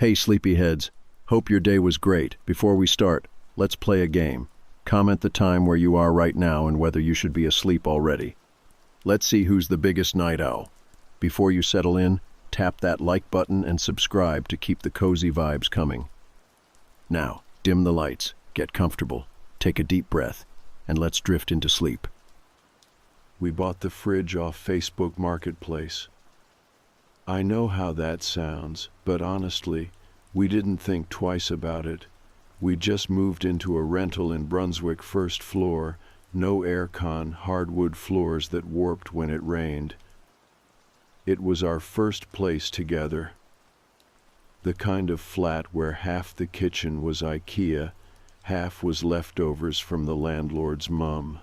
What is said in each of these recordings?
Hey sleepyheads, hope your day was great. Before we start, let's play a game. Comment the time where you are right now and whether you should be asleep already. Let's see who's the biggest night owl. Before you settle in, tap that like button and subscribe to keep the cozy vibes coming. Now, dim the lights, get comfortable, take a deep breath, and let's drift into sleep. We bought the fridge off Facebook Marketplace. I know how that sounds, but honestly, we didn't think twice about it. We just moved into a rental in Brunswick, first floor, no aircon, hardwood floors that warped when it rained. It was our first place together. The kind of flat where half the kitchen was IKEA, half was leftovers from the landlord's mum.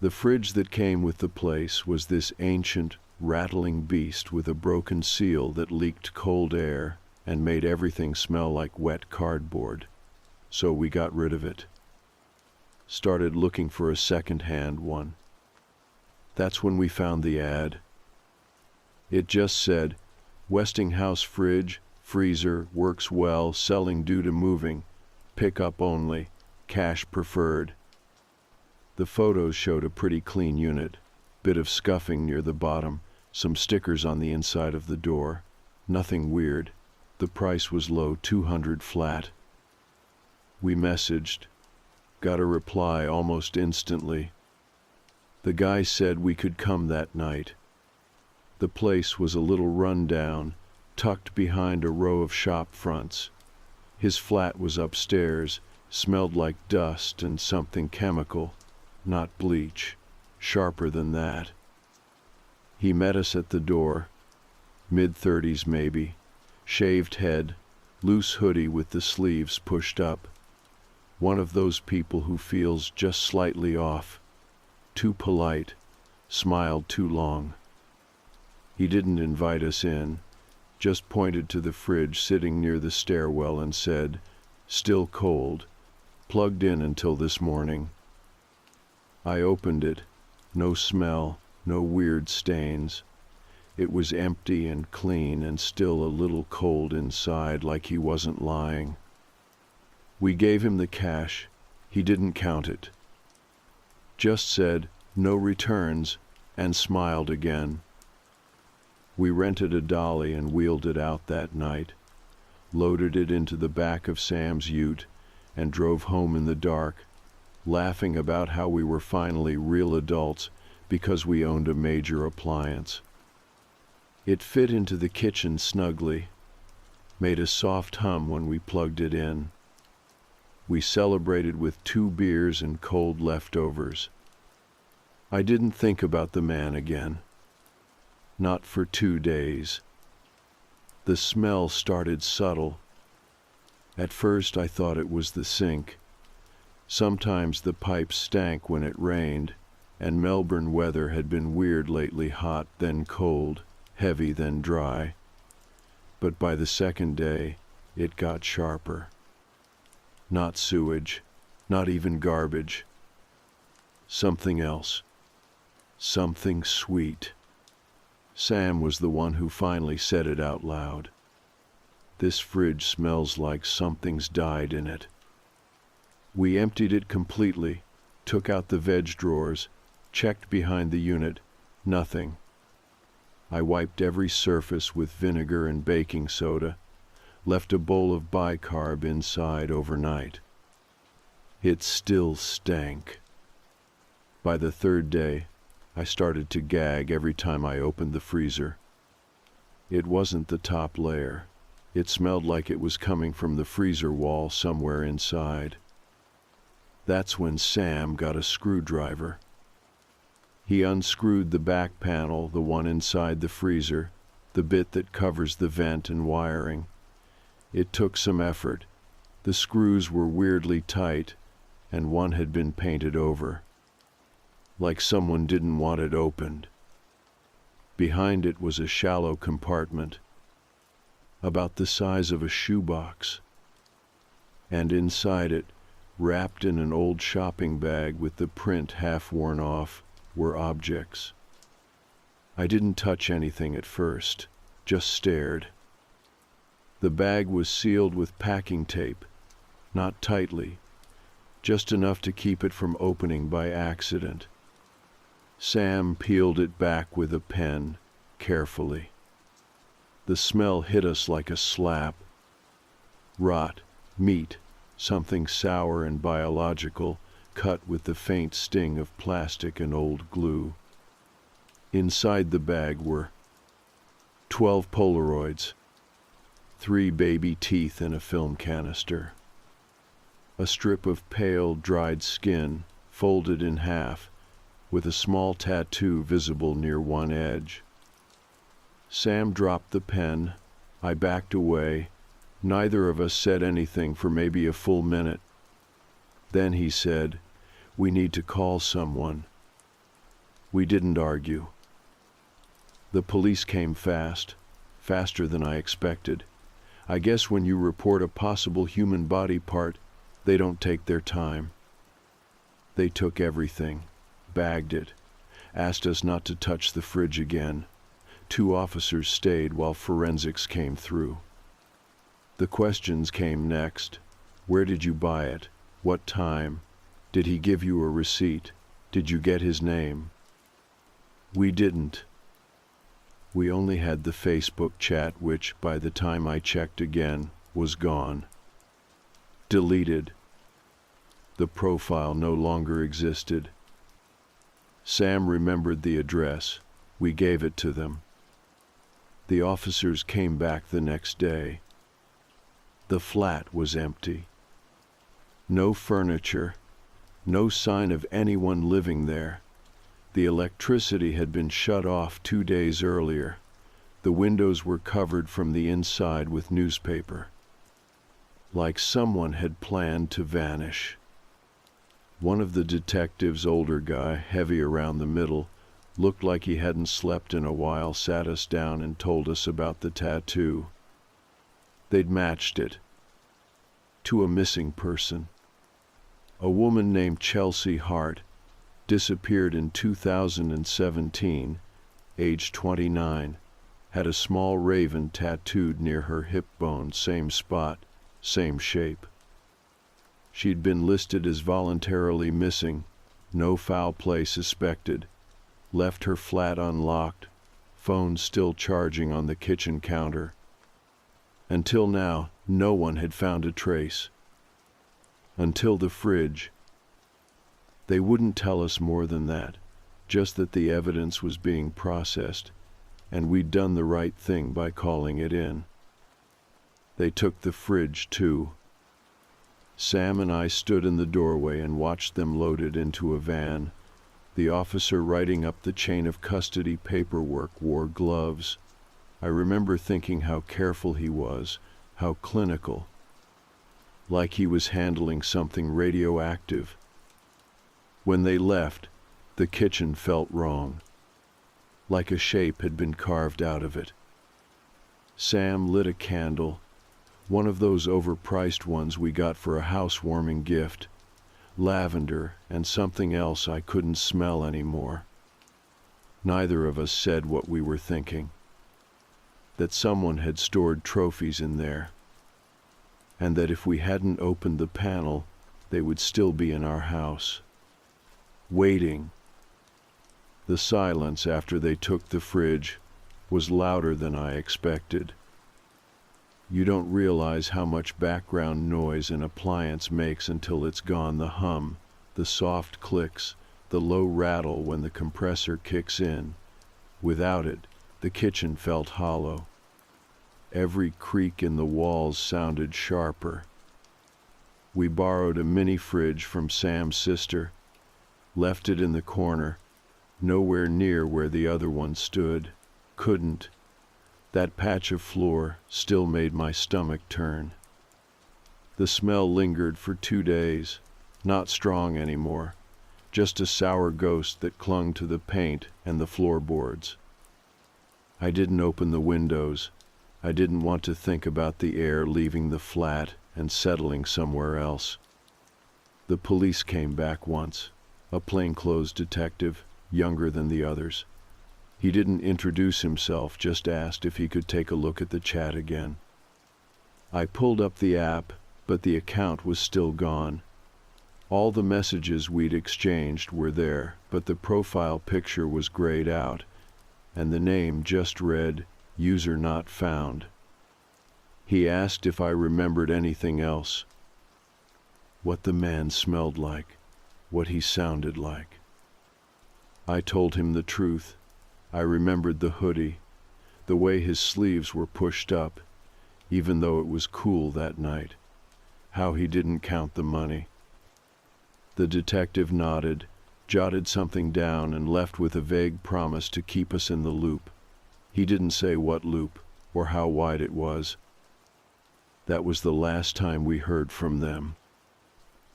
The fridge that came with the place was this ancient, rattling beast with a broken seal that leaked cold air and made everything smell like wet cardboard. So we got rid of it. Started looking for a second-hand one. That's when we found the ad. It just said, Westinghouse fridge, freezer, works well, selling due to moving, pick up only, cash preferred. The photos showed a pretty clean unit, bit of scuffing near the bottom, some stickers on the inside of the door. Nothing weird. The price was low, $200 flat. We messaged. Got a reply almost instantly. The guy said we could come that night. The place was a little run-down, tucked behind a row of shop fronts. His flat was upstairs, smelled like dust and something chemical, not bleach, sharper than that. He met us at the door, mid-30s maybe, shaved head, loose hoodie with the sleeves pushed up. One of those people who feels just slightly off, too polite, smiled too long. He didn't invite us in, just pointed to the fridge sitting near the stairwell and said, still cold, plugged in until this morning. I opened it, no smell, no weird stains. It was empty and clean and still a little cold inside, like he wasn't lying. We gave him the cash. He didn't count it. Just said, no returns, and smiled again. We rented a dolly and wheeled it out that night, loaded it into the back of Sam's ute, and drove home in the dark, laughing about how we were finally real adults because we owned a major appliance. It fit into the kitchen snugly, made a soft hum when we plugged it in. We celebrated with 2 beers and cold leftovers. I didn't think about the man again. Not for 2 days. The smell started subtle. At first I thought it was the sink. Sometimes the pipes stank when it rained, and Melbourne weather had been weird lately, hot, then cold, heavy, then dry. But by the second day, it got sharper. Not sewage, not even garbage. Something else. Something sweet. Sam was the one who finally said it out loud. This fridge smells like something's died in it. We emptied it completely, took out the veg drawers, checked behind the unit, nothing. I wiped every surface with vinegar and baking soda, left a bowl of bicarb inside overnight. It still stank. By the 3rd day, I started to gag every time I opened the freezer. It wasn't the top layer. It smelled like it was coming from the freezer wall somewhere inside. That's when Sam got a screwdriver. He unscrewed the back panel, the one inside the freezer, the bit that covers the vent and wiring. It took some effort. The screws were weirdly tight, and one had been painted over, like someone didn't want it opened. Behind it was a shallow compartment, about the size of a shoebox, and inside it, wrapped in an old shopping bag with the print half worn off, were objects. I didn't touch anything at first, just stared. The bag was sealed with packing tape, not tightly, just enough to keep it from opening by accident. Sam peeled it back with a pen, carefully. The smell hit us like a slap. Rot, meat, something sour and biological, cut with the faint sting of plastic and old glue. Inside the bag were 12 Polaroids, 3 baby teeth in a film canister, a strip of pale, dried skin folded in half, with a small tattoo visible near one edge. Sam dropped the pen. I backed away. Neither of us said anything for maybe a full minute. Then he said, "We need to call someone." We didn't argue. The police came fast, faster than I expected. I guess when you report a possible human body part, they don't take their time. They took everything, bagged it, asked us not to touch the fridge again. 2 officers stayed while forensics came through. The questions came next. Where did you buy it? What time? Did he give you a receipt? Did you get his name? We didn't. We only had the Facebook chat, which, by the time I checked again, was gone. Deleted. The profile no longer existed. Sam remembered the address. We gave it to them. The officers came back the next day. The flat was empty. No furniture, no sign of anyone living there. The electricity had been shut off 2 days earlier. The windows were covered from the inside with newspaper. Like someone had planned to vanish. One of the detectives, older guy, heavy around the middle, looked like he hadn't slept in a while, sat us down and told us about the tattoo. They'd matched it to a missing person. A woman named Chelsea Hart disappeared in 2017, age 29, had a small raven tattooed near her hip bone, same spot, same shape. She'd been listed as voluntarily missing, no foul play suspected, left her flat unlocked, phone still charging on the kitchen counter. Until now, no one had found a trace. Until the fridge. They wouldn't tell us more than that, just that the evidence was being processed, and we'd done the right thing by calling it in. They took the fridge, too. Sam and I stood in the doorway and watched them load it into a van. The officer writing up the chain of custody paperwork wore gloves. I remember thinking how careful he was, how clinical. Like he was handling something radioactive. When they left, the kitchen felt wrong. Like a shape had been carved out of it. Sam lit a candle, one of those overpriced ones we got for a housewarming gift. Lavender and something else I couldn't smell anymore. Neither of us said what we were thinking. That someone had stored trophies in there. And that if we hadn't opened the panel, they would still be in our house. Waiting. The silence after they took the fridge was louder than I expected. You don't realize how much background noise an appliance makes until it's gone. The hum, the soft clicks, the low rattle when the compressor kicks in. Without it, the kitchen felt hollow. Every creak in the walls sounded sharper. We borrowed a mini fridge from Sam's sister, left it in the corner, nowhere near where the other one stood. Couldn't. That patch of floor still made my stomach turn. The smell lingered for 2 days, not strong anymore, just a sour ghost that clung to the paint and the floorboards. I didn't open the windows. I didn't want to think about the air leaving the flat and settling somewhere else. The police came back once, a plainclothes detective, younger than the others. He didn't introduce himself, just asked if he could take a look at the chat again. I pulled up the app, but the account was still gone. All the messages we'd exchanged were there, but the profile picture was grayed out, and the name just read, "User not found." He asked if I remembered anything else. What the man smelled like, what he sounded like. I told him the truth. I remembered the hoodie, the way his sleeves were pushed up, even though it was cool that night. How he didn't count the money. The detective nodded, jotted something down, and left with a vague promise to keep us in the loop. He didn't say what loop, or how wide it was. That was the last time we heard from them.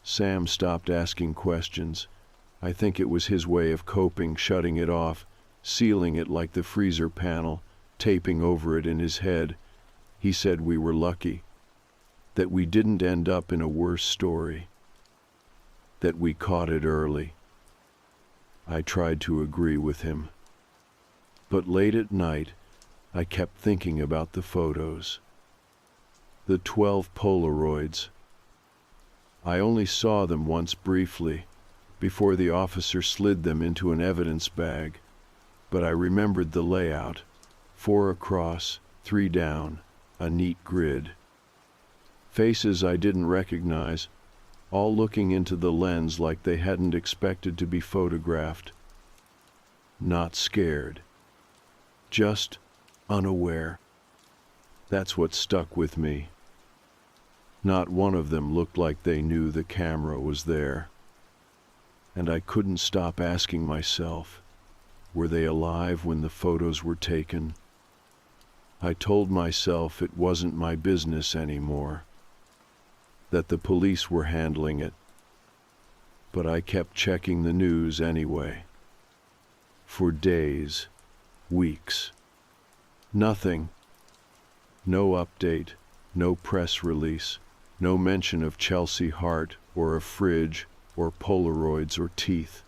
Sam stopped asking questions. I think it was his way of coping, shutting it off, sealing it like the freezer panel, taping over it in his head. He said we were lucky, that we didn't end up in a worse story, that we caught it early. I tried to agree with him. But late at night, I kept thinking about the photos. The 12 Polaroids. I only saw them once briefly, before the officer slid them into an evidence bag, but I remembered the layout: 4 across, 3 down, a neat grid. Faces I didn't recognize, all looking into the lens like they hadn't expected to be photographed. Not scared, just unaware. That's what stuck with me. Not one of them looked like they knew the camera was there. And I couldn't stop asking myself, were they alive when the photos were taken? I told myself it wasn't my business anymore, that the police were handling it. But I kept checking the news anyway. For days, weeks. Nothing. No update, no press release, no mention of Chelsea Hart or a fridge or Polaroids or teeth.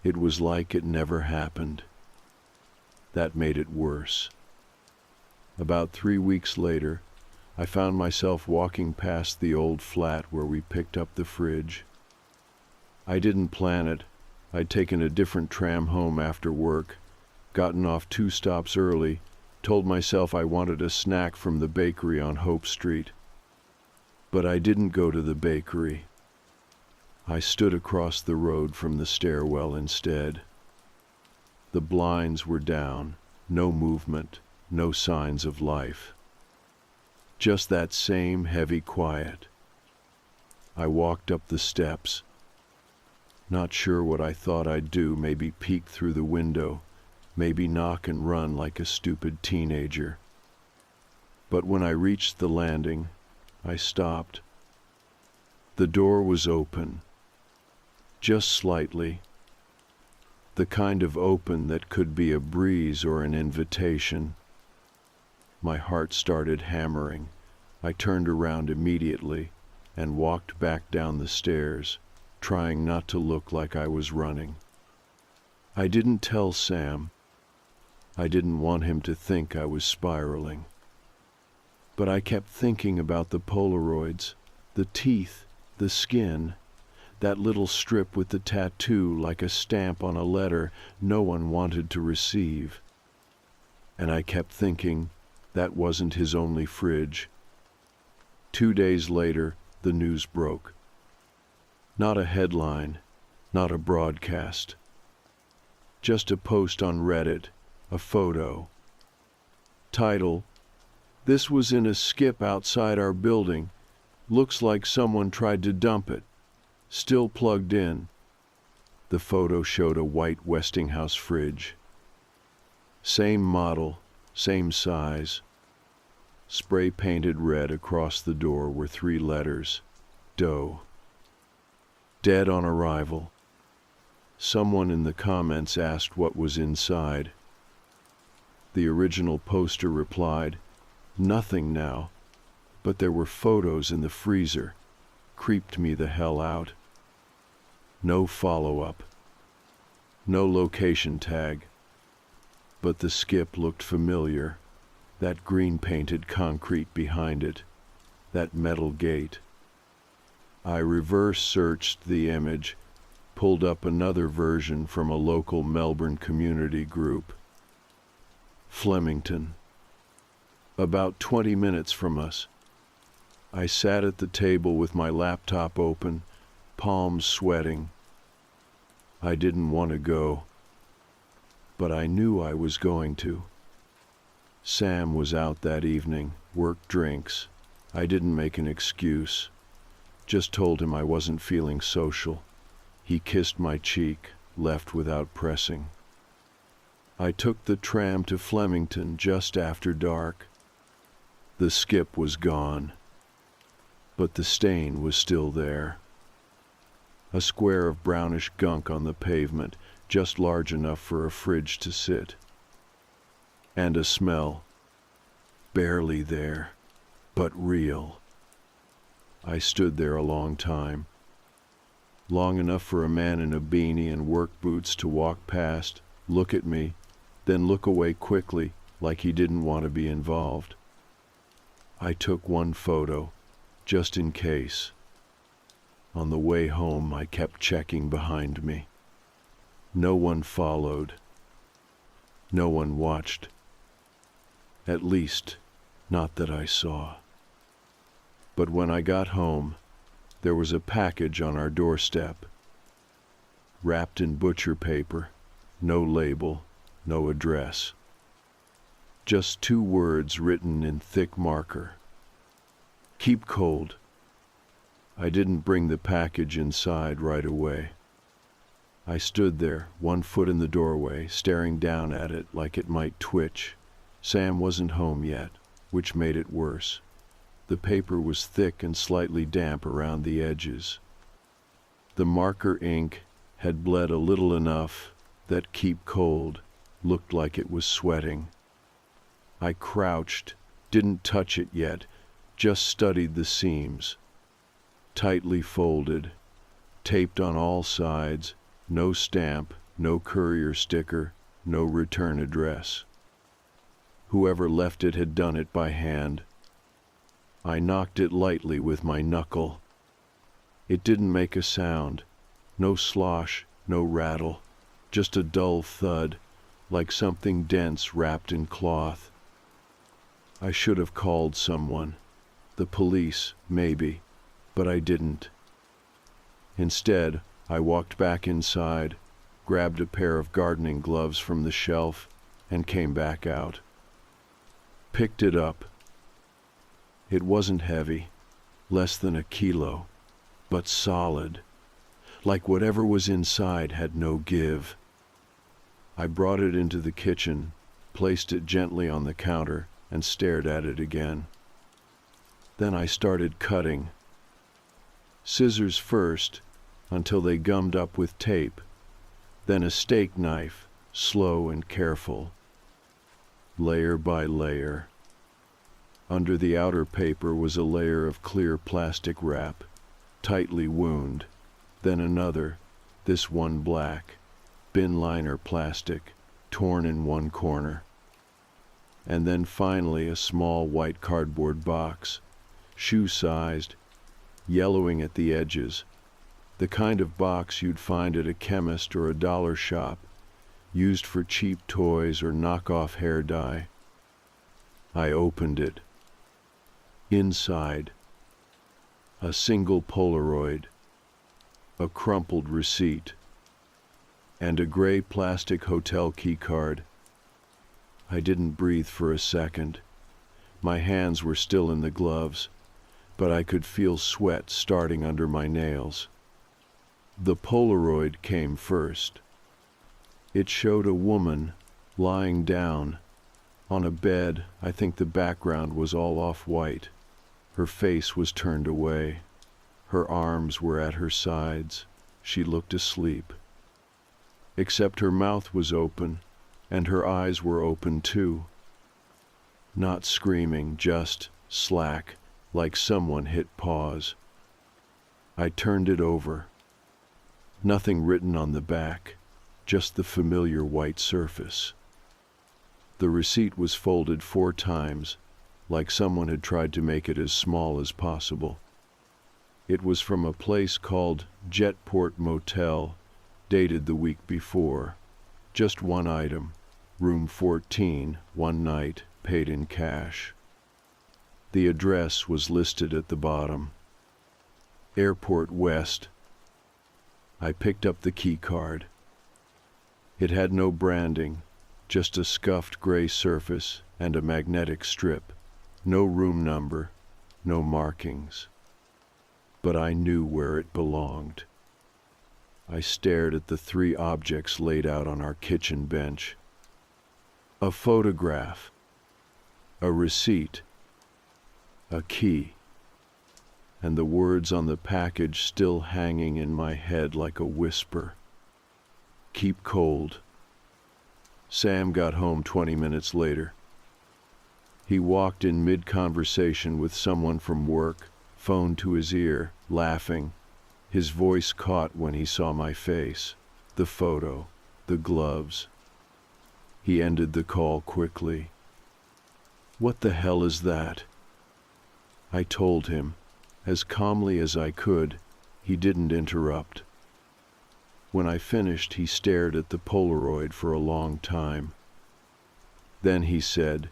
It was like it never happened. That made it worse. About 3 weeks later, I found myself walking past the old flat where we picked up the fridge. I didn't plan it. I'd taken a different tram home after work, gotten off 2 stops early, told myself I wanted a snack from the bakery on Hope Street. But I didn't go to the bakery. I stood across the road from the stairwell instead. The blinds were down, no movement, no signs of life. Just that same heavy quiet. I walked up the steps. Not sure what I thought I'd do, maybe peek through the window, maybe knock and run like a stupid teenager. But when I reached the landing, I stopped. The door was open. Just slightly. The kind of open that could be a breeze or an invitation. My heart started hammering. I turned around immediately and walked back down the stairs, trying not to look like I was running. I didn't tell Sam. I didn't want him to think I was spiraling. But I kept thinking about the Polaroids, the teeth, the skin, that little strip with the tattoo like a stamp on a letter no one wanted to receive. And I kept thinking, that wasn't his only fridge. 2 days later, the news broke. Not a headline, not a broadcast. Just a post on Reddit, a photo. Title: "This was in a skip outside our building. Looks like someone tried to dump it. Still plugged in." The photo showed a white Westinghouse fridge. Same model, same size. Spray painted red across the door were 3 letters: Doe. Dead on arrival. Someone in the comments asked what was inside. The original poster replied, "Nothing now," but there were photos in the freezer. Creeped me the hell out. No follow-up. No location tag. But the skip looked familiar. that green-painted concrete behind it, that metal gate. I reverse searched the image, pulled up another version from a local Melbourne community group. Flemington. About 20 minutes from us. I sat at the table with my laptop open, palms sweating. I didn't want to go, but I knew I was going to. Sam was out that evening, work drinks. I didn't make an excuse, just told him I wasn't feeling social. He kissed my cheek, left without pressing. I took the tram to Flemington just after dark. The skip was gone, but the stain was still there. A square of brownish gunk on the pavement, just large enough for a fridge to sit. And a smell, barely there, but real. I stood there a long time, long enough for a man in a beanie and work boots to walk past, look at me, then look away quickly like he didn't want to be involved. I took one photo, just in case. On the way home, I kept checking behind me. No one followed. No one watched. At least, not that I saw. But when I got home, there was a package on our doorstep, wrapped in butcher paper, no label, no address. Just 2 words written in thick marker. Keep cold. I didn't bring the package inside right away. I stood there, 1 foot in the doorway, staring down at it like it might twitch. Sam wasn't home yet, which made it worse. The paper was thick and slightly damp around the edges. The marker ink had bled a little enough that keep cold looked like it was sweating. I crouched, didn't touch it yet, just studied the seams. Tightly folded, taped on all sides, no stamp, no courier sticker, no return address. Whoever left it had done it by hand. I knocked it lightly with my knuckle. It didn't make a sound, no slosh, no rattle, just a dull thud, like something dense wrapped in cloth. I should have called someone, the police, maybe, but I didn't. Instead, I walked back inside, grabbed a pair of gardening gloves from the shelf, and came back out. Picked it up. It wasn't heavy, less than 1 kilo, but solid, like whatever was inside had no give. I brought it into the kitchen, placed it gently on the counter, and stared at it again. Then I started cutting. Scissors first, until they gummed up with tape, then a steak knife, slow and careful, layer by layer. Under the outer paper was a layer of clear plastic wrap, tightly wound, then another, this one black, bin liner plastic, torn in one corner. And then finally a small white cardboard box, shoe-sized, yellowing at the edges, the kind of box you'd find at a chemist or a dollar shop, used for cheap toys or knockoff hair dye. I opened it. Inside, a single Polaroid, a crumpled receipt, and a gray plastic hotel key card. I didn't breathe for a second. My hands were still in the gloves, but I could feel sweat starting under my nails. The Polaroid came first. It showed a woman lying down on a bed. I think the background was all off-white. Her face was turned away. Her arms were at her sides. She looked asleep. Except her mouth was open, and her eyes were open too. Not screaming, just slack, like someone hit pause. I turned it over. Nothing written on the back, just the familiar white surface. The receipt was folded 4 times, like someone had tried to make it as small as possible. It was from a place called Jetport Motel, dated the week before. Just one item, room 14, 1 night, paid in cash. The address was listed at the bottom. Airport West. I picked up the key card. It had no branding, just a scuffed gray surface and a magnetic strip. No room number, no markings. But I knew where it belonged. I stared at the 3 objects laid out on our kitchen bench. A photograph, a receipt, a key, and the words on the package still hanging in my head like a whisper. Keep cold. Sam got home 20 minutes later. He walked in mid-conversation with someone from work, phone to his ear, laughing. His voice caught when he saw my face, the photo, the gloves. He ended the call quickly. "What the hell is that?" I told him, as calmly as I could. He didn't interrupt. When I finished, he stared at the Polaroid for a long time. Then he said,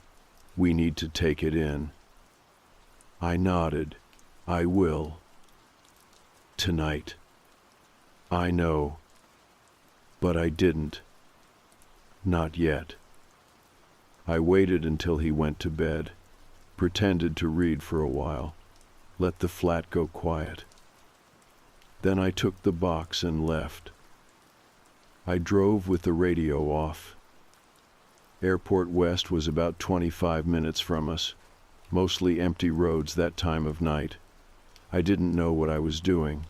"We need to take it in." I nodded. "I will. Tonight." I know. But I didn't. Not yet. I waited until he went to bed, pretended to read for a while, let the flat go quiet. Then I took the box and left. I drove with the radio off. Airport West was about 25 minutes from us, mostly empty roads that time of night. I didn't know what I was doing.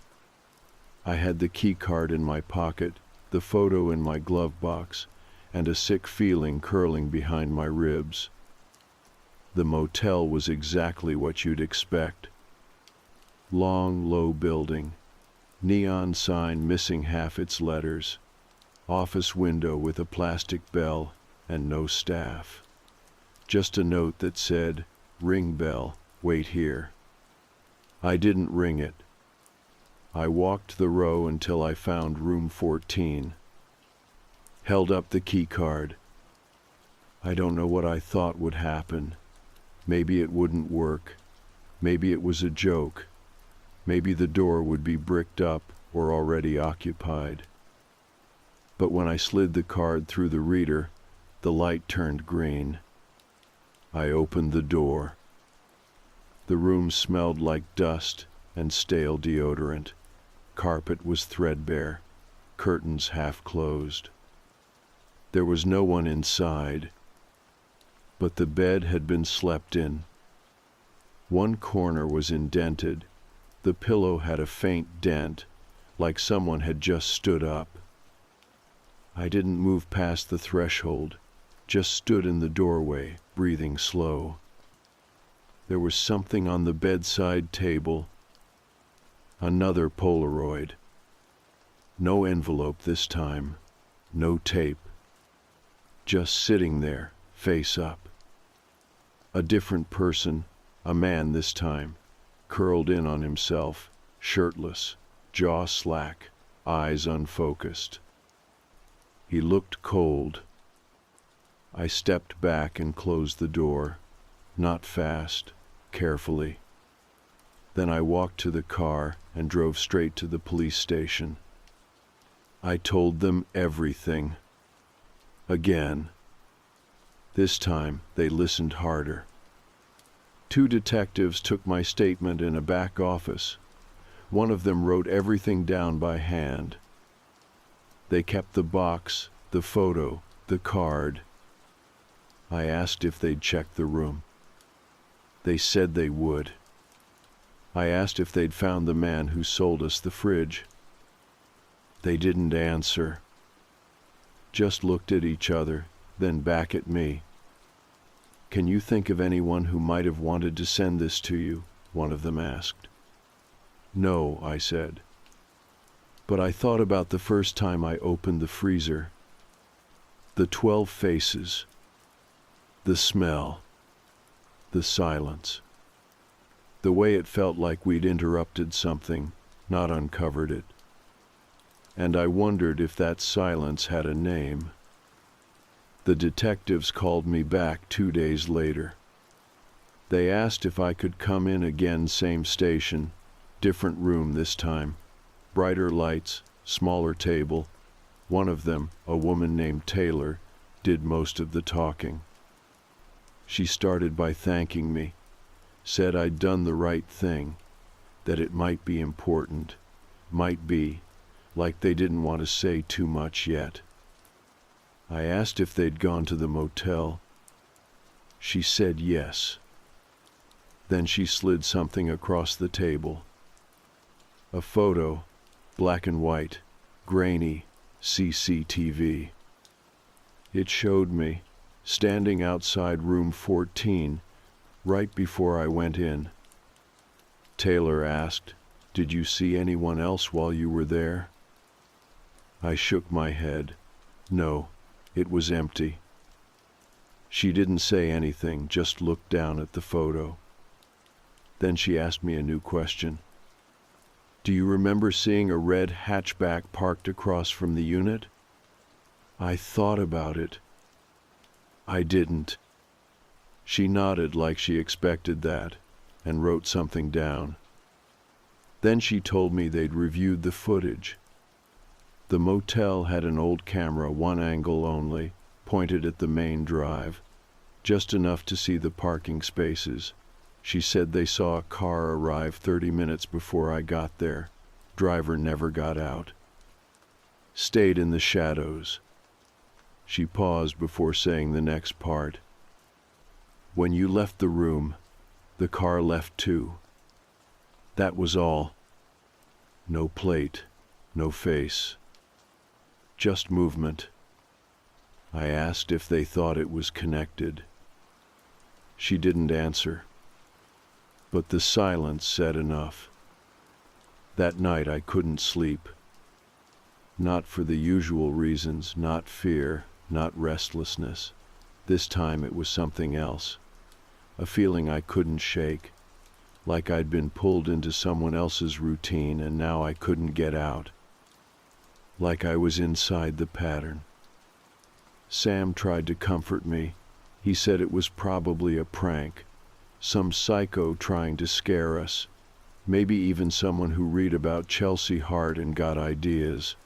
I had the key card in my pocket, the photo in my glove box, and a sick feeling curling behind my ribs. The motel was exactly what you'd expect. Long, low building, neon sign missing half its letters, office window with a plastic bell and no staff. Just a note that said, "Ring bell, wait here." I didn't ring it. I walked the row until I found room 14. Held up the key card. I don't know what I thought would happen. Maybe it wouldn't work. Maybe it was a joke. Maybe the door would be bricked up or already occupied. But when I slid the card through the reader, the light turned green. I opened the door. The room smelled like dust and stale deodorant. Carpet was threadbare, curtains half closed. There was no one inside, but the bed had been slept in. One corner was indented. The pillow had a faint dent, like someone had just stood up. I didn't move past the threshold, just stood in the doorway, breathing slow. There was something on the bedside table. Another Polaroid. No envelope this time, no tape. Just sitting there, face up. A different person, a man this time, curled in on himself, shirtless, jaw slack, eyes unfocused. He looked cold. I stepped back and closed the door, not fast, carefully. Then I walked to the car and drove straight to the police station. I told them everything. Again. This time they listened harder. 2 detectives took my statement in a back office. One of them wrote everything down by hand. They kept the box, the photo, the card. I asked if they'd checked the room. They said they would. I asked if they'd found the man who sold us the fridge. They didn't answer. Just looked at each other, then back at me. "Can you think of anyone who might have wanted to send this to you?" one of them asked. "No," I said. But I thought about the first time I opened the freezer. The 12 faces. The smell, the silence, the way it felt like we'd interrupted something, not uncovered it. And I wondered if that silence had a name. The detectives called me back 2 days later. They asked if I could come in again, same station, different room this time. Brighter lights, smaller table. One of them, a woman named Taylor, did most of the talking. She started by thanking me, said I'd done the right thing, that it might be important, might be, like they didn't want to say too much yet. I asked if they'd gone to the motel. She said yes. Then she slid something across the table. A photo, black and white, grainy, CCTV. It showed me, standing outside room 14, right before I went in. Taylor asked, "Did you see anyone else while you were there?" I shook my head. No, it was empty. She didn't say anything, just looked down at the photo. Then she asked me a new question. "Do you remember seeing a red hatchback parked across from the unit?" I thought about it. I didn't. She nodded like she expected that, and wrote something down. Then she told me they'd reviewed the footage. The motel had an old camera, one angle only, pointed at the main drive, just enough to see the parking spaces. She said they saw a car arrive 30 minutes before I got there. Driver never got out. Stayed in the shadows. She paused before saying the next part. When you left the room, the car left too. That was all. No plate, no face. Just movement. I asked if they thought it was connected. She didn't answer. But the silence said enough. That night I couldn't sleep. Not for the usual reasons, not fear, not restlessness. This time it was something else. A feeling I couldn't shake, like I'd been pulled into someone else's routine and now I couldn't get out. Like I was inside the pattern. Sam tried to comfort me. He said it was probably a prank, some psycho trying to scare us, maybe even someone who read about Chelsea Hart and got ideas.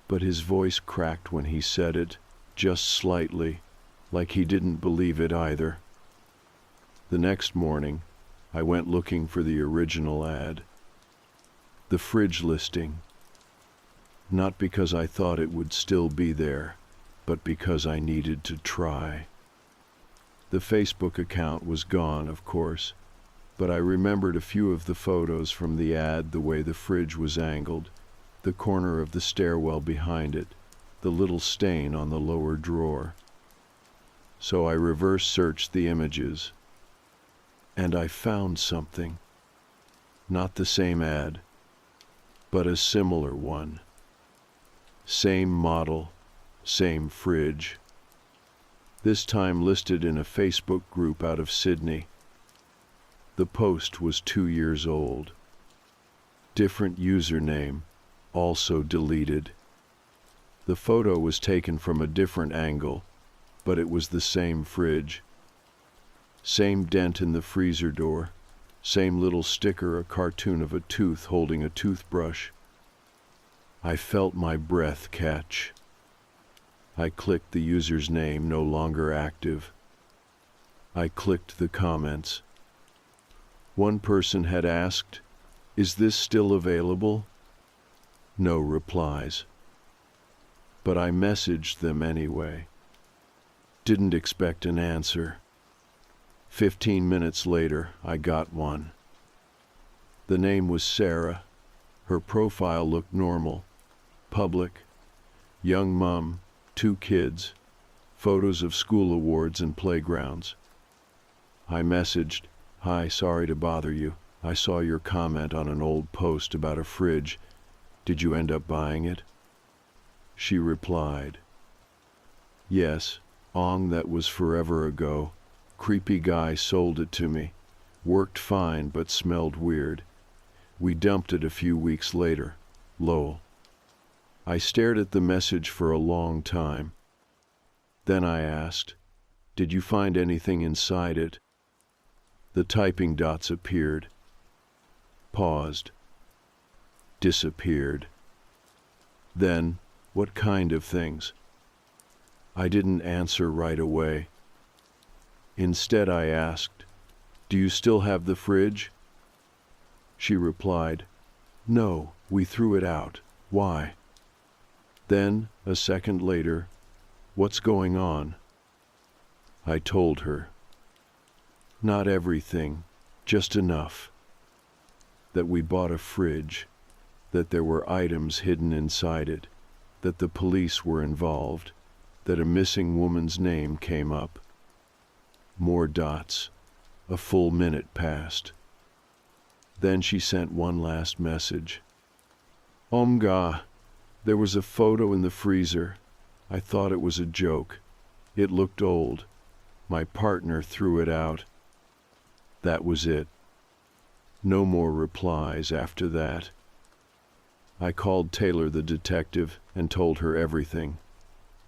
But his voice cracked when he said it, just slightly, like he didn't believe it either. The next morning, I went looking for the original ad. The fridge listing. Not because I thought it would still be there, but because I needed to try. The Facebook account was gone, of course, but I remembered a few of the photos from the ad, the way the fridge was angled, the corner of the stairwell behind it, the little stain on the lower drawer. So I reverse searched the images, and I found something. Not the same ad, but a similar one. Same model, same fridge. This time listed in a Facebook group out of Sydney. The post was 2 years old. Different username, also deleted. The photo was taken from a different angle, but it was the same fridge. Same dent in the freezer door, same little sticker, a cartoon of a tooth holding a toothbrush. I felt my breath catch. I clicked the user's name, no longer active. I clicked the comments. One person had asked, "Is this still available?" No replies. But I messaged them anyway. Didn't expect an answer. 15 minutes later, I got one. The name was Sarah. Her profile looked normal. Public. Young mom, 2 kids. Photos of school awards and playgrounds. I messaged, "Hi, sorry to bother you. I saw your comment on an old post about a fridge. Did you end up buying it?" She replied, "Yes, That was forever ago. Creepy guy sold it to me. Worked fine but smelled weird. We dumped it a few weeks later. Lol. I stared at the message for a long time. Then I asked, "Did you find anything inside it?" The typing dots appeared. Paused. Disappeared. Then, "What kind of things?" I didn't answer right away. Instead I asked, "Do you still have the fridge?" She replied, "No, we threw it out. Why?" Then, a second later, "What's going on?" I told her. Not everything, just enough. That we bought a fridge, that there were items hidden inside it, that the police were involved, that a missing woman's name came up. More dots. A full minute passed. Then she sent one last message. "Omga, there was a photo in the freezer. I thought it was a joke. It looked old. My partner threw it out." That was it. No more replies after that. I called Taylor the detective and told her everything.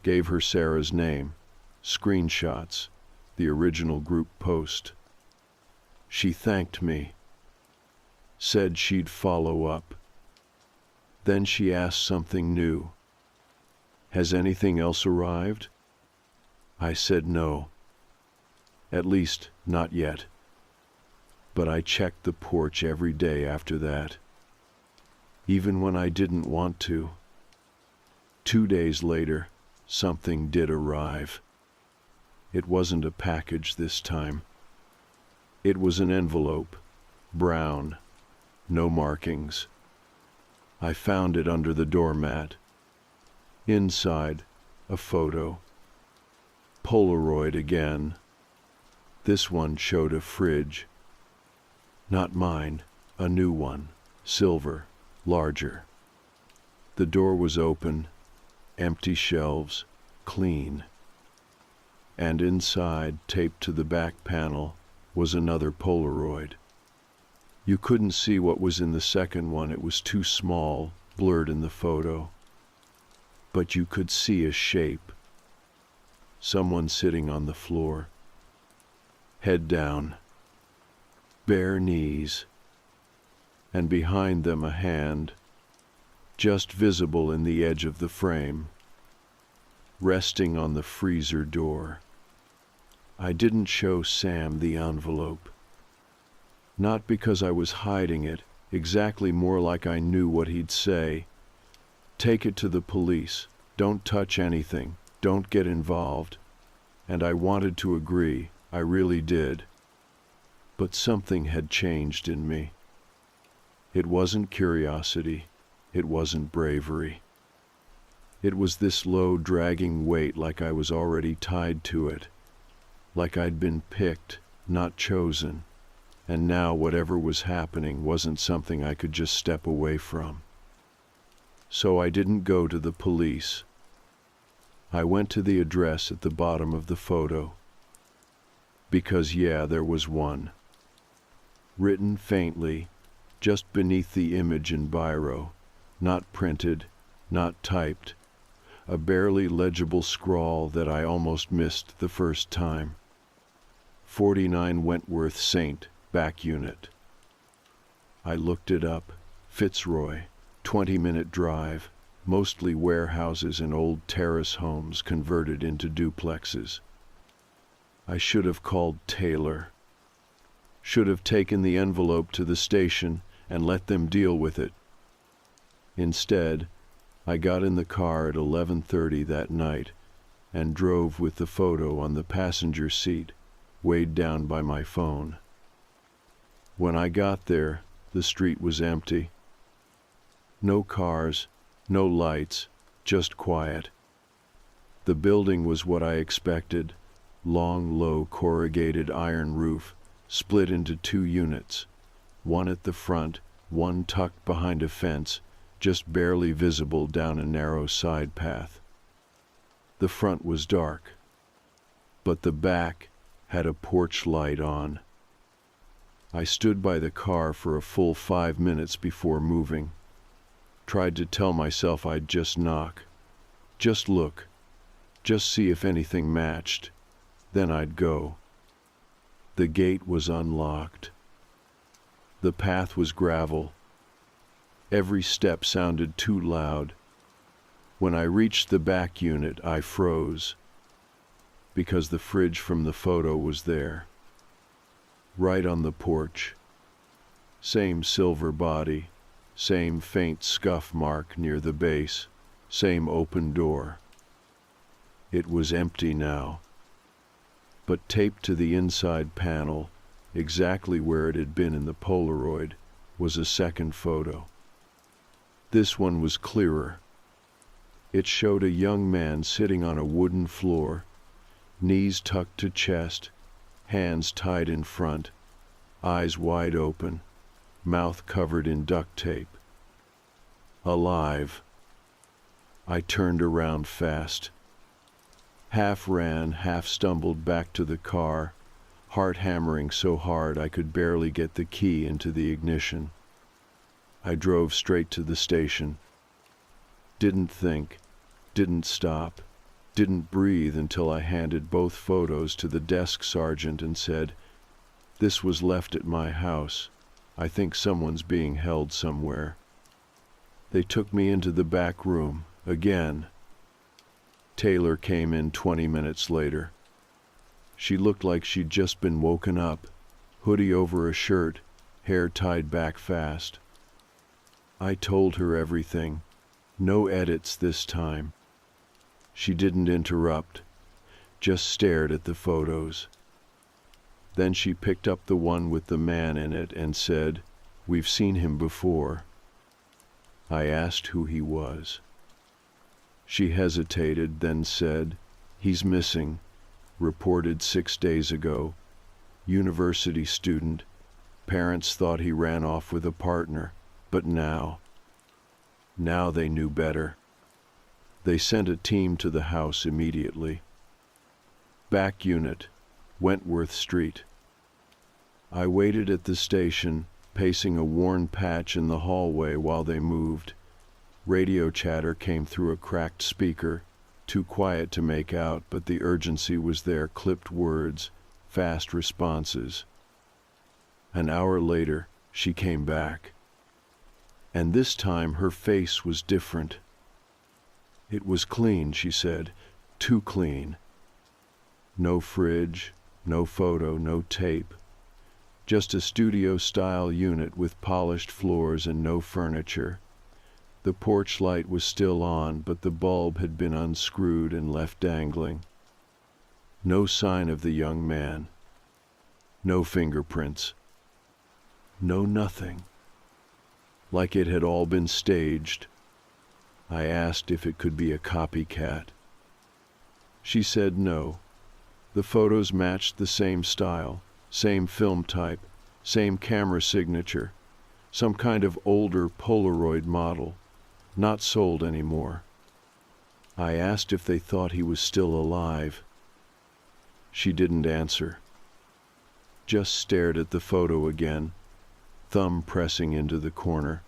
Gave her Sarah's name, screenshots, the original group post. She thanked me. Said she'd follow up. Then she asked something new. "Has anything else arrived?" I said no. At least, not yet. But I checked the porch every day after that. Even when I didn't want to. 2 days later, something did arrive. It wasn't a package this time. It was an envelope, brown, no markings. I found it under the doormat. Inside, a photo. Polaroid again. This one showed a fridge. Not mine, a new one, silver, larger. The door was open, empty shelves, clean. And inside, taped to the back panel, was another Polaroid. You couldn't see what was in the second one, it was too small, blurred in the photo. But you could see a shape. Someone sitting on the floor. Head down. Bare knees. And behind them a hand, just visible in the edge of the frame, resting on the freezer door. I didn't show Sam the envelope. Not because I was hiding it, exactly more like I knew what he'd say. "Take it to the police. Don't touch anything. Don't get involved." And I wanted to agree, I really did. But something had changed in me. It wasn't curiosity. It wasn't bravery. It was this low, dragging weight, like I was already tied to it. Like I'd been picked, not chosen. And now whatever was happening wasn't something I could just step away from. So I didn't go to the police. I went to the address at the bottom of the photo. Because yeah, there was one. Written faintly, just beneath the image in biro, not printed, not typed, a barely legible scrawl that I almost missed the first time. 49 Wentworth St. Back Unit. I looked it up. Fitzroy, 20-minute drive, mostly warehouses and old terrace homes converted into duplexes. I should have called Taylor. Should have taken the envelope to the station and let them deal with it. Instead, I got in the car at 11:30 that night and drove with the photo on the passenger seat, weighed down by my phone. When I got there, the street was empty. No cars, no lights, just quiet. The building was what I expected, long, low, corrugated iron roof, split into 2 units, one at the front, one tucked behind a fence, just barely visible down a narrow side path. The front was dark. but the back had a porch light on. I stood by the car for a full 5 minutes before moving. Tried to tell myself I'd just knock. Just look. Just see if anything matched. Then I'd go. The gate was unlocked. The path was gravel. Every step sounded too loud. When I reached the back unit, I froze, because the fridge from the photo was there, right on the porch. Same silver body, same faint scuff mark near the base, same open door. It was empty now, but taped to the inside panel, exactly where it had been in the Polaroid, was a second photo. This one was clearer. It showed a young man sitting on a wooden floor, knees tucked to chest, hands tied in front, eyes wide open, mouth covered in duct tape. Alive. I turned around fast. Half ran, half stumbled back to the car, heart hammering so hard I could barely get the key into the ignition. I drove straight to the station. Didn't think, didn't stop, didn't breathe until I handed both photos to the desk sergeant and said, "This was left at my house. I think someone's being held somewhere." They took me into the back room, again. Taylor came in 20 minutes later. She looked like she'd just been woken up, hoodie over a shirt, hair tied back fast. I told her everything. No edits this time. She didn't interrupt, just stared at the photos. Then she picked up the one with the man in it and said, "We've seen him before." I asked who he was. She hesitated, then said, "He's missing, reported 6 days ago. University student. Parents thought he ran off with a partner, but now they knew better. They sent a team to the house immediately. Back unit, Wentworth Street. I waited at the station, pacing a worn patch in the hallway while they moved. Radio chatter came through a cracked speaker, too quiet to make out, but the urgency was there, clipped words, fast responses. An hour later, she came back. And this time her face was different. "It was clean," she said, "too clean. No fridge, no photo, no tape. Just a studio-style unit with polished floors and no furniture. The porch light was still on, but the bulb had been unscrewed and left dangling. No sign of the young man. No fingerprints. No nothing. Like it had all been staged." I asked if it could be a copycat. She said no. The photos matched the same style, same film type, same camera signature, some kind of older Polaroid model, not sold anymore. I asked if they thought he was still alive. She didn't answer. Just stared at the photo again, thumb pressing into the corner.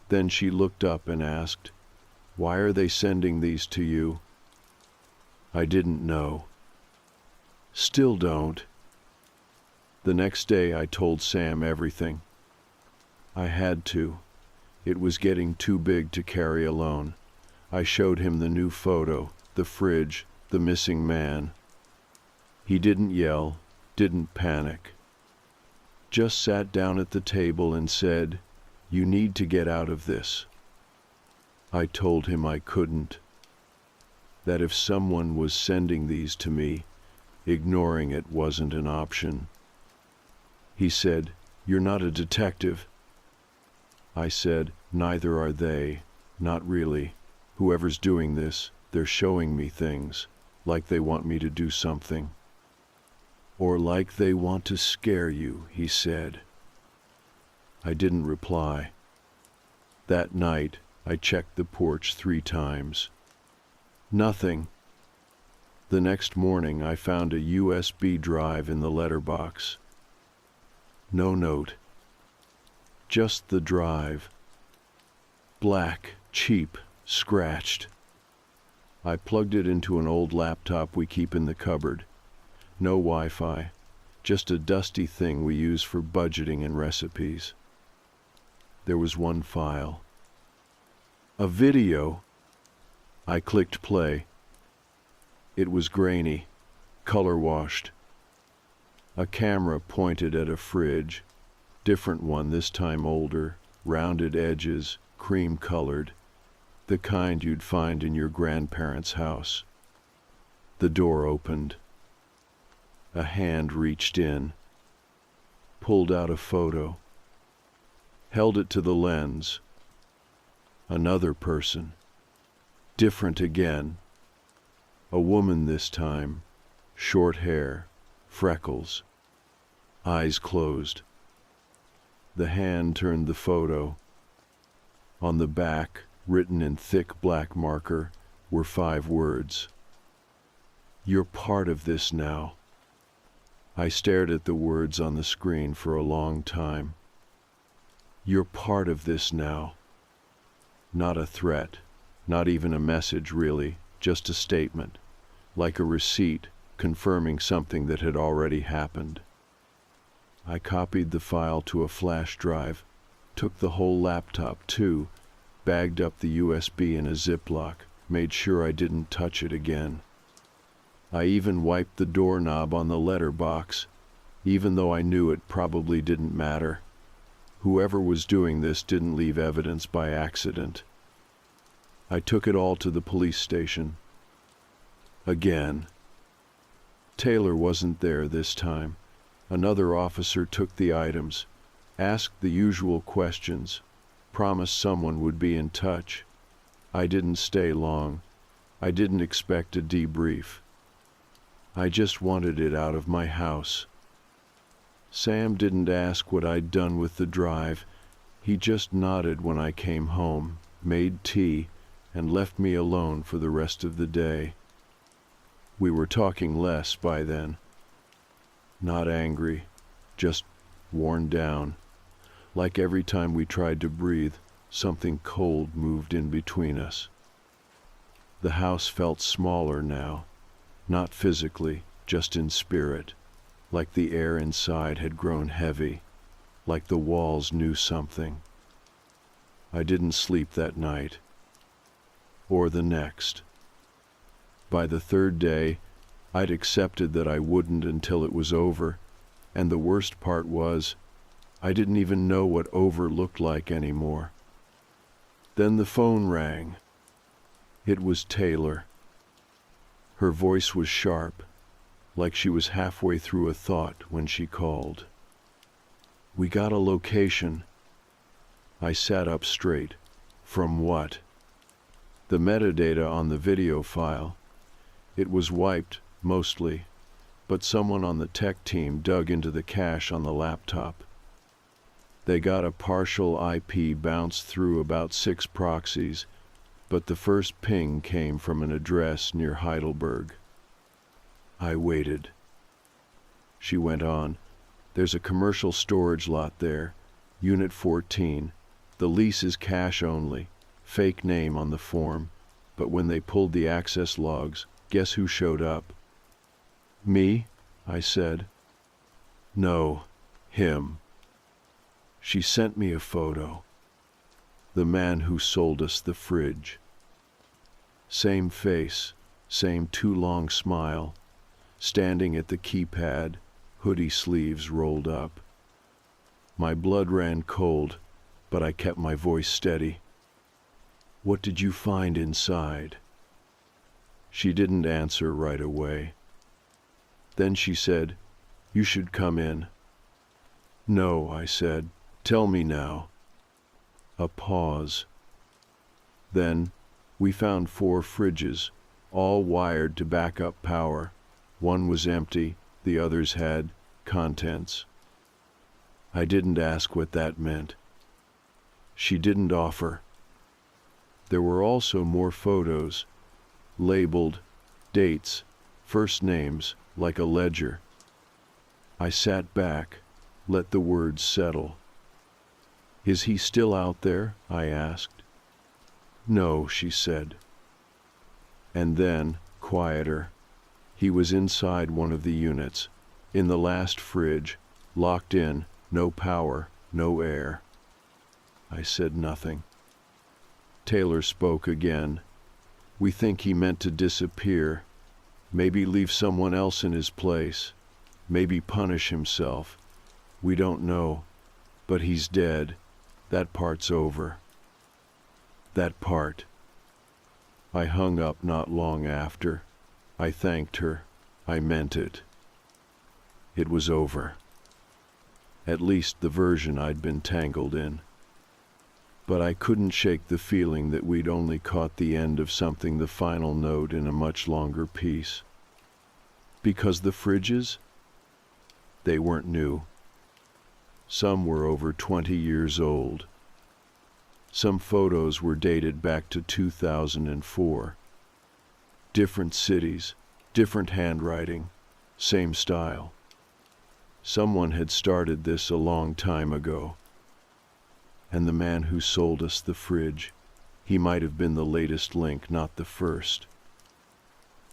Then she looked up and asked, "Why are they sending these to you?" I didn't know. Still don't. The next day I told Sam everything. I had to. It was getting too big to carry alone. I showed him the new photo, the fridge, the missing man. He didn't yell, didn't panic. Just sat down at the table and said, "You need to get out of this." I told him I couldn't. That if someone was sending these to me, ignoring it wasn't an option. He said, "You're not a detective." I said, "Neither are they. Not really. Whoever's doing this, they're showing me things, like they want me to do something." "Or like they want to scare you," he said. I didn't reply. That night, I checked the porch 3 times. Nothing. The next morning I found a USB drive in the letterbox. No note. Just the drive. Black, cheap, scratched. I plugged it into an old laptop we keep in the cupboard. No Wi-Fi, just a dusty thing we use for budgeting and recipes. There was one file. A video. I clicked play. It was grainy, color-washed. A camera pointed at a fridge, different one this time older, rounded edges, cream-colored, the kind you'd find in your grandparents' house. The door opened. A hand reached in, pulled out a photo, held it to the lens. Another person, different again. A woman this time, short hair, freckles, eyes closed. The hand turned the photo. On the back, written in thick black marker, were 5 words. "You're part of this now." I stared at the words on the screen for a long time. You're part of this now. Not a threat, not even a message really, just a statement, like a receipt confirming something that had already happened. I copied the file to a flash drive, took the whole laptop too, bagged up the USB in a Ziploc, made sure I didn't touch it again. I even wiped the doorknob on the letterbox, even though I knew it probably didn't matter. Whoever was doing this didn't leave evidence by accident. I took it all to the police station. Again. Taylor wasn't there this time. Another officer took the items, asked the usual questions, promised someone would be in touch. I didn't stay long. I didn't expect a debrief. I just wanted it out of my house. Sam didn't ask what I'd done with the drive. He just nodded when I came home, made tea, and left me alone for the rest of the day. We were talking less by then. Not angry, just worn down. Like every time we tried to breathe, something cold moved in between us. The house felt smaller now. Not physically, just in spirit, like the air inside had grown heavy, like the walls knew something. I didn't sleep that night, or the next. By the 3rd day, I'd accepted that I wouldn't until it was over, and the worst part was, I didn't even know what over looked like anymore. Then the phone rang. It was Taylor. Her voice was sharp, like she was halfway through a thought when she called. "We got a location." I sat up straight. From what? The metadata on the video file. It was wiped, mostly, but someone on the tech team dug into the cache on the laptop. They got a partial IP bounce through about 6 proxies, but the first ping came from an address near Heidelberg. I waited. She went on, "There's a commercial storage lot there, Unit 14. The lease is cash only, fake name on the form, but when they pulled the access logs, guess who showed up?" "Me?" I said. "No, him." She sent me a photo. The man who sold us the fridge. Same face, same too long smile, standing at the keypad, hoodie sleeves rolled up. My blood ran cold, but I kept my voice steady. "What did you find inside?" She didn't answer right away. Then she said, "You should come in." "No," I said. "Tell me now." A pause. Then, we found 4 fridges, all wired to backup power. One was empty, the others had contents. I didn't ask what that meant. She didn't offer. There were also more photos, labeled, dates, first names, like a ledger. I sat back, let the words settle. "Is he still out there?" I asked. "No," she said. And then, quieter, he was inside one of the units, in the last fridge, locked in, no power, no air. I said nothing. Taylor spoke again. "We think he meant to disappear, maybe leave someone else in his place, maybe punish himself. We don't know, but he's dead. That part's over." That part. I hung up not long after. I thanked her. I meant it. It was over. At least the version I'd been tangled in. But I couldn't shake the feeling that we'd only caught the end of something, the final note in a much longer piece. Because the fridges? They weren't new. Some were over 20 years old. Some photos were dated back to 2004. Different cities, different handwriting, same style. Someone had started this a long time ago. And the man who sold us the fridge, he might have been the latest link, not the first.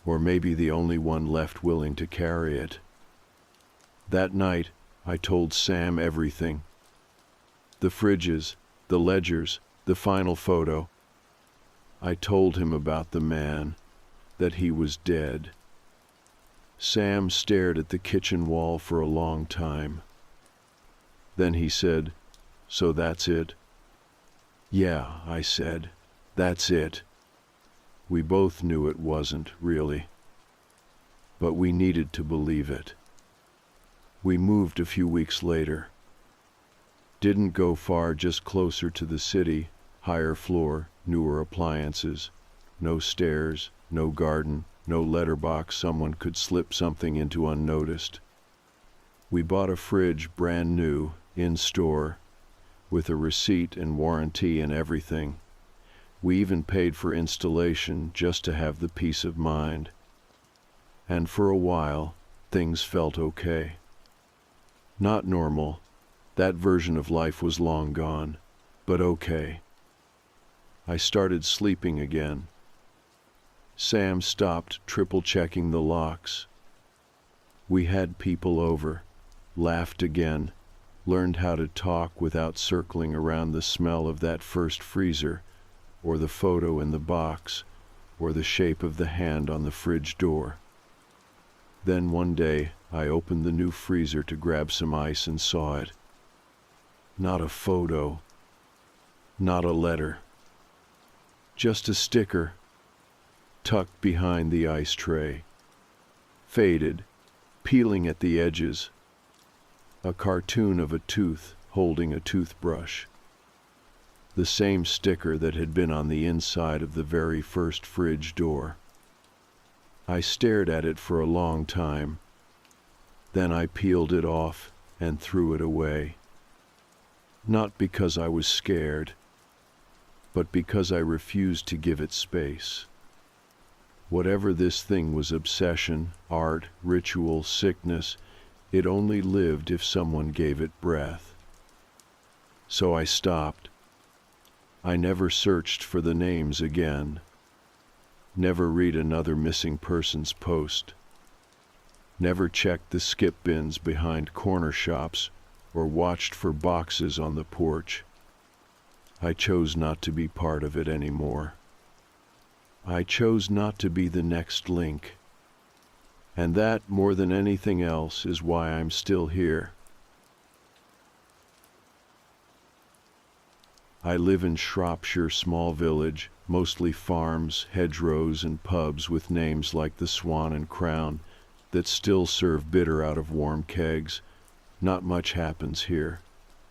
Or maybe the only one left willing to carry it. That night, I told Sam everything. The fridges, the ledgers, the final photo. I told him about the man, that he was dead. Sam stared at the kitchen wall for a long time. Then he said, "So that's it?" "Yeah," I said, "that's it." We both knew it wasn't, really. But we needed to believe it. We moved a few weeks later. Didn't go far, just closer to the city, higher floor, newer appliances. No stairs, no garden, no letterbox someone could slip something into unnoticed. We bought a fridge brand new, in store, with a receipt and warranty and everything. We even paid for installation just to have the peace of mind. And for a while, things felt okay. Not normal. That version of life was long gone, but okay. I started sleeping again. Sam stopped triple-checking the locks. We had people over, laughed again, learned how to talk without circling around the smell of that first freezer, or the photo in the box, or the shape of the hand on the fridge door. Then one day, I opened the new freezer to grab some ice and saw it. Not a photo, not a letter. Just a sticker, tucked behind the ice tray. Faded, peeling at the edges. A cartoon of a tooth holding a toothbrush. The same sticker that had been on the inside of the very first fridge door. I stared at it for a long time. Then I peeled it off and threw it away. Not because I was scared, but because I refused to give it space. Whatever this thing was, obsession, art, ritual, sickness, it only lived if someone gave it breath. So I stopped. I never searched for the names again. Never read another missing persons post. Never checked the skip bins behind corner shops or watched for boxes on the porch. I chose not to be part of it anymore. I chose not to be the next link. And that, more than anything else, is why I'm still here. I live in Shropshire, small village, mostly farms, hedgerows, and pubs with names like the Swan and Crown that still serve bitter out of warm kegs. Not much happens here.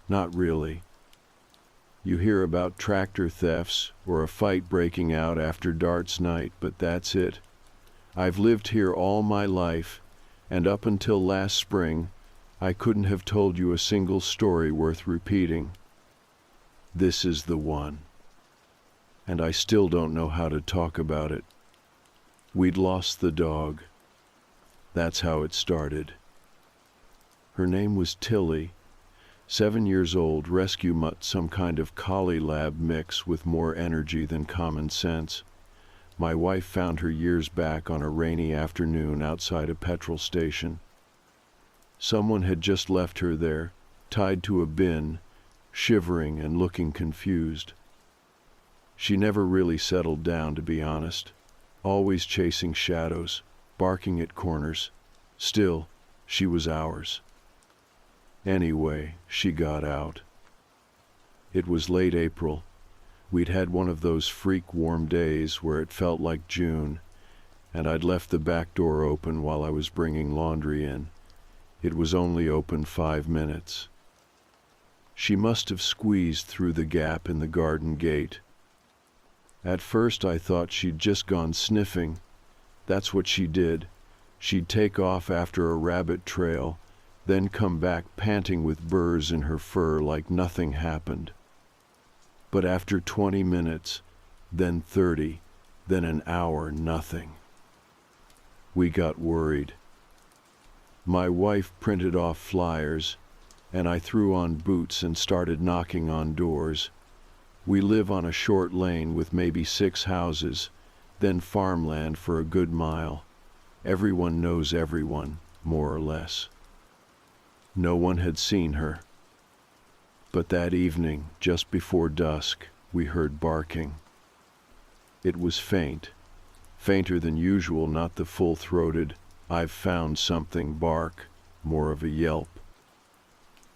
Not really. You hear about tractor thefts or a fight breaking out after darts night, but that's it. I've lived here all my life, and up until last spring, I couldn't have told you a single story worth repeating. This is the one. And I still don't know how to talk about it. We'd lost the dog. That's how it started. Her name was Tilly, 7 years old, rescue mutt, some kind of collie lab mix with more energy than common sense. My wife found her years back on a rainy afternoon outside a petrol station. Someone had just left her there, tied to a bin, shivering and looking confused. She never really settled down, to be honest, always chasing shadows, barking at corners. Still, she was ours. Anyway, she got out. It was late April. We'd had one of those freak warm days where it felt like June, and I'd left the back door open while I was bringing laundry in. It was only open 5 minutes. She must have squeezed through the gap in the garden gate. At first I thought she'd just gone sniffing. That's what she did. She'd take off after a rabbit trail, then come back panting with burrs in her fur like nothing happened. But after 20 minutes, then 30, then an hour, nothing. We got worried. My wife printed off flyers, and I threw on boots and started knocking on doors. We live on a short lane with maybe 6 houses, then farmland for a good mile. Everyone knows everyone, more or less. No one had seen her. But that evening, just before dusk, we heard barking. It was faint, fainter than usual, not the full-throated, "I've found something" bark, more of a yelp.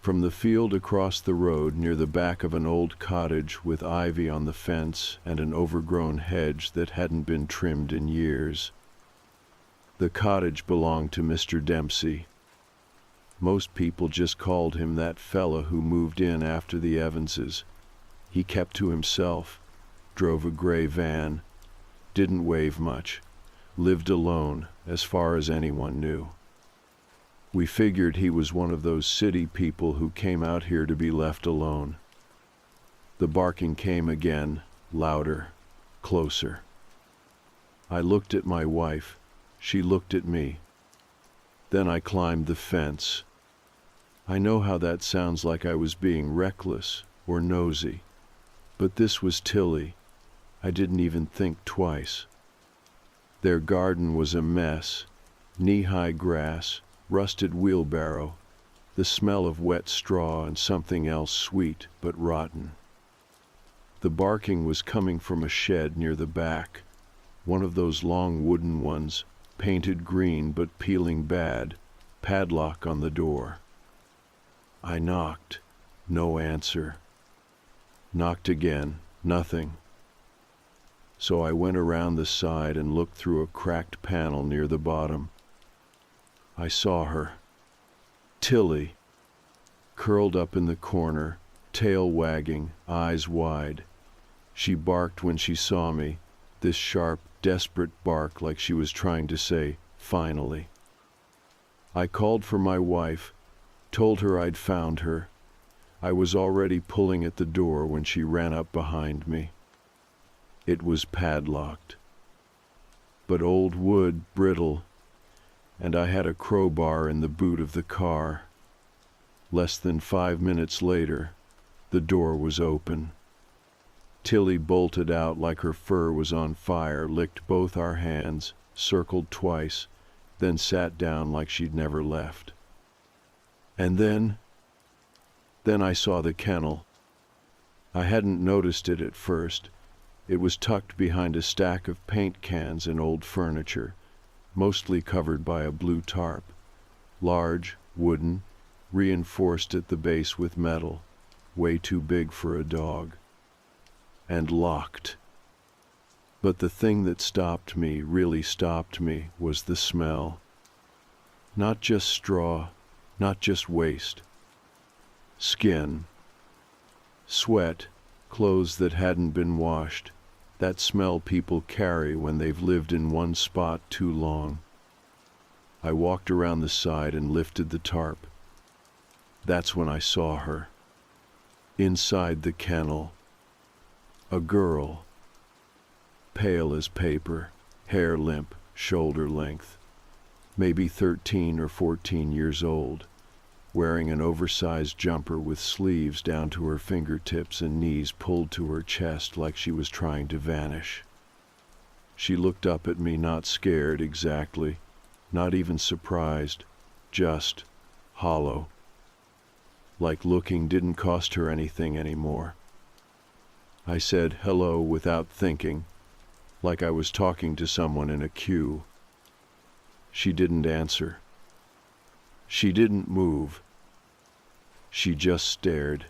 From the field across the road near the back of an old cottage with ivy on the fence and an overgrown hedge that hadn't been trimmed in years. The cottage belonged to Mr. Dempsey. Most people just called him that fella who moved in after the Evanses. He kept to himself, drove a gray van, didn't wave much, lived alone as far as anyone knew. We figured he was one of those city people who came out here to be left alone. The barking came again, louder, closer. I looked at my wife. She looked at me. Then I climbed the fence. I know how that sounds, like I was being reckless or nosy, but this was Tilly. I didn't even think twice. Their garden was a mess, knee-high grass, rusted wheelbarrow, the smell of wet straw and something else sweet but rotten. The barking was coming from a shed near the back, one of those long wooden ones, painted green but peeling bad, padlock on the door. I knocked. No answer. Knocked again. Nothing. So I went around the side and looked through a cracked panel near the bottom. I saw her. Tilly, curled up in the corner, tail wagging, eyes wide. She barked when she saw me, this sharp, desperate bark, like she was trying to say, "Finally." I called for my wife, told her I'd found her. I was already pulling at the door when she ran up behind me. It was padlocked, but old wood, brittle, and I had a crowbar in the boot of the car. Less than 5 minutes later, the door was open. Tilly bolted out like her fur was on fire, licked both our hands, circled twice, then sat down like she'd never left. And then I saw the kennel. I hadn't noticed it at first. It was tucked behind a stack of paint cans and old furniture, mostly covered by a blue tarp. Large, wooden, reinforced at the base with metal, way too big for a dog. And locked. But the thing that stopped me, really stopped me, was the smell. Not just straw, not just waste. Skin. Sweat, clothes that hadn't been washed, that smell people carry when they've lived in one spot too long. I walked around the side and lifted the tarp. That's when I saw her. Inside the kennel. A girl. Pale as paper, hair limp, shoulder length. maybe 13 or 14 years old, wearing an oversized jumper with sleeves down to her fingertips and knees pulled to her chest like she was trying to vanish. She looked up at me, not scared exactly, not even surprised, just hollow. Like looking didn't cost her anything anymore. I said hello without thinking, like I was talking to someone in a queue. She didn't answer. She didn't move. She just stared.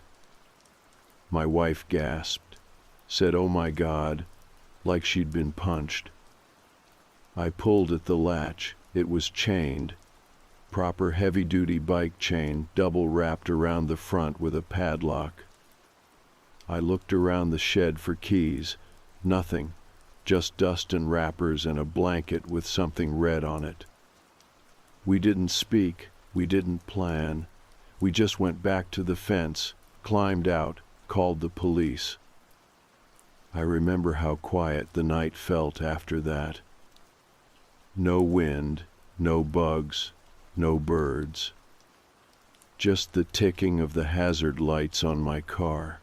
My wife gasped, said, "Oh my God," like she'd been punched. I pulled at the latch. It was chained. Proper heavy-duty bike chain, double wrapped around the front with a padlock. I looked around the shed for keys. Nothing. Just dust and wrappers and a blanket with something red on it. We didn't speak. We didn't plan. We just went back to the fence, climbed out, called the police. I remember how quiet the night felt after that. No wind, no bugs, no birds. Just the ticking of the hazard lights on my car.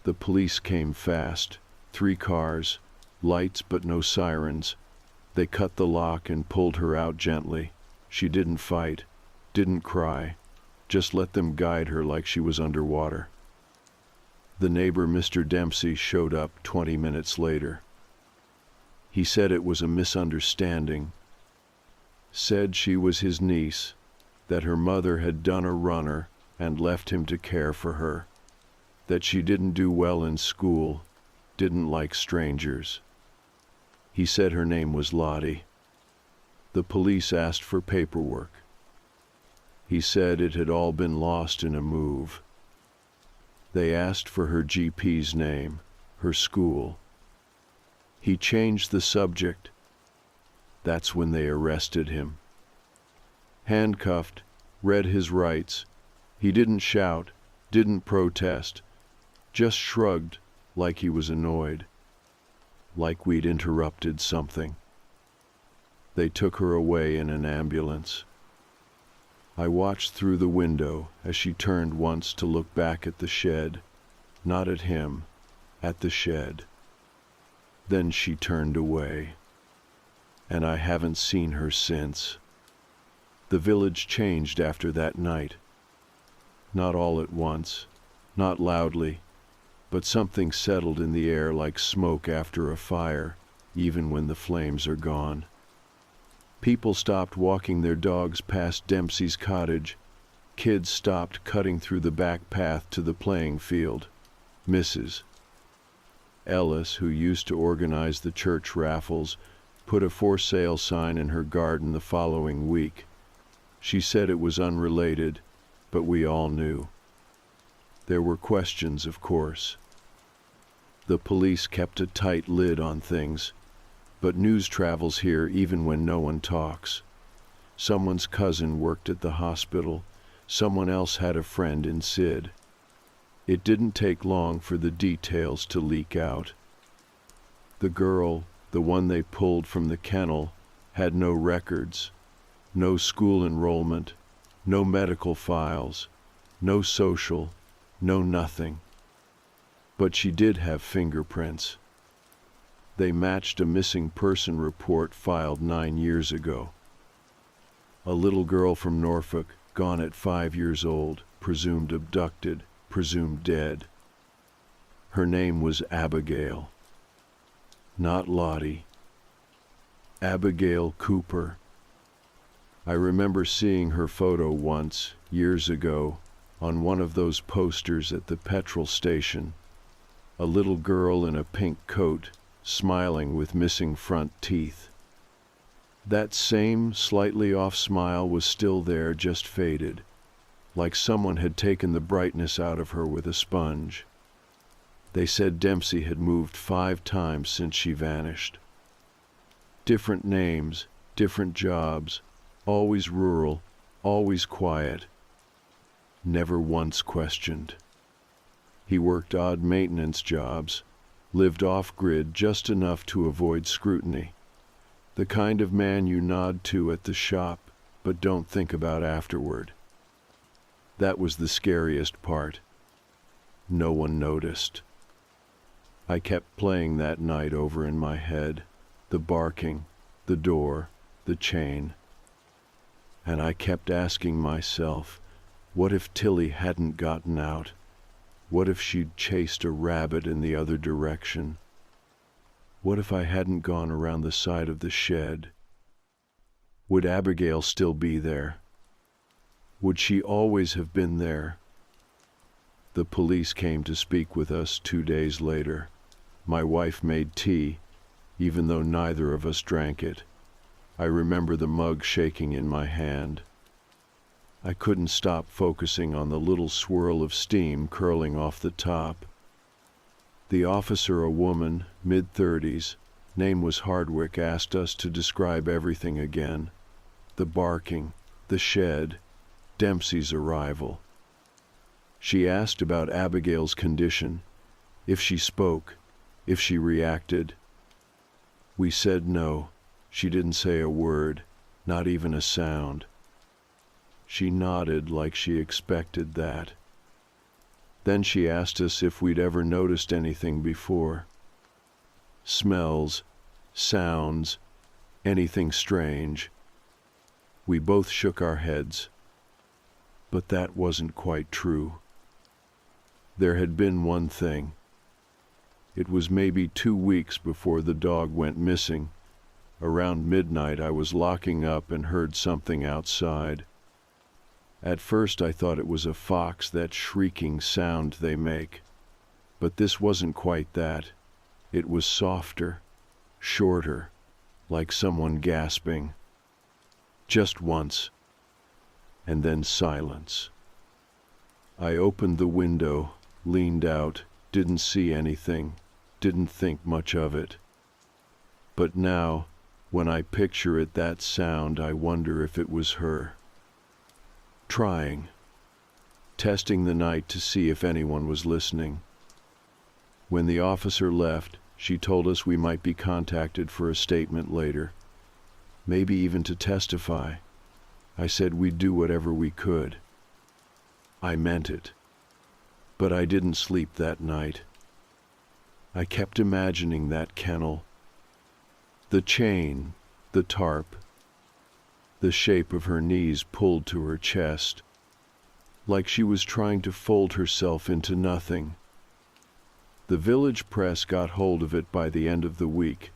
The police came fast. 3 cars, lights but no sirens. They cut the lock and pulled her out gently. She didn't fight, didn't cry, just let them guide her like she was underwater. The neighbor, Mr. Dempsey, showed up 20 minutes later. He said it was a misunderstanding. Said she was his niece, that her mother had done a runner and left him to care for her, that she didn't do well in school, didn't like strangers. He said her name was Lottie. The police asked for paperwork. He said it had all been lost in a move. They asked for her GP's name, her school. He changed the subject. That's when they arrested him. Handcuffed, read his rights. He didn't shout, didn't protest, just shrugged like he was annoyed, like we'd interrupted something. They took her away in an ambulance. I watched through the window as she turned once to look back at the shed, not at him, at the shed. Then she turned away, and I haven't seen her since. The village changed after that night. Not all at once, not loudly, but something settled in the air like smoke after a fire, even when the flames are gone. People stopped walking their dogs past Dempsey's cottage. Kids stopped cutting through the back path to the playing field. Mrs. Ellis, who used to organize the church raffles, put a for sale sign in her garden the following week. She said it was unrelated, but we all knew. There were questions, of course. The police kept a tight lid on things, but news travels here even when no one talks. Someone's cousin worked at the hospital. Someone else had a friend in Sid. It didn't take long for the details to leak out. The girl, the one they pulled from the kennel, had no records, no school enrollment, no medical files, no social, no nothing. But she did have fingerprints. They matched a missing person report filed 9 years ago. A little girl from Norfolk, gone at 5 years old, presumed abducted, presumed dead. Her name was Abigail. Not Lottie. Abigail Cooper. I remember seeing her photo once, years ago, on one of those posters at the petrol station. A little girl in a pink coat, smiling with missing front teeth. That same slightly off smile was still there, just faded, like someone had taken the brightness out of her with a sponge. They said Dempsey had moved 5 times since she vanished. Different names, different jobs, always rural, always quiet. Never once questioned. He worked odd maintenance jobs, lived off-grid just enough to avoid scrutiny. The kind of man you nod to at the shop, but don't think about afterward. That was the scariest part. No one noticed. I kept playing that night over in my head, the barking, the door, the chain. And I kept asking myself, what if Tilly hadn't gotten out? What if she'd chased a rabbit in the other direction? What if I hadn't gone around the side of the shed? Would Abigail still be there? Would she always have been there? The police came to speak with us 2 days later. My wife made tea, even though neither of us drank it. I remember the mug shaking in my hand. I couldn't stop focusing on the little swirl of steam curling off the top. The officer, a woman, mid-30s, name was Hardwick, asked us to describe everything again. The barking, the shed, Dempsey's arrival. She asked about Abigail's condition, if she spoke, if she reacted. We said no. She didn't say a word, not even a sound. She nodded like she expected that. Then she asked us if we'd ever noticed anything before. Smells, sounds, anything strange. We both shook our heads. But that wasn't quite true. There had been one thing. It was maybe 2 weeks before the dog went missing. Around midnight I was locking up and heard something outside. At first I thought it was a fox, that shrieking sound they make. But this wasn't quite that. It was softer, shorter, like someone gasping. Just once, and then silence. I opened the window, leaned out, didn't see anything, didn't think much of it. But now, when I picture it, that sound, I wonder if it was her. Trying. Testing the night to see if anyone was listening. When the officer left, she told us we might be contacted for a statement later. Maybe even to testify. I said we'd do whatever we could. I meant it. But I didn't sleep that night. I kept imagining that kennel. The chain, the tarp, the shape of her knees pulled to her chest, like she was trying to fold herself into nothing. The village press got hold of it by the end of the week.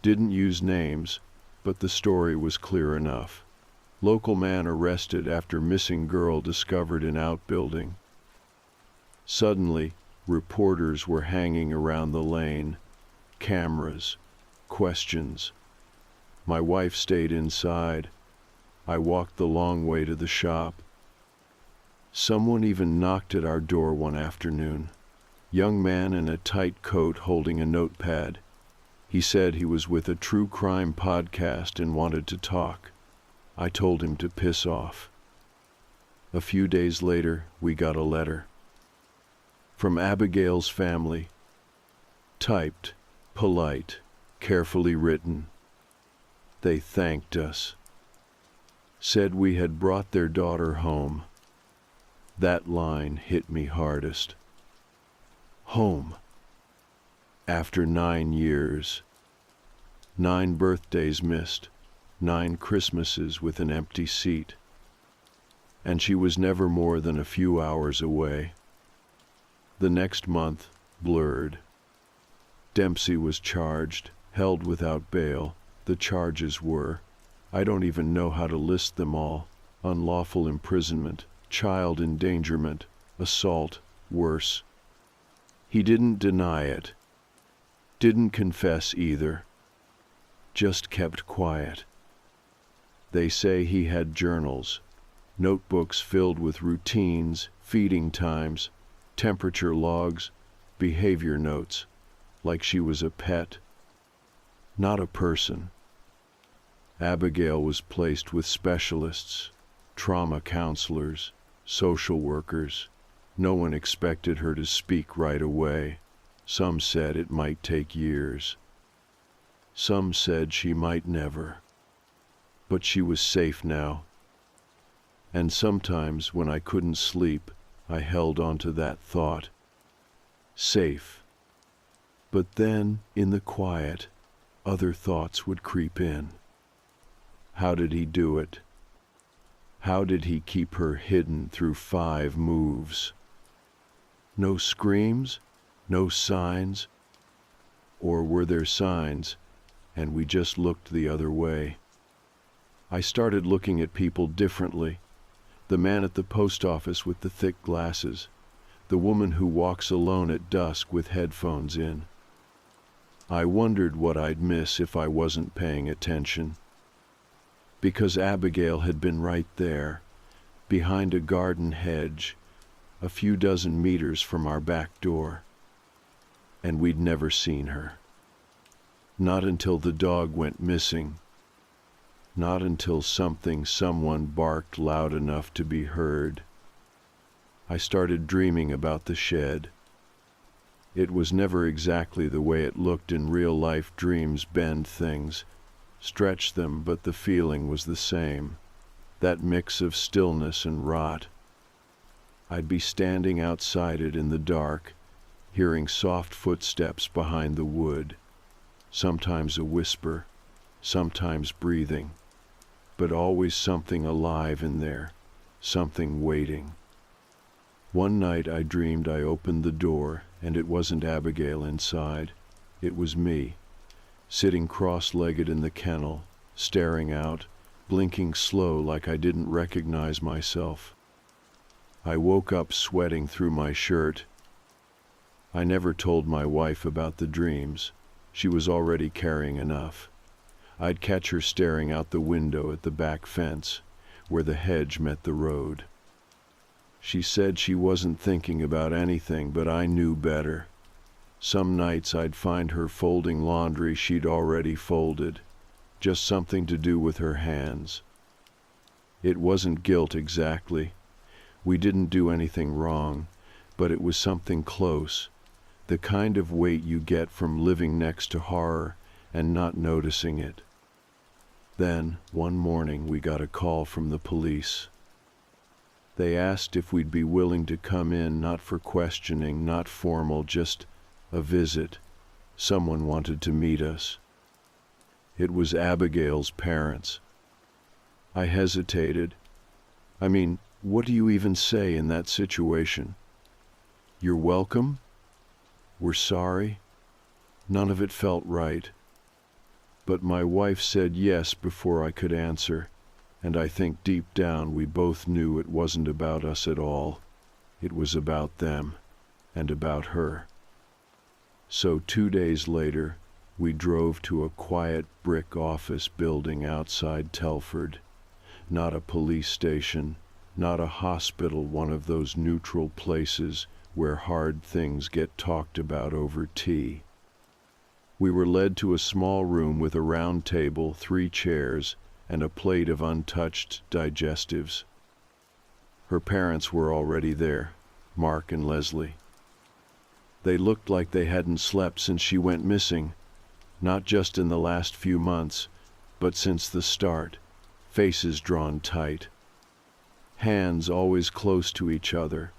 Didn't use names, but the story was clear enough. Local man arrested after missing girl discovered in outbuilding. Suddenly, reporters were hanging around the lane. Cameras. Questions. My wife stayed inside. I walked the long way to the shop. Someone even knocked at our door one afternoon. Young man in a tight coat holding a notepad. He said he was with a true crime podcast and wanted to talk. I told him to piss off. A few days later, we got a letter. From Abigail's family. Typed, polite, carefully written. They thanked us. Said we had brought their daughter home. That line hit me hardest. Home. After 9 years. 9 birthdays missed. 9 Christmases with an empty seat. And she was never more than a few hours away. The next month, blurred. Dempsey was charged, held without bail. The charges were, I don't even know how to list them all, unlawful imprisonment, child endangerment, assault, worse. He didn't deny it. Didn't confess either. Just kept quiet. They say he had journals, notebooks filled with routines, feeding times, temperature logs, behavior notes, like she was a pet. Not a person. Abigail was placed with specialists, trauma counselors, social workers. No one expected her to speak right away. Some said it might take years. Some said she might never. But she was safe now. And sometimes when I couldn't sleep, I held on to that thought. Safe. But then, in the quiet, other thoughts would creep in. How did he do it? How did he keep her hidden through 5 moves? No screams? No signs? Or were there signs, and we just looked the other way? I started looking at people differently. The man at the post office with the thick glasses. The woman who walks alone at dusk with headphones in. I wondered what I'd miss if I wasn't paying attention. Because Abigail had been right there, behind a garden hedge, a few dozen meters from our back door. And we'd never seen her. Not until the dog went missing. Not until someone barked loud enough to be heard. I started dreaming about the shed. It was never exactly the way it looked in real life. Dreams bend things, stretch them, but the feeling was the same. That mix of stillness and rot. I'd be standing outside it in the dark, hearing soft footsteps behind the wood. Sometimes a whisper, sometimes breathing, but always something alive in there, something waiting. One night I dreamed I opened the door, and it wasn't Abigail inside. It was me, sitting cross-legged in the kennel, staring out, blinking slow like I didn't recognize myself. I woke up sweating through my shirt. I never told my wife about the dreams. She was already carrying enough. I'd catch her staring out the window at the back fence, where the hedge met the road. She said she wasn't thinking about anything, but I knew better. Some nights I'd find her folding laundry she'd already folded, just something to do with her hands. It wasn't guilt exactly. We didn't do anything wrong, but it was something close, the kind of weight you get from living next to horror and not noticing it. Then, one morning, we got a call from the police. They asked if we'd be willing to come in, not for questioning, not formal, just a visit. Someone wanted to meet us. It was Abigail's parents. I hesitated. I mean, what do you even say in that situation? You're welcome? We're sorry? None of it felt right. But my wife said yes before I could answer, and I think deep down we both knew it wasn't about us at all. It was about them, and about her. So 2 days later, we drove to a quiet brick office building outside Telford. Not a police station, not a hospital, one of those neutral places where hard things get talked about over tea. We were led to a small room with a round table, 3 chairs, and a plate of untouched digestives. Her parents were already there, Mark and Leslie. They looked like they hadn't slept since she went missing, not just in the last few months, but since the start, faces drawn tight. Hands always close to each other,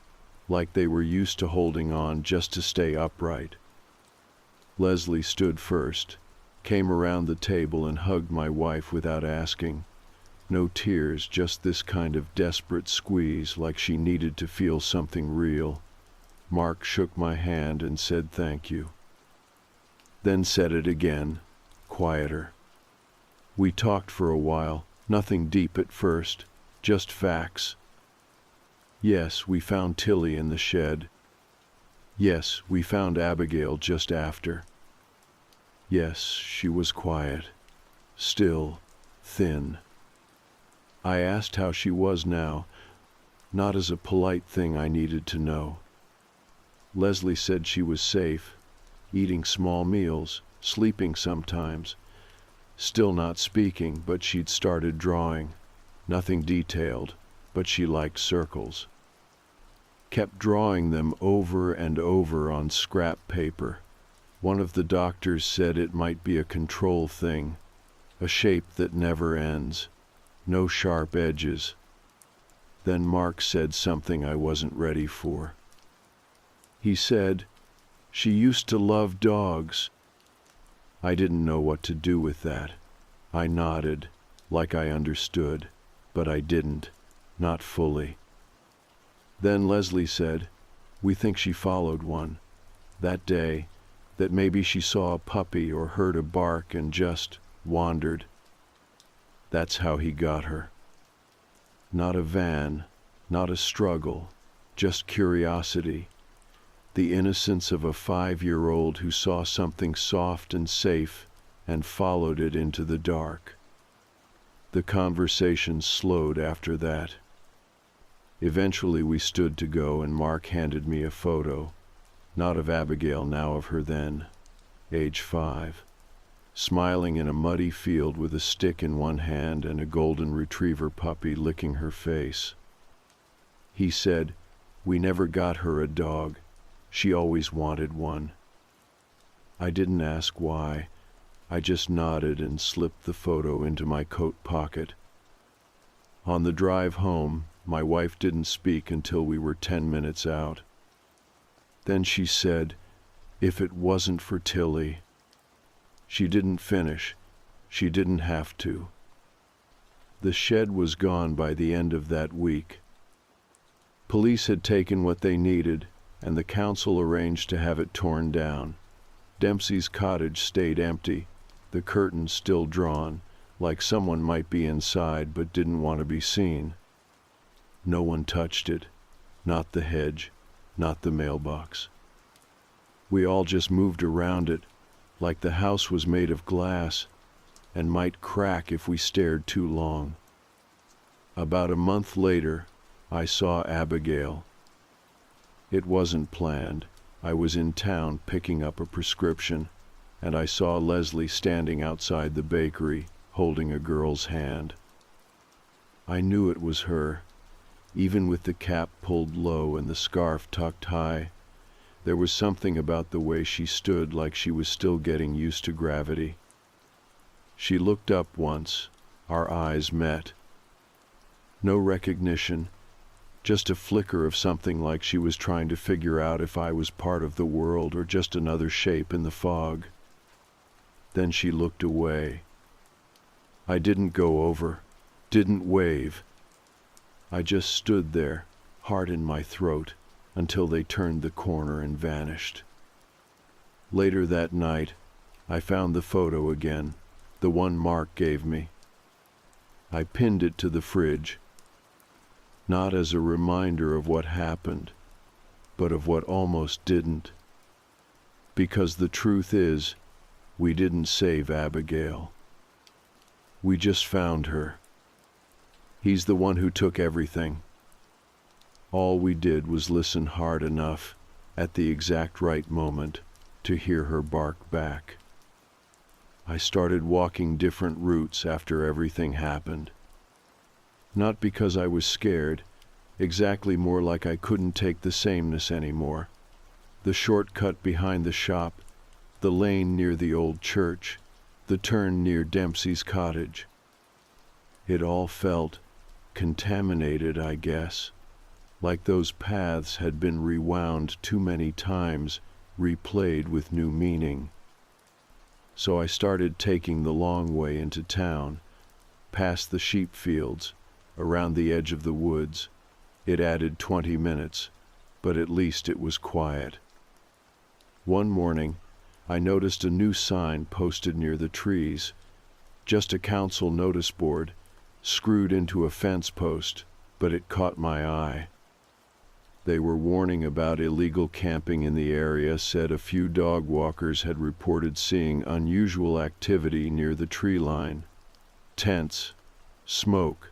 like they were used to holding on just to stay upright. Leslie stood first, came around the table and hugged my wife without asking. No tears, just this kind of desperate squeeze, like she needed to feel something real. Mark shook my hand and said thank you. Then said it again, quieter. We talked for a while, nothing deep at first, just facts. Yes, we found Tilly in the shed. Yes, we found Abigail just after. Yes, she was quiet, still, thin. I asked how she was now, not as a polite thing I needed to know. Leslie said she was safe, eating small meals, sleeping sometimes, still not speaking, but she'd started drawing. Nothing detailed, but she liked circles. Kept drawing them over and over on scrap paper. One of the doctors said it might be a control thing, a shape that never ends, no sharp edges. Then Mark said something I wasn't ready for. He said, "She used to love dogs." I didn't know what to do with that. I nodded, like I understood, but I didn't, not fully. Then Leslie said, "We think she followed one. That day, that maybe she saw a puppy or heard a bark and just wandered. That's how he got her. Not a van, not a struggle, just curiosity. The innocence of a 5-year-old who saw something soft and safe and followed it into the dark." The conversation slowed after that. Eventually we stood to go and Mark handed me a photo, not of Abigail, now of her then, age 5, smiling in a muddy field with a stick in one hand and a golden retriever puppy licking her face. He said, "We never got her a dog. She always wanted one." I didn't ask why. I just nodded and slipped the photo into my coat pocket. On the drive home, my wife didn't speak until we were 10 minutes out. Then she said, "If it wasn't for Tilly." She didn't finish. She didn't have to. The shed was gone by the end of that week. Police had taken what they needed, and the council arranged to have it torn down. Dempsey's cottage stayed empty, the curtains still drawn, like someone might be inside but didn't want to be seen. No one touched it, not the hedge, not the mailbox. We all just moved around it, like the house was made of glass and might crack if we stared too long. About a month later, I saw Abigail. It wasn't planned. I was in town picking up a prescription, and I saw Leslie standing outside the bakery, holding a girl's hand. I knew it was her. Even with the cap pulled low and the scarf tucked high, there was something about the way she stood, like she was still getting used to gravity. She looked up once. Our eyes met. No recognition, just a flicker of something, like she was trying to figure out if I was part of the world or just another shape in the fog. Then she looked away. I didn't go over, didn't wave. I just stood there, heart in my throat, until they turned the corner and vanished. Later that night, I found the photo again, the one Mark gave me. I pinned it to the fridge, not as a reminder of what happened, but of what almost didn't. Because the truth is, we didn't save Abigail. We just found her. He's the one who took everything. All we did was listen hard enough, at the exact right moment, to hear her bark back. I started walking different routes after everything happened. Not because I was scared, exactly more like I couldn't take the sameness anymore. The shortcut behind the shop, the lane near the old church, the turn near Dempsey's cottage. It all felt contaminated, I guess, like those paths had been rewound too many times, replayed with new meaning. So I started taking the long way into town, past the sheep fields, around the edge of the woods. It added 20 minutes, but at least it was quiet. One morning, I noticed a new sign posted near the trees, just a council notice board, screwed into a fence post, but it caught my eye. They were warning about illegal camping in the area, said a few dog walkers had reported seeing unusual activity near the tree line. Tents, smoke,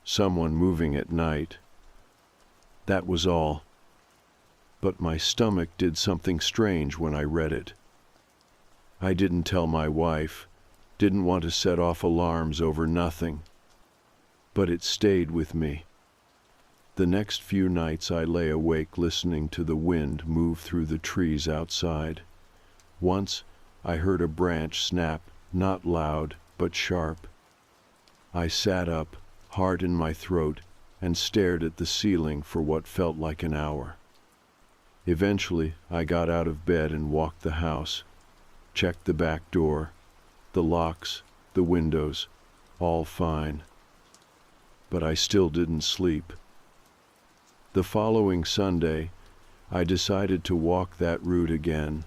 someone moving at night. That was all. But my stomach did something strange when I read it. I didn't tell my wife, didn't want to set off alarms over nothing. But it stayed with me. The next few nights I lay awake listening to the wind move through the trees outside. Once, I heard a branch snap, not loud, but sharp. I sat up, heart in my throat, and stared at the ceiling for what felt like an hour. Eventually, I got out of bed and walked the house, checked the back door, the locks, the windows, all fine. But I still didn't sleep. The following Sunday, I decided to walk that route again,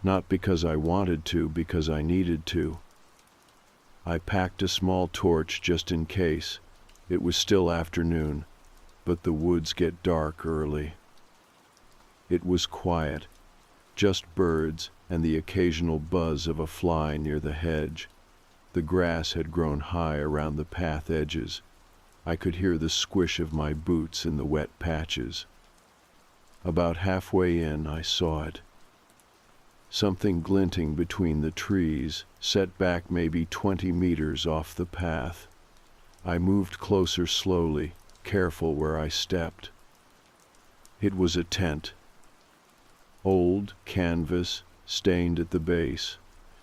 not because I wanted to, because I needed to. I packed a small torch just in case. It was still afternoon, but the woods get dark early. It was quiet, just birds and the occasional buzz of a fly near the hedge. The grass had grown high around the path edges. I could hear the squish of my boots in the wet patches. About halfway in, I saw it. Something glinting between the trees, set back maybe 20 meters off the path. I moved closer slowly, careful where I stepped. It was a tent. Old canvas, stained at the base.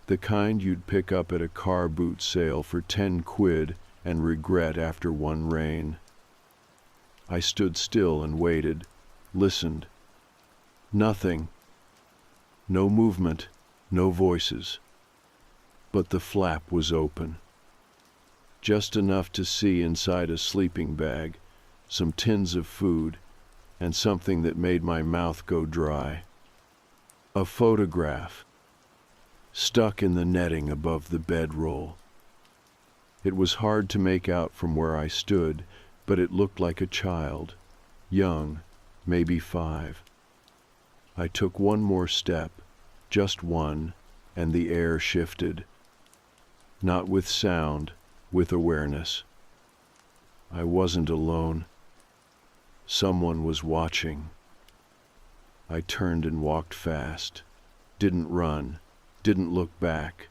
The kind you'd pick up at a car boot sale for 10 quid and regret after one rain. I stood still and waited, listened. Nothing. No movement, no voices. But the flap was open. Just enough to see inside a sleeping bag, some tins of food, and something that made my mouth go dry. A photograph, stuck in the netting above the bedroll. It was hard to make out from where I stood, but it looked like a child, young, maybe 5. I took one more step, just one, and the air shifted. Not with sound, with awareness. I wasn't alone. Someone was watching. I turned and walked fast. Didn't run, didn't look back,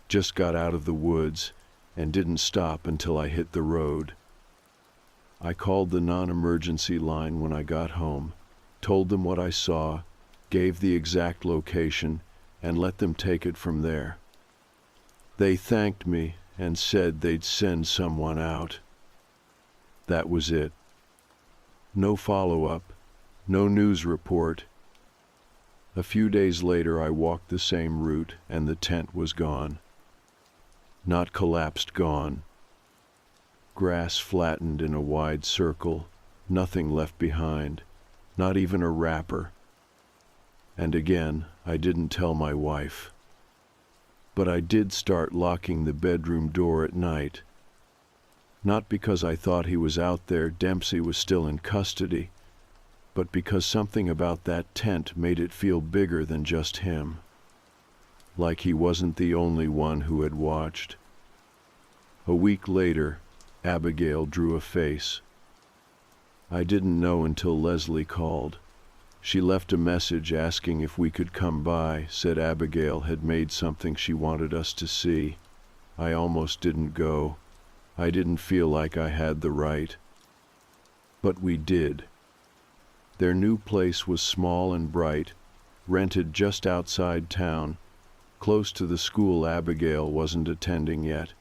just got out of the woods and didn't stop until I hit the road. I called the non-emergency line when I got home, told them what I saw, gave the exact location, and let them take it from there. They thanked me and said they'd send someone out. That was it. No follow-up, no news report. A few days later I walked the same route and the tent was gone. Not collapsed, gone. Grass flattened in a wide circle, nothing left behind, not even a wrapper. And again, I didn't tell my wife. But I did start locking the bedroom door at night. Not because I thought he was out there, Dempsey was still in custody, but because something about that tent made it feel bigger than just him. Like he wasn't the only one who had watched. A week later, Abigail drew a face. I didn't know until Leslie called. She left a message asking if we could come by, said Abigail had made something she wanted us to see. I almost didn't go. I didn't feel like I had the right. But we did. Their new place was small and bright, rented just outside town, close to the school Abigail wasn't attending yet.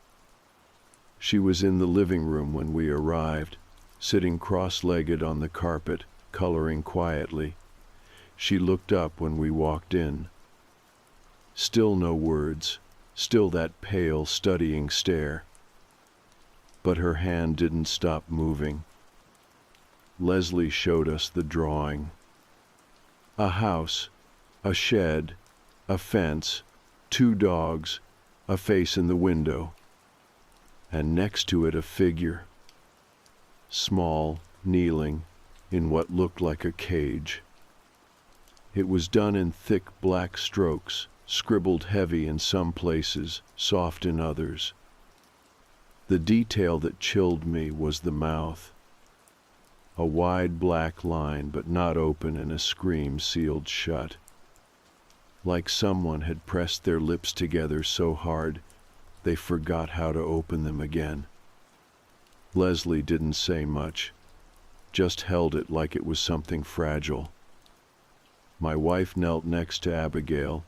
She was in the living room when we arrived, sitting cross-legged on the carpet, coloring quietly. She looked up when we walked in. Still no words, still that pale, studying stare. But her hand didn't stop moving. Leslie showed us the drawing. A house, a shed, a fence, 2 dogs, a face in the window, and next to it a figure. Small, kneeling, in what looked like a cage. It was done in thick black strokes, scribbled heavy in some places, soft in others. The detail that chilled me was the mouth. A wide black line, but not open, and a scream sealed shut. Like someone had pressed their lips together so hard, they forgot how to open them again. Leslie didn't say much, just held it like it was something fragile. My wife knelt next to Abigail,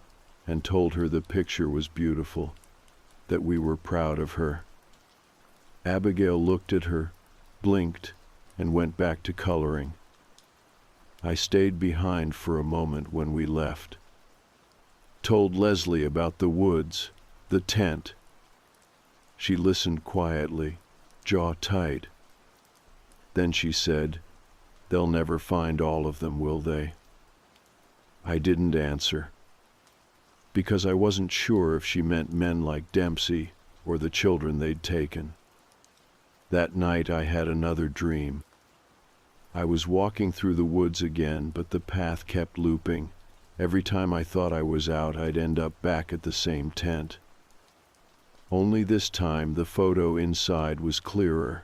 and told her the picture was beautiful, that we were proud of her. Abigail looked at her, blinked, and went back to coloring. I stayed behind for a moment when we left. Told Leslie about the woods, the tent. She listened quietly, jaw tight. Then she said, "They'll never find all of them, will they?" I didn't answer, because I wasn't sure if she meant men like Dempsey or the children they'd taken. That night I had another dream. I was walking through the woods again, but the path kept looping. Every time I thought I was out, I'd end up back at the same tent. Only this time the photo inside was clearer.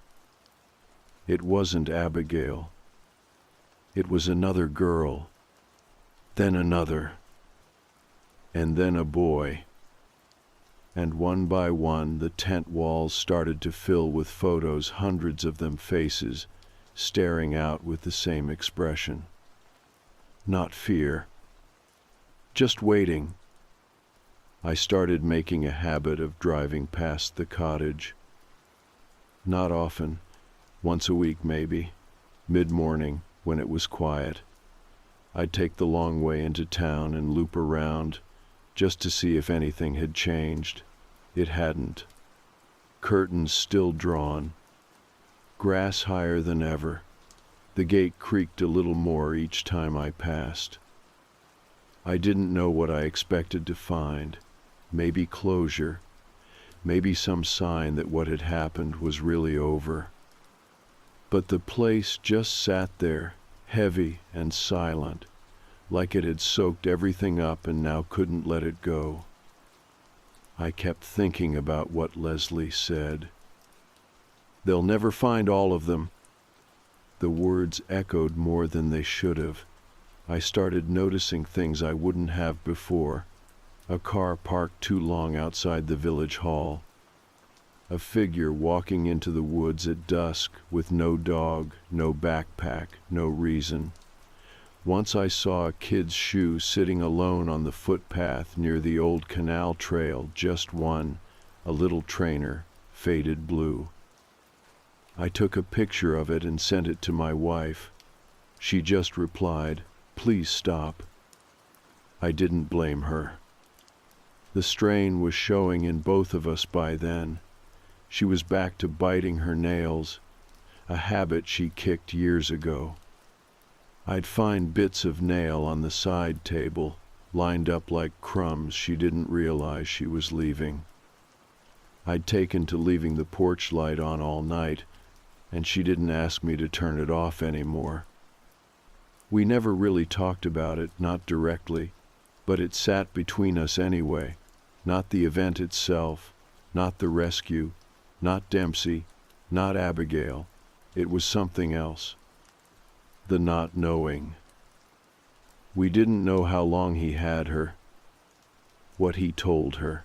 It wasn't Abigail. It was another girl, then another, and then a boy. And one by one the tent walls started to fill with photos, hundreds of them faces, staring out with the same expression. Not fear, just waiting. I started making a habit of driving past the cottage. Not often, once a week maybe, mid-morning when it was quiet. I'd take the long way into town and loop around just to see if anything had changed. It hadn't. Curtains still drawn. Grass higher than ever. The gate creaked a little more each time I passed. I didn't know what I expected to find. Maybe closure. Maybe some sign that what had happened was really over. But the place just sat there, heavy and silent, like it had soaked everything up and now couldn't let it go. I kept thinking about what Leslie said. "They'll never find all of them." The words echoed more than they should have. I started noticing things I wouldn't have before. A car parked too long outside the village hall. A figure walking into the woods at dusk with no dog, no backpack, no reason. Once I saw a kid's shoe sitting alone on the footpath near the old canal trail, just one, a little trainer, faded blue. I took a picture of it and sent it to my wife. She just replied, "Please stop." I didn't blame her. The strain was showing in both of us by then. She was back to biting her nails, a habit she kicked years ago. I'd find bits of nail on the side table, lined up like crumbs she didn't realize she was leaving. I'd taken to leaving the porch light on all night, and she didn't ask me to turn it off anymore. We never really talked about it, not directly, but it sat between us anyway. Not the event itself, not the rescue, not Dempsey, not Abigail. It was something else. The not knowing. We didn't know how long he had her, what he told her,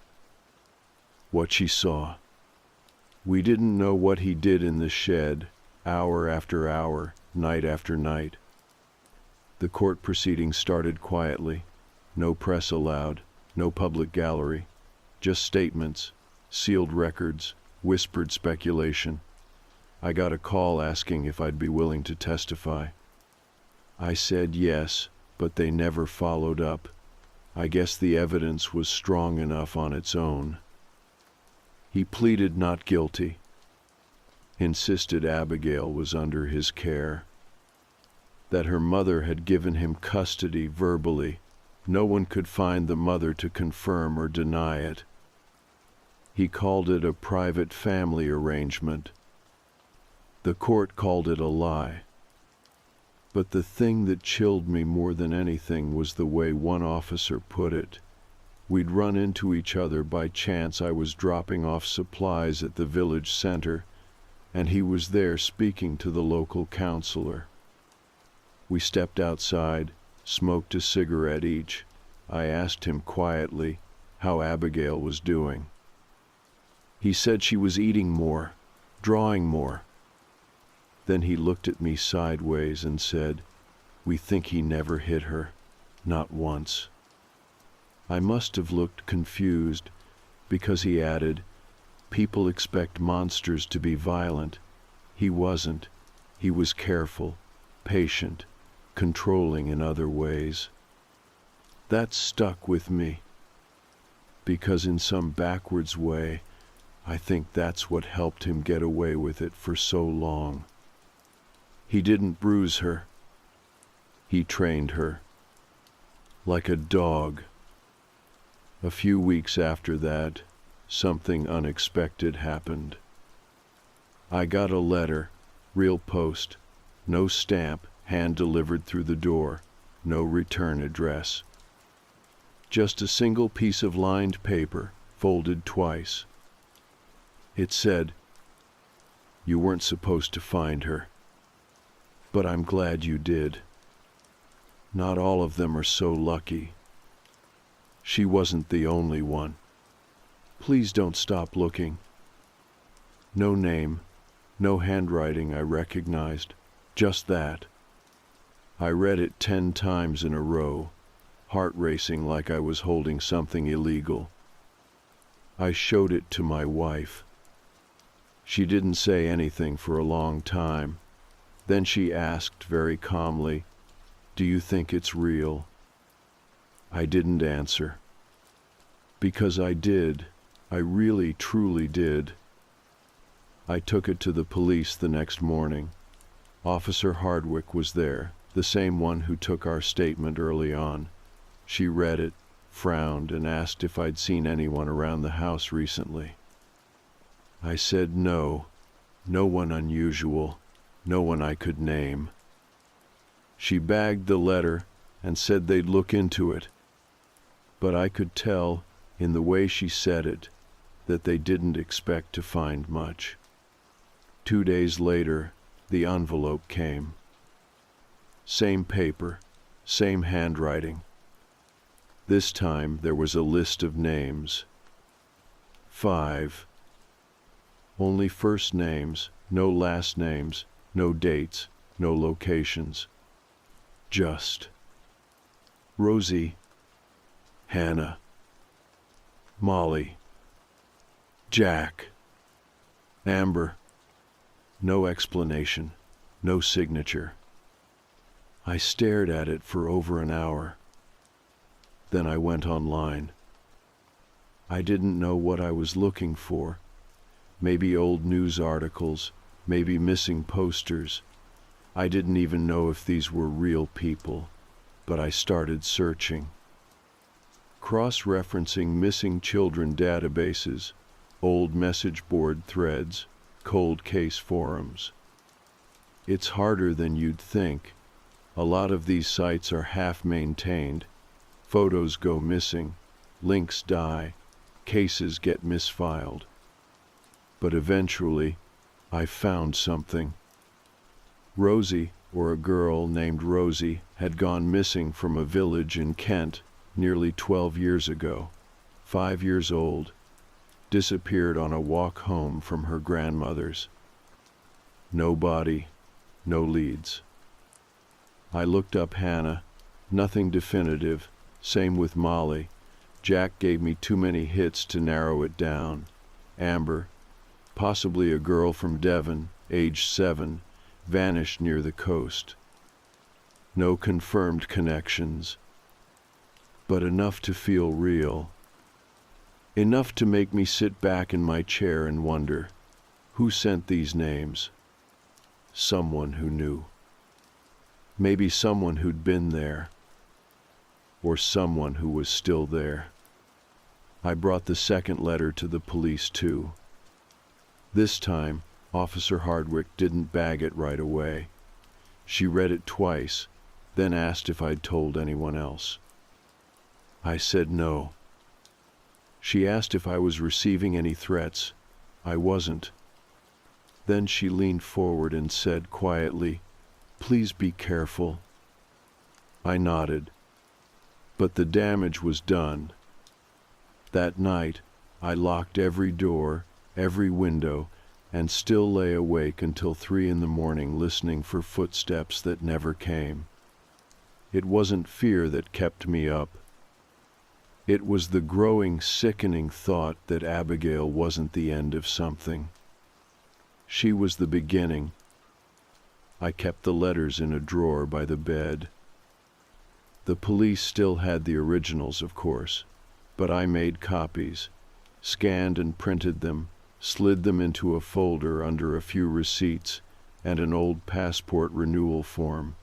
what she saw. We didn't know what he did in the shed, hour after hour, night after night. The court proceedings started quietly. No press allowed, no public gallery, just statements, sealed records, whispered speculation. I got a call asking if I'd be willing to testify. I said yes, but they never followed up. I guess the evidence was strong enough on its own. He pleaded not guilty. Insisted Abigail was under his care. That her mother had given him custody verbally. No one could find the mother to confirm or deny it. He called it a private family arrangement. The court called it a lie. But the thing that chilled me more than anything was the way one officer put it. We'd run into each other by chance. I was dropping off supplies at the village center, and he was there speaking to the local counselor. We stepped outside, smoked a cigarette each. I asked him quietly how Abigail was doing. He said she was eating more, drawing more. Then he looked at me sideways and said, "We think he never hit her, not once." I must have looked confused, because he added, "People expect monsters to be violent. He wasn't. He was careful, patient, controlling in other ways." That stuck with me, because in some backwards way, I think that's what helped him get away with it for so long. He didn't bruise her. He trained her. Like a dog. A few weeks after that, something unexpected happened. I got a letter, real post, no stamp, hand-delivered through the door, no return address. Just a single piece of lined paper, folded twice. It said, "You weren't supposed to find her, but I'm glad you did. Not all of them are so lucky. She wasn't the only one. Please don't stop looking." No name, no handwriting I recognized, just that. I read it 10 times in a row, heart racing like I was holding something illegal. I showed it to my wife. She didn't say anything for a long time. Then she asked very calmly, "Do you think it's real?" I didn't answer. Because I did. I really, truly did. I took it to the police the next morning. Officer Hardwick was there, the same one who took our statement early on. She read it, frowned, and asked if I'd seen anyone around the house recently. I said no, no one unusual, no one I could name. She bagged the letter and said they'd look into it. But I could tell, in the way she said it, that they didn't expect to find much. 2 days later, the envelope came. Same paper, same handwriting. This time there was a list of names. 5. Only first names, no last names, no dates, no locations. Just Rosie, Hannah, Molly, Jack, Amber. No explanation, no signature. I stared at it for over an hour. Then I went online. I didn't know what I was looking for. Maybe old news articles, maybe missing posters. I didn't even know if these were real people, but I started searching. Cross-referencing missing children databases, old message board threads, cold case forums. It's harder than you'd think. A lot of these sites are half-maintained. Photos go missing, links die, cases get misfiled. But eventually, I found something. Rosie, or a girl named Rosie, had gone missing from a village in Kent nearly 12 years ago. 5 years old. Disappeared on a walk home from her grandmother's. No body, no leads. I looked up Hannah. Nothing definitive. Same with Molly. Jack gave me too many hits to narrow it down. Amber, possibly a girl from Devon, age 7, vanished near the coast. No confirmed connections, but enough to feel real. Enough to make me sit back in my chair and wonder, who sent these names? Someone who knew. Maybe someone who'd been there. Or someone who was still there. I brought the second letter to the police too. This time, Officer Hardwick didn't bag it right away. She read it twice, then asked if I'd told anyone else. I said no. She asked if I was receiving any threats. I wasn't. Then she leaned forward and said quietly, "Please be careful." I nodded. But the damage was done. That night, I locked every door, every window, and still lay awake until 3 in the morning listening for footsteps that never came. It wasn't fear that kept me up. It was the growing, sickening thought that Abigail wasn't the end of something. She was the beginning. I kept the letters in a drawer by the bed. The police still had the originals, of course, but I made copies, scanned and printed them, slid them into a folder under a few receipts and an old passport renewal form.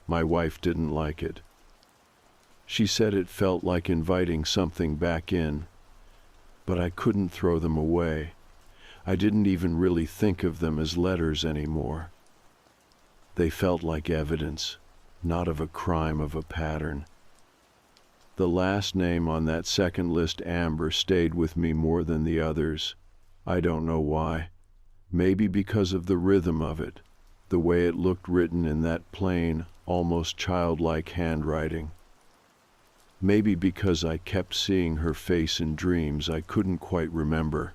My wife didn't like it. She said it felt like inviting something back in, but I couldn't throw them away. I didn't even really think of them as letters anymore. They felt like evidence, not of a crime, of a pattern. The last name on that second list, Amber, stayed with me more than the others. I don't know why. Maybe because of the rhythm of it, the way it looked written in that plain, almost childlike handwriting. Maybe because I kept seeing her face in dreams I couldn't quite remember.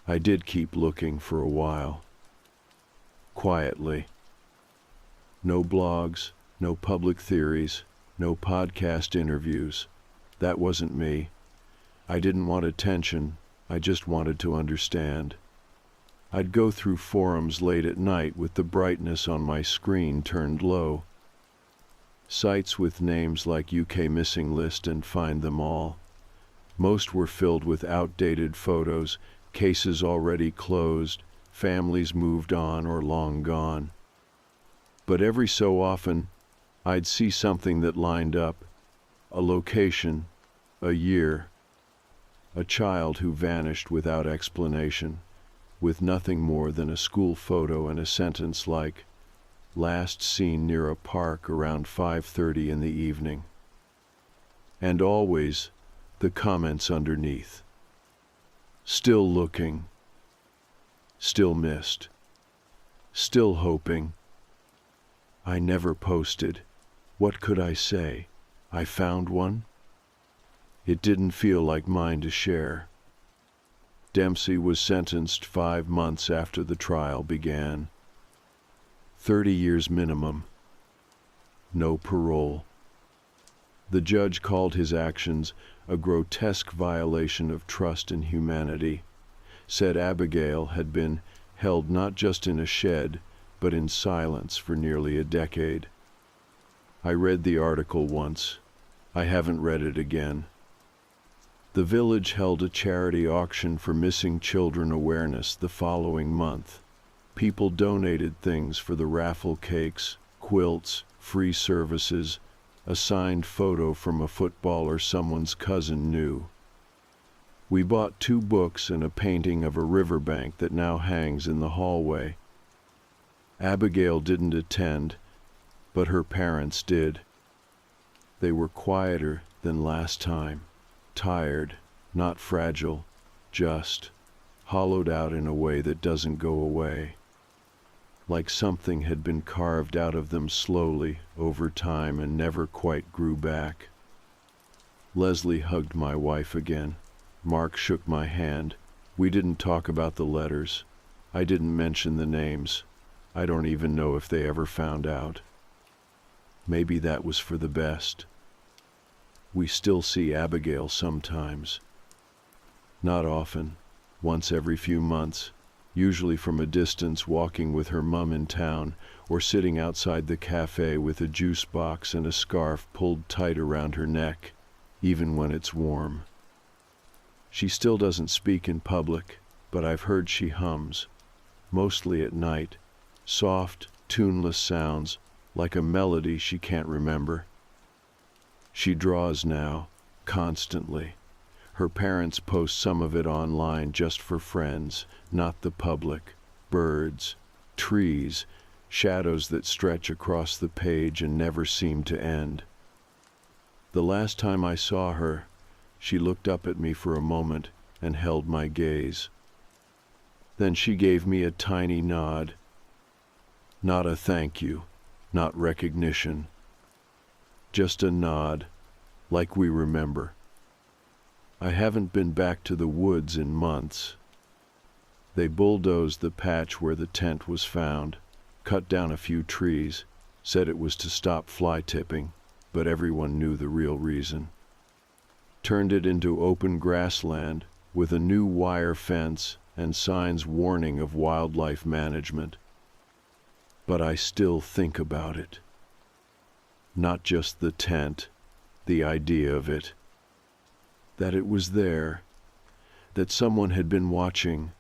I did keep looking for a while. Quietly. No blogs, no public theories, no podcast interviews. That wasn't me. I didn't want attention, I just wanted to understand. I'd go through forums late at night with the brightness on my screen turned low. Sites with names like UK Missing List and Find Them All. Most were filled with outdated photos, cases already closed, families moved on or long gone. But every so often, I'd see something that lined up, a location, a year, a child who vanished without explanation, with nothing more than a school photo and a sentence like, "Last seen near a park around 5:30 in the evening." And always the comments underneath. Still looking. Still missed. Still hoping. I never posted. What could I say? I found one? It didn't feel like mine to share. Dempsey was sentenced 5 months after the trial began. 30 years minimum. No parole. The judge called his actions a grotesque violation of trust in humanity, said Abigail had been held not just in a shed, but in silence for nearly a decade. I read the article once. I haven't read it again. The village held a charity auction for missing children awareness the following month. People donated things for the raffle: cakes, quilts, free services, a signed photo from a footballer someone's cousin knew. We bought 2 books and a painting of a riverbank that now hangs in the hallway. Abigail didn't attend, but her parents did. They were quieter than last time, tired, not fragile, just hollowed out in a way that doesn't go away. Like something had been carved out of them slowly over time and never quite grew back. Leslie hugged my wife again. Mark shook my hand. We didn't talk about the letters. I didn't mention the names. I don't even know if they ever found out. Maybe that was for the best. We still see Abigail sometimes. Not often, once every few months. Usually from a distance, walking with her mum in town, or sitting outside the cafe with a juice box and a scarf pulled tight around her neck, even when it's warm. She still doesn't speak in public, but I've heard she hums, mostly at night, soft, tuneless sounds, like a melody she can't remember. She draws now, constantly. Her parents post some of it online just for friends, not the public. Birds, trees, shadows that stretch across the page and never seem to end. The last time I saw her, she looked up at me for a moment and held my gaze. Then she gave me a tiny nod. Not a thank you, not recognition. Just a nod, like we remember. I haven't been back to the woods in months. They bulldozed the patch where the tent was found, cut down a few trees, said it was to stop fly tipping, but everyone knew the real reason. turned it into open grassland with a new wire fence and signs warning of wildlife management. But I still think about it. Not just the tent, the idea of it. That it was there, that someone had been watching,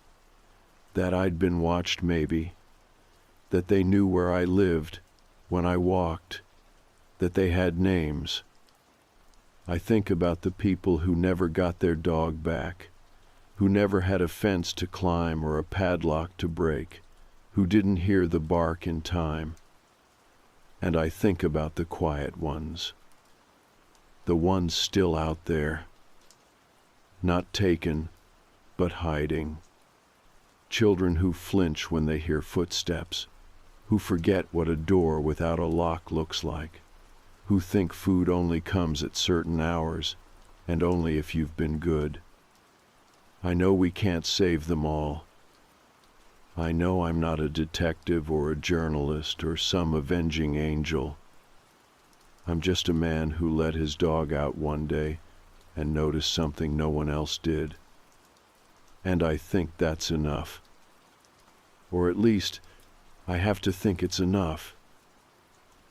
that I'd been watched maybe, that they knew where I lived when I walked, that they had names. I think about the people who never got their dog back, who never had a fence to climb or a padlock to break, who didn't hear the bark in time. And I think about the quiet ones, the ones still out there, not taken, but hiding. Children who flinch when they hear footsteps, who forget what a door without a lock looks like, who think food only comes at certain hours, and only if you've been good. I know we can't save them all. I know I'm not a detective or a journalist or some avenging angel. I'm just a man who let his dog out one day and noticed something no one else did. And I think that's enough. Or at least, I have to think it's enough.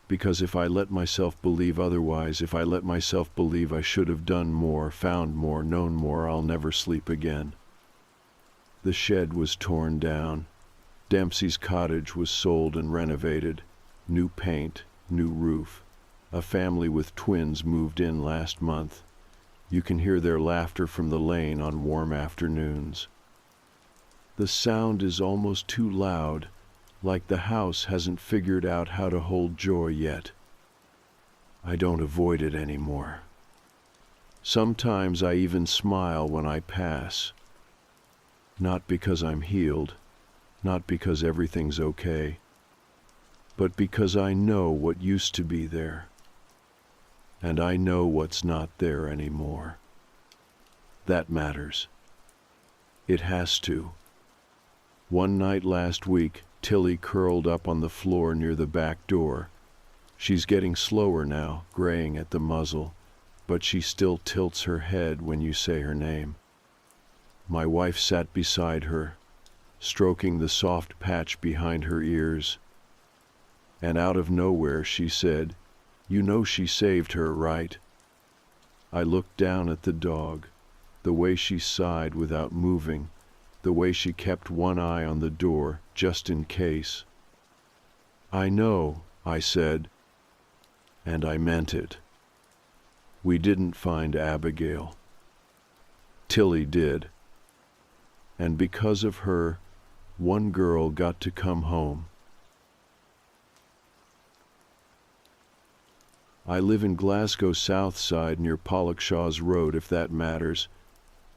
Because if I let myself believe otherwise, if I let myself believe I should have done more, found more, known more, I'll never sleep again. The shed was torn down. Dempsey's cottage was sold and renovated. New paint, new roof. A family with twins moved in last month. You can hear their laughter from the lane on warm afternoons. The sound is almost too loud, like the house hasn't figured out how to hold joy yet. I don't avoid it anymore. Sometimes I even smile when I pass. Not because I'm healed, not because everything's okay, but because I know what used to be there, and I know what's not there anymore. That matters. It has to. One night last week, Tilly curled up on the floor near the back door. She's getting slower now, graying at the muzzle, but she still tilts her head when you say her name. My wife sat beside her, stroking the soft patch behind her ears. And out of nowhere she said, "You know she saved her, right?" I looked down at the dog, the way she sighed without moving, the way she kept one eye on the door, just in case. "I know," I said, and I meant it. We didn't find Abigail. Tilly did. And because of her, one girl got to come home. I live in Glasgow South Side near Pollokshaws Road, if that matters.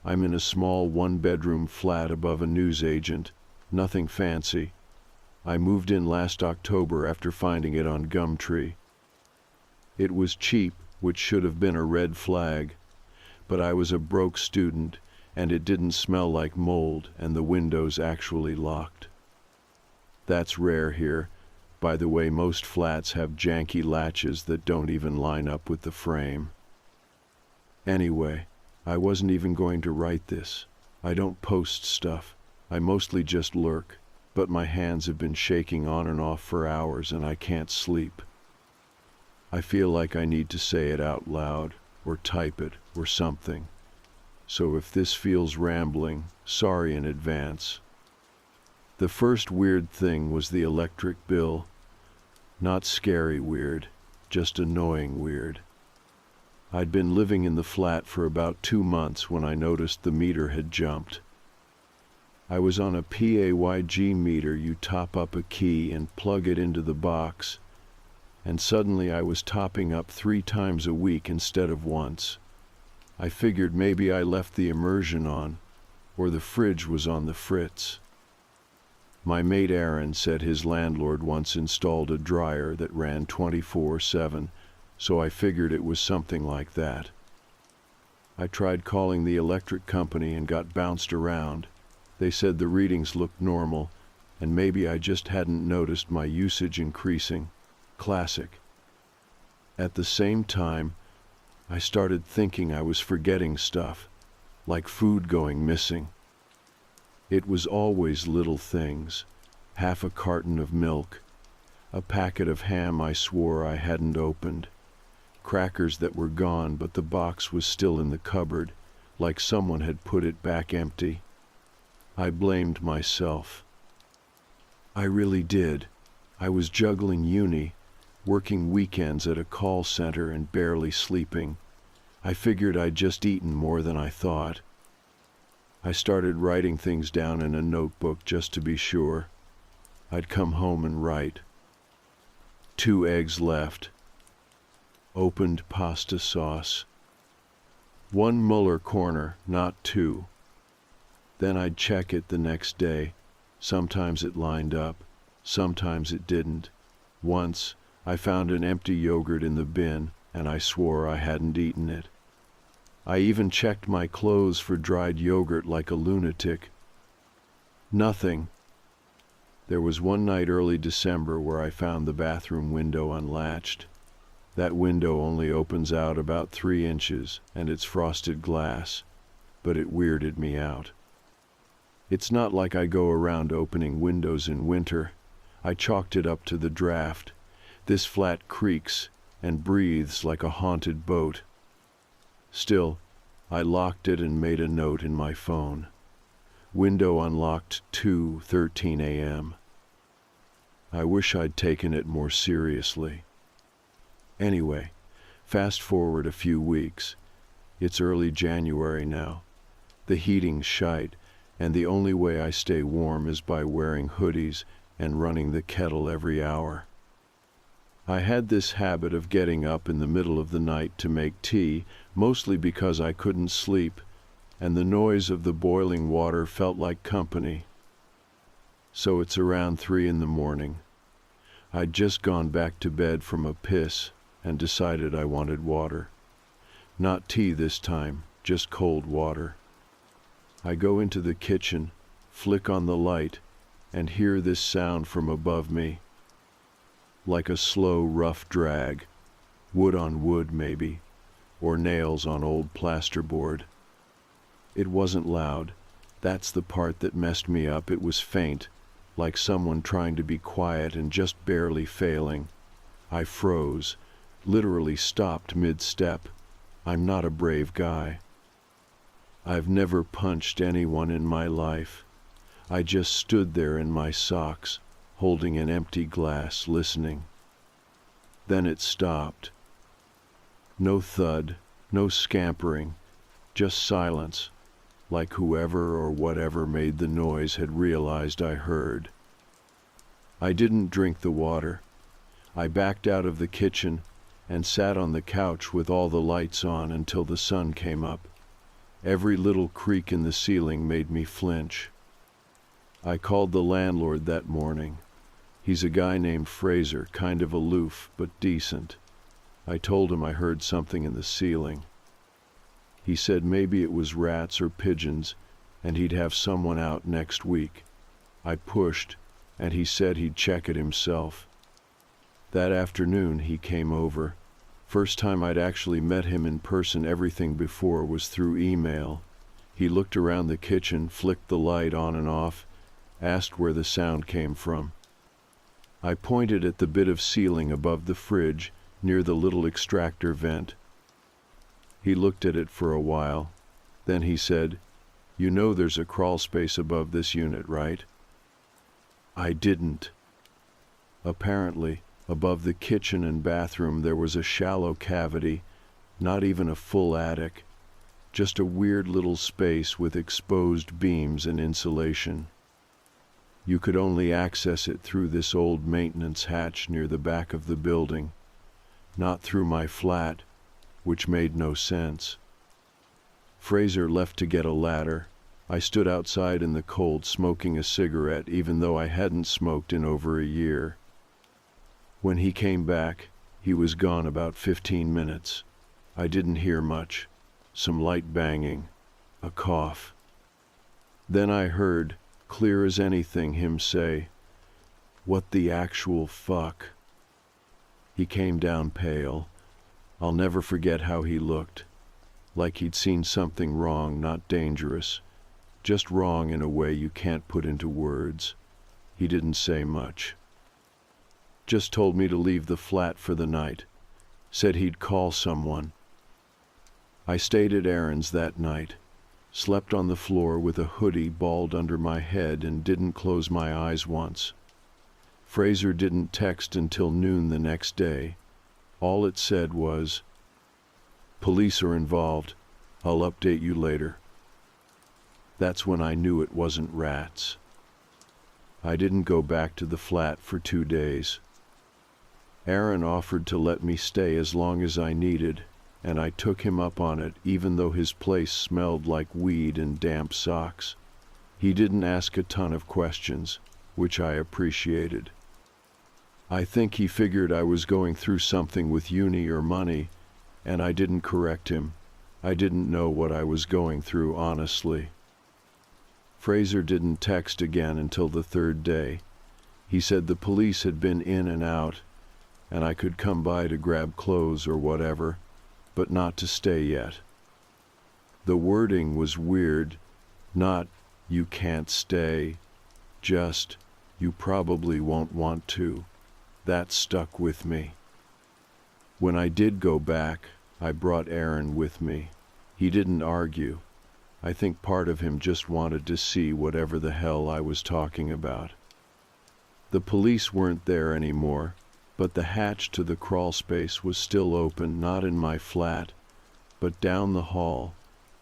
I'm in a small one-bedroom flat above a newsagent. Nothing fancy. I moved in last October after finding it on Gumtree. It was cheap, which should have been a red flag, but I was a broke student, and it didn't smell like mold, and the windows actually locked. That's rare here. By the way, most flats have janky latches that don't even line up with the frame. Anyway, I wasn't even going to write this. I don't post stuff. I mostly just lurk, but my hands have been shaking on and off for hours and I can't sleep. I feel like I need to say it out loud, or type it, or something. So if this feels rambling, sorry in advance. The first weird thing was the electric bill. Not scary weird, just annoying weird. I'd been living in the flat for about 2 months when I noticed the meter had jumped. I was on a PAYG meter. You top up a key and plug it into the box, and suddenly I was topping up 3 times a week instead of once. I figured maybe I left the immersion on, or the fridge was on the fritz. My mate Aaron said his landlord once installed a dryer that ran 24/7, so I figured it was something like that. I tried calling the electric company and got bounced around. They said the readings looked normal, and maybe I just hadn't noticed my usage increasing. Classic. At the same time, I started thinking I was forgetting stuff, like food going missing. It was always little things, half a carton of milk, a packet of ham I swore I hadn't opened, crackers that were gone but the box was still in the cupboard, like someone had put it back empty. I blamed myself. I really did. I was juggling uni, working weekends at a call center and barely sleeping. I figured I'd just eaten more than I thought. I started writing things down in a notebook just to be sure. I'd come home and write. 2 eggs left. Opened pasta sauce. 1 Mueller corner, not 2. Then I'd check it the next day. Sometimes it lined up, sometimes it didn't. Once, I found an empty yogurt in the bin, and I swore I hadn't eaten it. I even checked my clothes for dried yogurt like a lunatic. Nothing. There was one night early December where I found the bathroom window unlatched. That window only opens out about 3 inches, and it's frosted glass, but it weirded me out. It's not like I go around opening windows in winter. I chalked it up to the draft. This flat creaks and breathes like a haunted boat. Still, I locked it and made a note in my phone. Window unlocked 2:13 a.m. I wish I'd taken it more seriously. Anyway, fast forward a few weeks. It's early January now. The heating's shite, and the only way I stay warm is by wearing hoodies and running the kettle every hour. I had this habit of getting up in the middle of the night to make tea, mostly because I couldn't sleep, and the noise of the boiling water felt like company. So it's around 3 in the morning. I'd just gone back to bed from a piss and decided I wanted water. Not tea this time, just cold water. I go into the kitchen, flick on the light, and hear this sound from above me. Like a slow, rough drag, wood on wood maybe, or nails on old plasterboard. It wasn't loud. That's the part that messed me up. It was faint, like someone trying to be quiet and just barely failing. I froze, literally stopped mid-step. I'm not a brave guy. I've never punched anyone in my life. I just stood there in my socks, holding an empty glass, listening. Then it stopped. No thud, no scampering, just silence, like whoever or whatever made the noise had realized I heard. I didn't drink the water. I backed out of the kitchen and sat on the couch with all the lights on until the sun came up. Every little creak in the ceiling made me flinch. I called the landlord that morning. He's a guy named Fraser, kind of aloof, but decent. I told him I heard something in the ceiling. He said maybe it was rats or pigeons, and he'd have someone out next week. I pushed, and he said he'd check it himself. That afternoon he came over. First time I'd actually met him in person. Everything before was through email. He looked around the kitchen, flicked the light on and off, asked where the sound came from. I pointed at the bit of ceiling above the fridge, near the little extractor vent. He looked at it for a while. Then he said, "You know there's a crawl space above this unit, right?" I didn't. Apparently, above the kitchen and bathroom there was a shallow cavity, not even a full attic, just a weird little space with exposed beams and insulation. You could only access it through this old maintenance hatch near the back of the building, not through my flat, which made no sense. Fraser left to get a ladder. I stood outside in the cold smoking a cigarette, even though I hadn't smoked in over a year. When he came back, he was gone about 15 minutes. I didn't hear much. Some light banging, a cough. Then I heard, clear as anything, him say, "What the actual fuck?" He came down pale. I'll never forget how he looked, like he'd seen something wrong, not dangerous, just wrong in a way you can't put into words. He didn't say much. Just told me to leave the flat for the night. Said he'd call someone. I stayed at Aaron's that night, slept on the floor with a hoodie balled under my head and didn't close my eyes once. Fraser didn't text until noon the next day. All it said was, "Police are involved. I'll update you later." That's when I knew it wasn't rats. I didn't go back to the flat for 2 days. Aaron offered to let me stay as long as I needed, and I took him up on it even though his place smelled like weed and damp socks. He didn't ask a ton of questions, which I appreciated. I think he figured I was going through something with uni or money, and I didn't correct him. I didn't know what I was going through, honestly. Fraser didn't text again until the 3rd day. He said the police had been in and out, and I could come by to grab clothes or whatever, but not to stay yet. The wording was weird, not, "you can't stay," just, "you probably won't want to." That stuck with me. When I did go back, I brought Aaron with me. He didn't argue. I think part of him just wanted to see whatever the hell I was talking about. The police weren't there anymore, but the hatch to the crawl space was still open, not in my flat, but down the hall,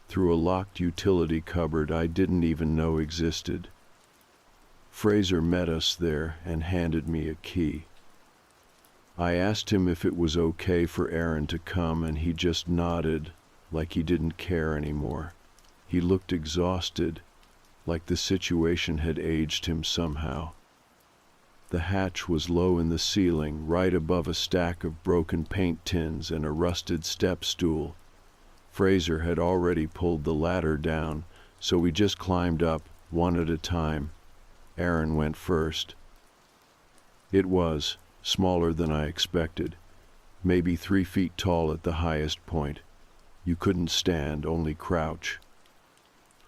through a locked utility cupboard I didn't even know existed. Fraser met us there and handed me a key. I asked him if it was okay for Aaron to come, and he just nodded, like he didn't care anymore. He looked exhausted, like the situation had aged him somehow. The hatch was low in the ceiling, right above a stack of broken paint tins and a rusted step stool. Fraser had already pulled the ladder down, so we just climbed up, one at a time. Aaron went first. It was smaller than I expected, maybe 3 feet tall at the highest point. You couldn't stand, only crouch.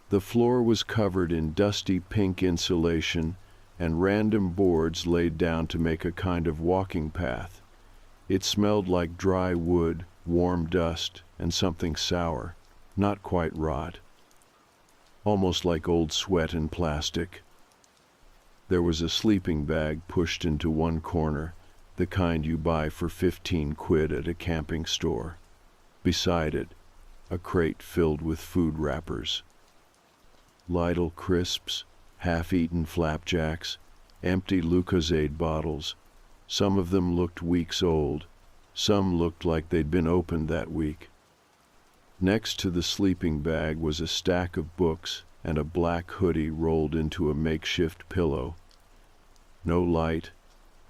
The floor was covered in dusty pink insulation and random boards laid down to make a kind of walking path. It smelled like dry wood, warm dust, and something sour, not quite rot. Almost like old sweat and plastic. There was a sleeping bag pushed into one corner, the kind you buy for 15 quid at a camping store. Beside it, a crate filled with food wrappers. Lidl crisps, half-eaten flapjacks, empty Lucozade bottles. Some of them looked weeks old. Some looked like they'd been opened that week. Next to the sleeping bag was a stack of books and a black hoodie rolled into a makeshift pillow. No light,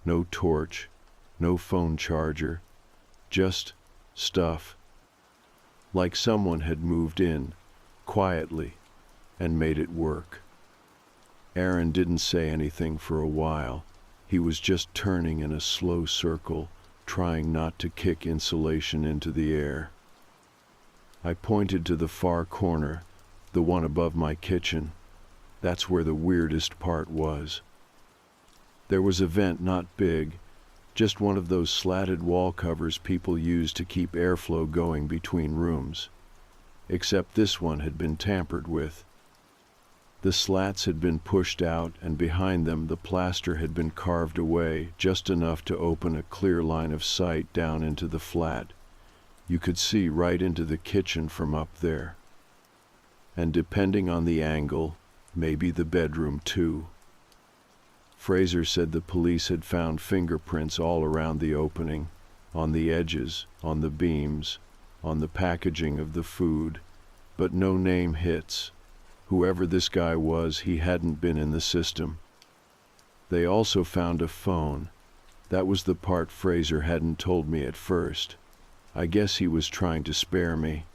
no torch, no phone charger, just stuff. Like someone had moved in, quietly, and made it work. Aaron didn't say anything for a while. He was just turning in a slow circle, trying not to kick insulation into the air. I pointed to the far corner, the one above my kitchen. That's where the weirdest part was. There was a vent not big, just one of those slatted wall covers people use to keep airflow going between rooms. Except this one had been tampered with. The slats had been pushed out, and behind them the plaster had been carved away, just enough to open a clear line of sight down into the flat. You could see right into the kitchen from up there. And depending on the angle, maybe the bedroom too. Fraser said the police had found fingerprints all around the opening, on the edges, on the beams, on the packaging of the food, but no name hits. Whoever this guy was, he hadn't been in the system. They also found a phone. That was the part Fraser hadn't told me at first. I guess he was trying to spare me.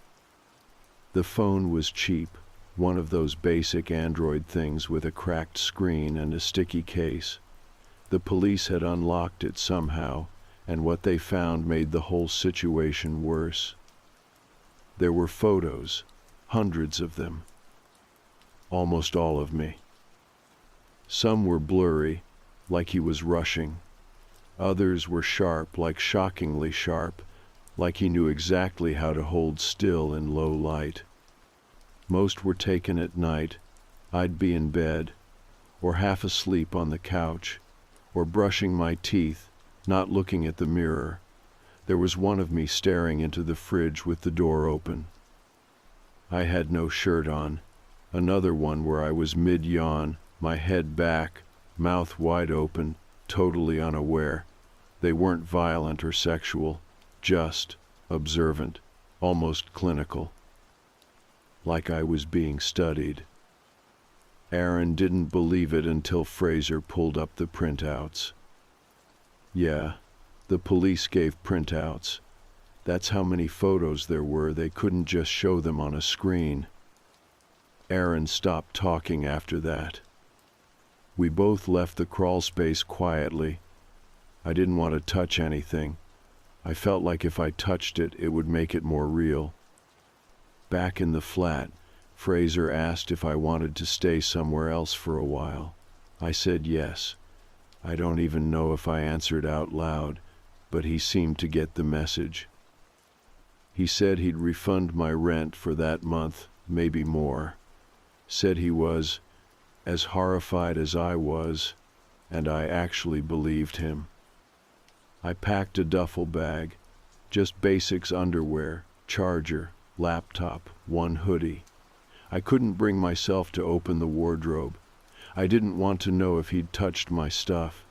The phone was cheap, one of those basic Android things with a cracked screen and a sticky case. The police had unlocked it somehow, and what they found made the whole situation worse. There were photos, hundreds of them. Almost all of me. Some were blurry, like he was rushing. Others were sharp, like shockingly sharp, like he knew exactly how to hold still in low light. Most were taken at night. I'd be in bed, or half asleep on the couch, or brushing my teeth, not looking at the mirror. There was one of me staring into the fridge with the door open. I had no shirt on. Another one where I was mid-yawn, my head back, mouth wide open, totally unaware. They weren't violent or sexual, just observant, almost clinical. Like I was being studied. Aaron didn't believe it until Fraser pulled up the printouts. Yeah, the police gave printouts. That's how many photos there were. They couldn't just show them on a screen. Aaron stopped talking after that. We both left the crawl space quietly. I didn't want to touch anything. I felt like if I touched it, it would make it more real. Back in the flat, Fraser asked if I wanted to stay somewhere else for a while. I said yes. I don't even know if I answered out loud, but he seemed to get the message. He said he'd refund my rent for that month, maybe more. Said he was as horrified as I was, and I actually believed him. I packed a duffel bag, just basics: underwear, charger, laptop, one hoodie. I couldn't bring myself to open the wardrobe. I didn't want to know if he'd touched my stuff.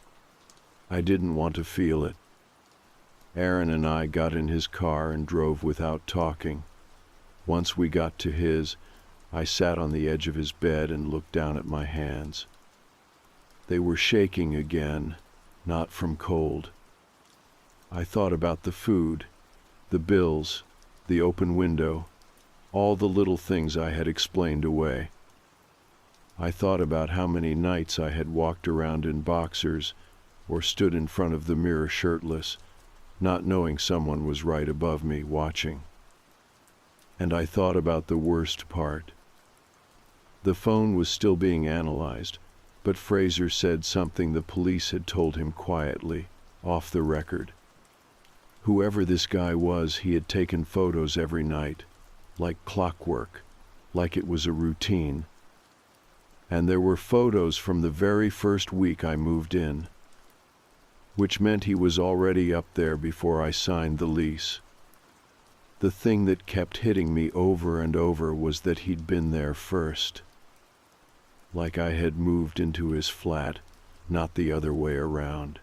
I didn't want to feel it. Aaron and I got in his car and drove without talking. Once we got to his, I sat on the edge of his bed and looked down at my hands. They were shaking again, not from cold. I thought about the food, the bills, the open window, all the little things I had explained away. I thought about how many nights I had walked around in boxers or stood in front of the mirror shirtless, not knowing someone was right above me watching. And I thought about the worst part. The phone was still being analyzed, but Fraser said something the police had told him quietly, off the record. Whoever this guy was, he had taken photos every night, like clockwork, like it was a routine. And there were photos from the very first week I moved in, which meant he was already up there before I signed the lease. The thing that kept hitting me over and over was that he'd been there first. Like I had moved into his flat, not the other way around.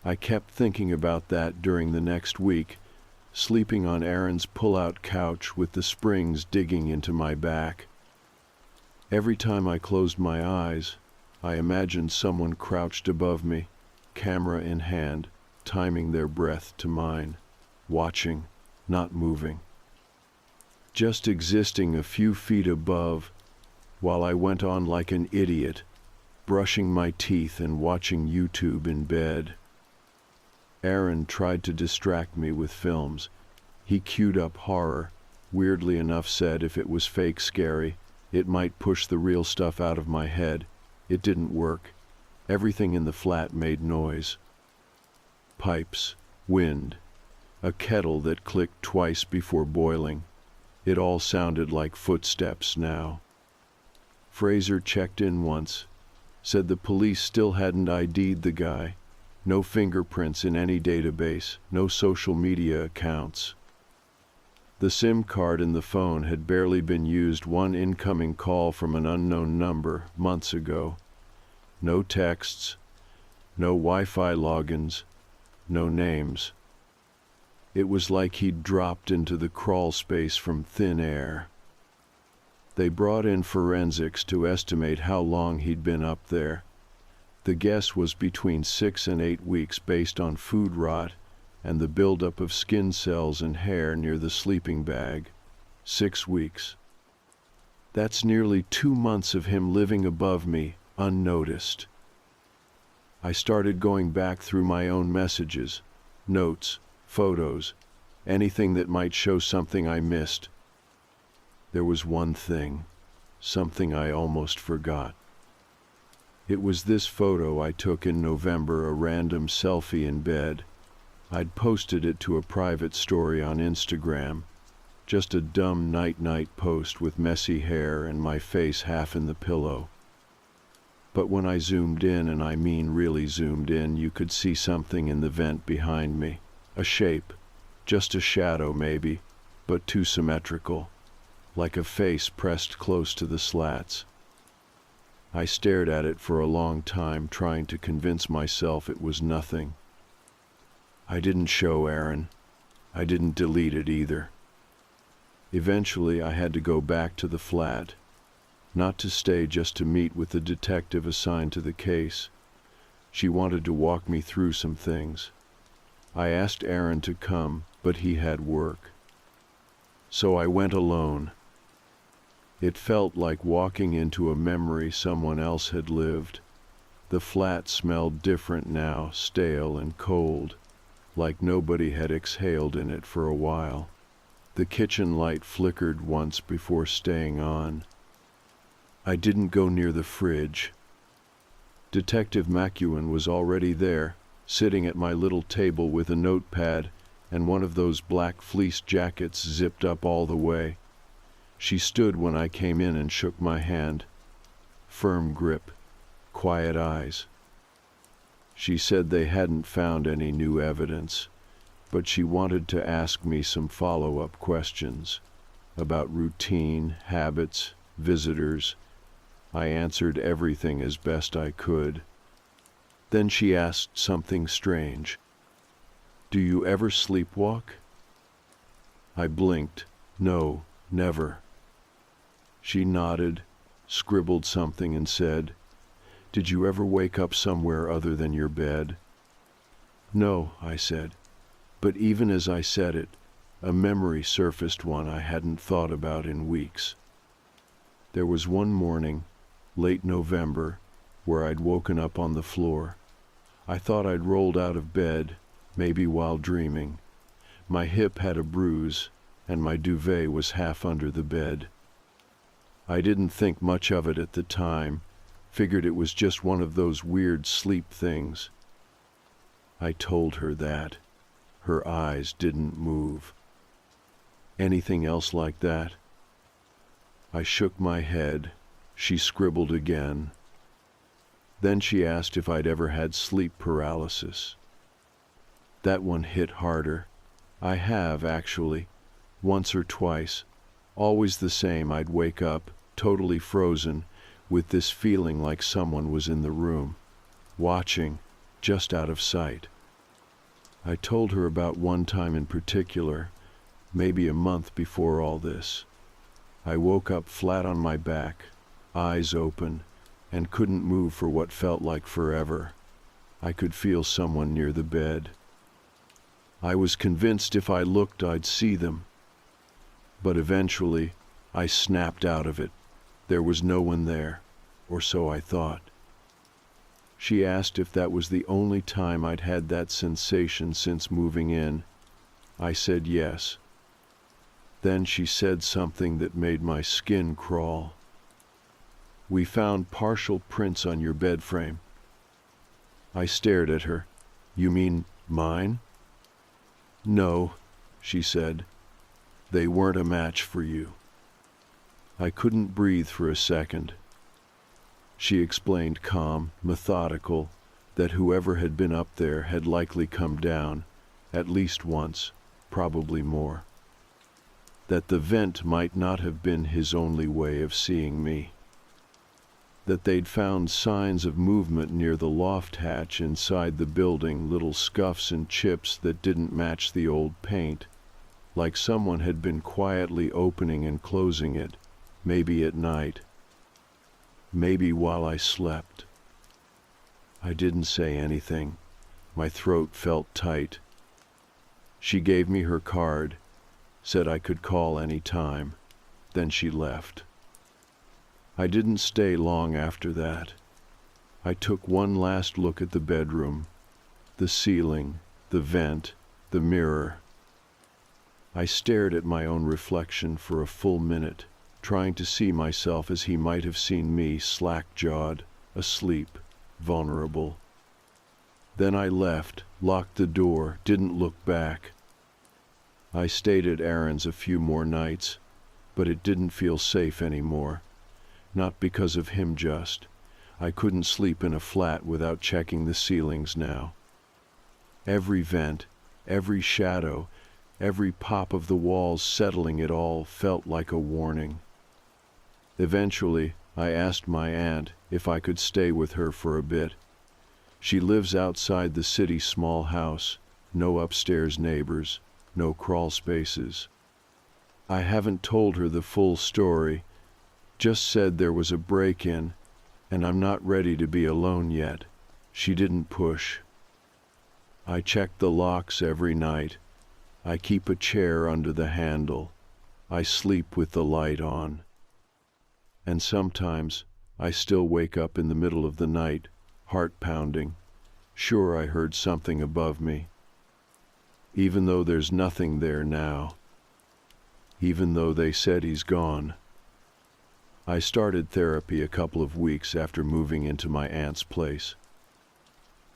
I kept thinking about that during the next week, sleeping on Aaron's pull-out couch with the springs digging into my back. Every time I closed my eyes, I imagined someone crouched above me, camera in hand, timing their breath to mine, watching, not moving. Just existing a few feet above, while I went on like an idiot, brushing my teeth and watching YouTube in bed. Aaron tried to distract me with films. He queued up horror, weirdly enough said if it was fake scary, it might push the real stuff out of my head. It didn't work. Everything in the flat made noise. Pipes, wind, a kettle that clicked twice before boiling. It all sounded like footsteps now. Fraser checked in once, said the police still hadn't ID'd the guy. No fingerprints in any database, no social media accounts. The SIM card in the phone had barely been used, one incoming call from an unknown number months ago. No texts, no Wi-Fi logins, no names. It was like he'd dropped into the crawl space from thin air. They brought in forensics to estimate how long he'd been up there. The guess was between 6 and 8 weeks based on food rot and the buildup of skin cells and hair near the sleeping bag. 6 weeks. That's nearly 2 months of him living above me, unnoticed. I started going back through my own messages, notes, photos, anything that might show something I missed. There was one thing, something I almost forgot. It was this photo I took in November, a random selfie in bed. I'd posted it to a private story on Instagram, just a dumb night-night post with messy hair and my face half in the pillow. But when I zoomed in, and I mean really zoomed in, you could see something in the vent behind me. A shape, just a shadow maybe, but too symmetrical, like a face pressed close to the slats. I stared at it for a long time, trying to convince myself it was nothing. I didn't show Aaron. I didn't delete it either. Eventually, I had to go back to the flat. Not to stay, just to meet with the detective assigned to the case. She wanted to walk me through some things. I asked Aaron to come, but he had work. So I went alone. It felt like walking into a memory someone else had lived. The flat smelled different now, stale and cold, like nobody had exhaled in it for a while. The kitchen light flickered once before staying on. I didn't go near the fridge. Detective McEwen was already there, sitting at my little table with a notepad and one of those black fleece jackets zipped up all the way. She stood when I came in and shook my hand. Firm grip, quiet eyes. She said they hadn't found any new evidence, but she wanted to ask me some follow-up questions about routine, habits, visitors. I answered everything as best I could. Then she asked something strange. "Do you ever sleepwalk?" I blinked. "No, never." She nodded, scribbled something and said, "Did you ever wake up somewhere other than your bed?" "No," I said. But even as I said it, a memory surfaced, one I hadn't thought about in weeks. There was one morning, late November, where I'd woken up on the floor. I thought I'd rolled out of bed, maybe while dreaming. My hip had a bruise, and my duvet was half under the bed. I didn't think much of it at the time, figured it was just one of those weird sleep things. I told her that. Her eyes didn't move. "Anything else like that?" I shook my head. She scribbled again. Then she asked if I'd ever had sleep paralysis. That one hit harder. I have, actually, once or twice. Always the same. I'd wake up, totally frozen, with this feeling like someone was in the room, watching, just out of sight. I told her about one time in particular, maybe a month before all this. I woke up flat on my back, eyes open, and couldn't move for what felt like forever. I could feel someone near the bed. I was convinced if I looked I'd see them. But eventually, I snapped out of it. There was no one there, or so I thought. She asked if that was the only time I'd had that sensation since moving in. I said yes. Then she said something that made my skin crawl. "We found partial prints on your bed frame." I stared at her. "You mean mine?" "No," she said. "They weren't a match for you." I couldn't breathe for a second. She explained, calm, methodical, that whoever had been up there had likely come down, at least once, probably more. That the vent might not have been his only way of seeing me. That they'd found signs of movement near the loft hatch inside the building, little scuffs and chips that didn't match the old paint, like someone had been quietly opening and closing it, maybe at night, maybe while I slept. I didn't say anything. My throat felt tight. She gave me her card, said I could call any time, then she left. I didn't stay long after that. I took one last look at the bedroom, the ceiling, the vent, the mirror. I stared at my own reflection for a full minute, trying to see myself as he might have seen me, slack-jawed, asleep, vulnerable. Then I left, locked the door, didn't look back. I stayed at Aaron's a few more nights, but it didn't feel safe anymore. Not because of him just. I couldn't sleep in a flat without checking the ceilings now. Every vent, every shadow, every pop of the walls settling it all felt like a warning. Eventually, I asked my aunt if I could stay with her for a bit. She lives outside the city's small house, no upstairs neighbors, no crawl spaces. I haven't told her the full story, just said there was a break-in, and I'm not ready to be alone yet. She didn't push. I check the locks every night. I keep a chair under the handle. I sleep with the light on. And sometimes I still wake up in the middle of the night, heart pounding, sure I heard something above me. Even though there's nothing there now. Even though they said he's gone. I started therapy a couple of weeks after moving into my aunt's place.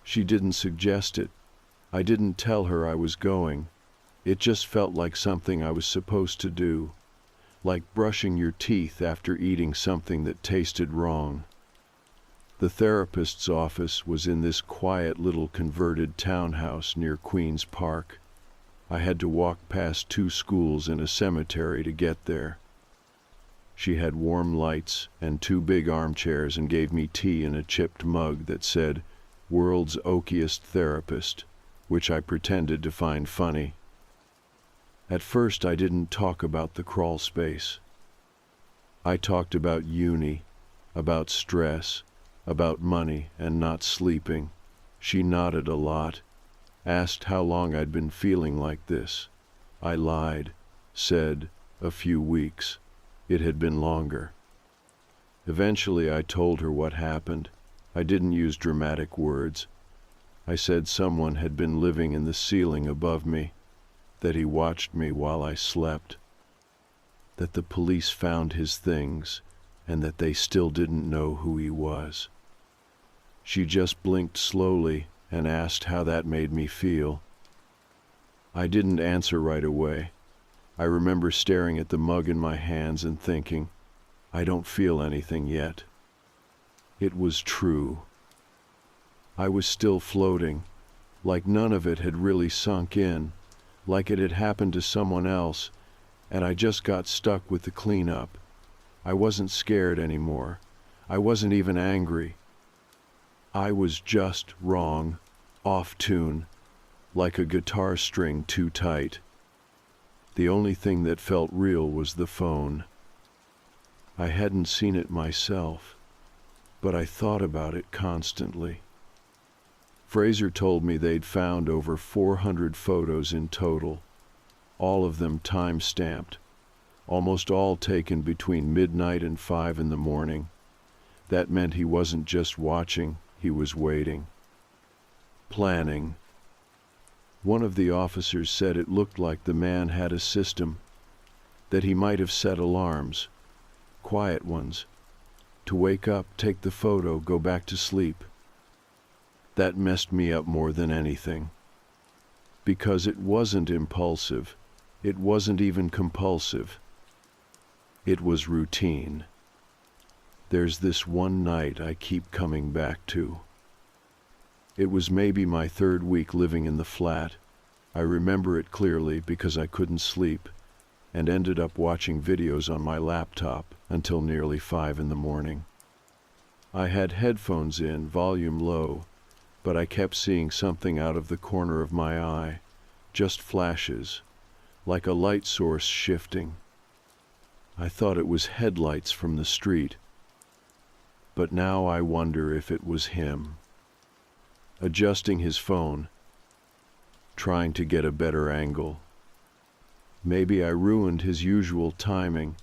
She didn't suggest it. I didn't tell her I was going. It just felt like something I was supposed to do, like brushing your teeth after eating something that tasted wrong. The therapist's office was in this quiet little converted townhouse near Queen's Park. I had to walk past 2 schools and a cemetery to get there. She had warm lights and 2 big armchairs and gave me tea in a chipped mug that said, "World's Oakiest Therapist," which I pretended to find funny. At first I didn't talk about the crawl space. I talked about uni, about stress, about money and not sleeping. She nodded a lot, asked how long I'd been feeling like this. I lied, said, a few weeks. It had been longer. Eventually I told her what happened. I didn't use dramatic words. I said someone had been living in the ceiling above me, that he watched me while I slept, that the police found his things, and that they still didn't know who he was. She just blinked slowly and asked how that made me feel. I didn't answer right away. I remember staring at the mug in my hands and thinking, I don't feel anything yet. It was true. I was still floating, like none of it had really sunk in, like it had happened to someone else, and I just got stuck with the cleanup. I wasn't scared anymore. I wasn't even angry. I was just wrong, off tune, like a guitar string too tight. The only thing that felt real was the phone. I hadn't seen it myself, but I thought about it constantly. Fraser told me they'd found over 400 photos in total, all of them time-stamped, almost all taken between midnight and 5 in the morning. That meant he wasn't just watching, he was waiting. Planning. One of the officers said it looked like the man had a system, that he might have set alarms, quiet ones, to wake up, take the photo, go back to sleep. That messed me up more than anything. Because it wasn't impulsive. It wasn't even compulsive. It was routine. There's this one night I keep coming back to. It was maybe my 3rd week living in the flat. I remember it clearly because I couldn't sleep and ended up watching videos on my laptop until nearly 5 in the morning. I had headphones in, volume low, but I kept seeing something out of the corner of my eye, just flashes, like a light source shifting. I thought it was headlights from the street, but now I wonder if it was him. Adjusting his phone, trying to get a better angle. Maybe I ruined his usual timing.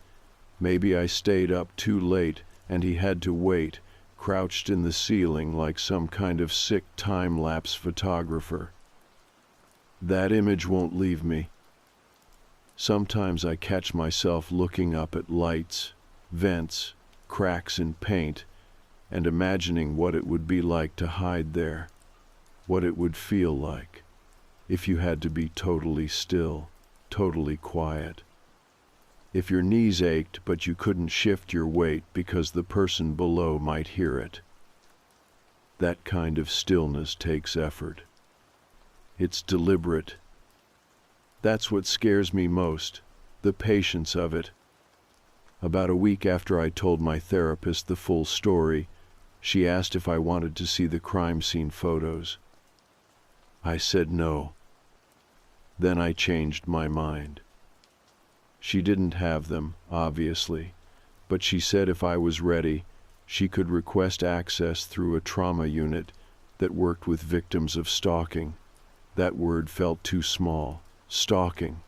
Maybe I stayed up too late and he had to wait, crouched in the ceiling like some kind of sick time-lapse photographer. That image won't leave me. Sometimes I catch myself looking up at lights, vents, cracks in paint, and imagining what it would be like to hide there, what it would feel like if you had to be totally still, totally quiet. If your knees ached but you couldn't shift your weight because the person below might hear it. That kind of stillness takes effort. It's deliberate. That's what scares me most, the patience of it. About a week after I told my therapist the full story, she asked if I wanted to see the crime scene photos. I said no. Then I changed my mind. She didn't have them, obviously, but she said if I was ready, she could request access through a trauma unit that worked with victims of stalking. That word felt too small. Stalking.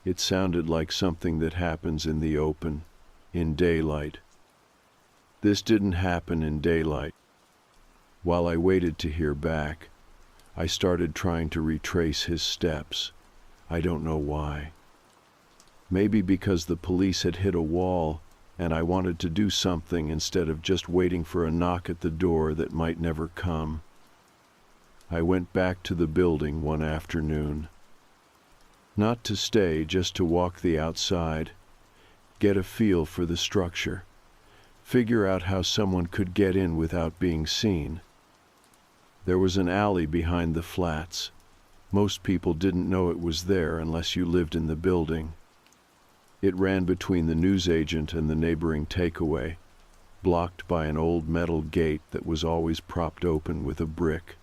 It sounded like something that happens in the open, in daylight. This didn't happen in daylight. While I waited to hear back, I started trying to retrace his steps. I don't know why. Maybe because the police had hit a wall and I wanted to do something instead of just waiting for a knock at the door that might never come. I went back to the building one afternoon. Not to stay, just to walk the outside, get a feel for the structure, figure out how someone could get in without being seen. There was an alley behind the flats. Most people didn't know it was there unless you lived in the building. It ran between the newsagent and the neighboring takeaway, blocked by an old metal gate that was always propped open with a brick.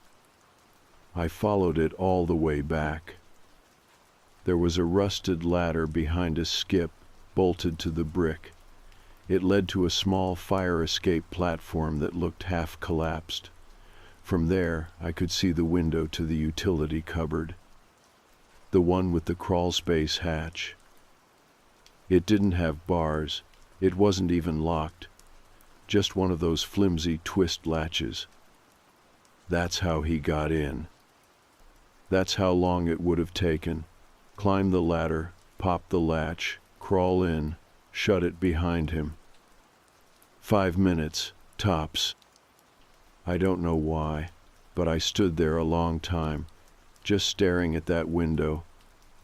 I followed it all the way back. There was a rusted ladder behind a skip bolted to the brick. It led to a small fire escape platform that looked half collapsed. From there, I could see the window to the utility cupboard, the one with the crawlspace hatch. It didn't have bars. It wasn't even locked. Just one of those flimsy twist latches. That's how he got in. That's how long it would have taken. Climb the ladder, pop the latch, crawl in, shut it behind him. 5 minutes, tops. I don't know why, but I stood there a long time, just staring at that window,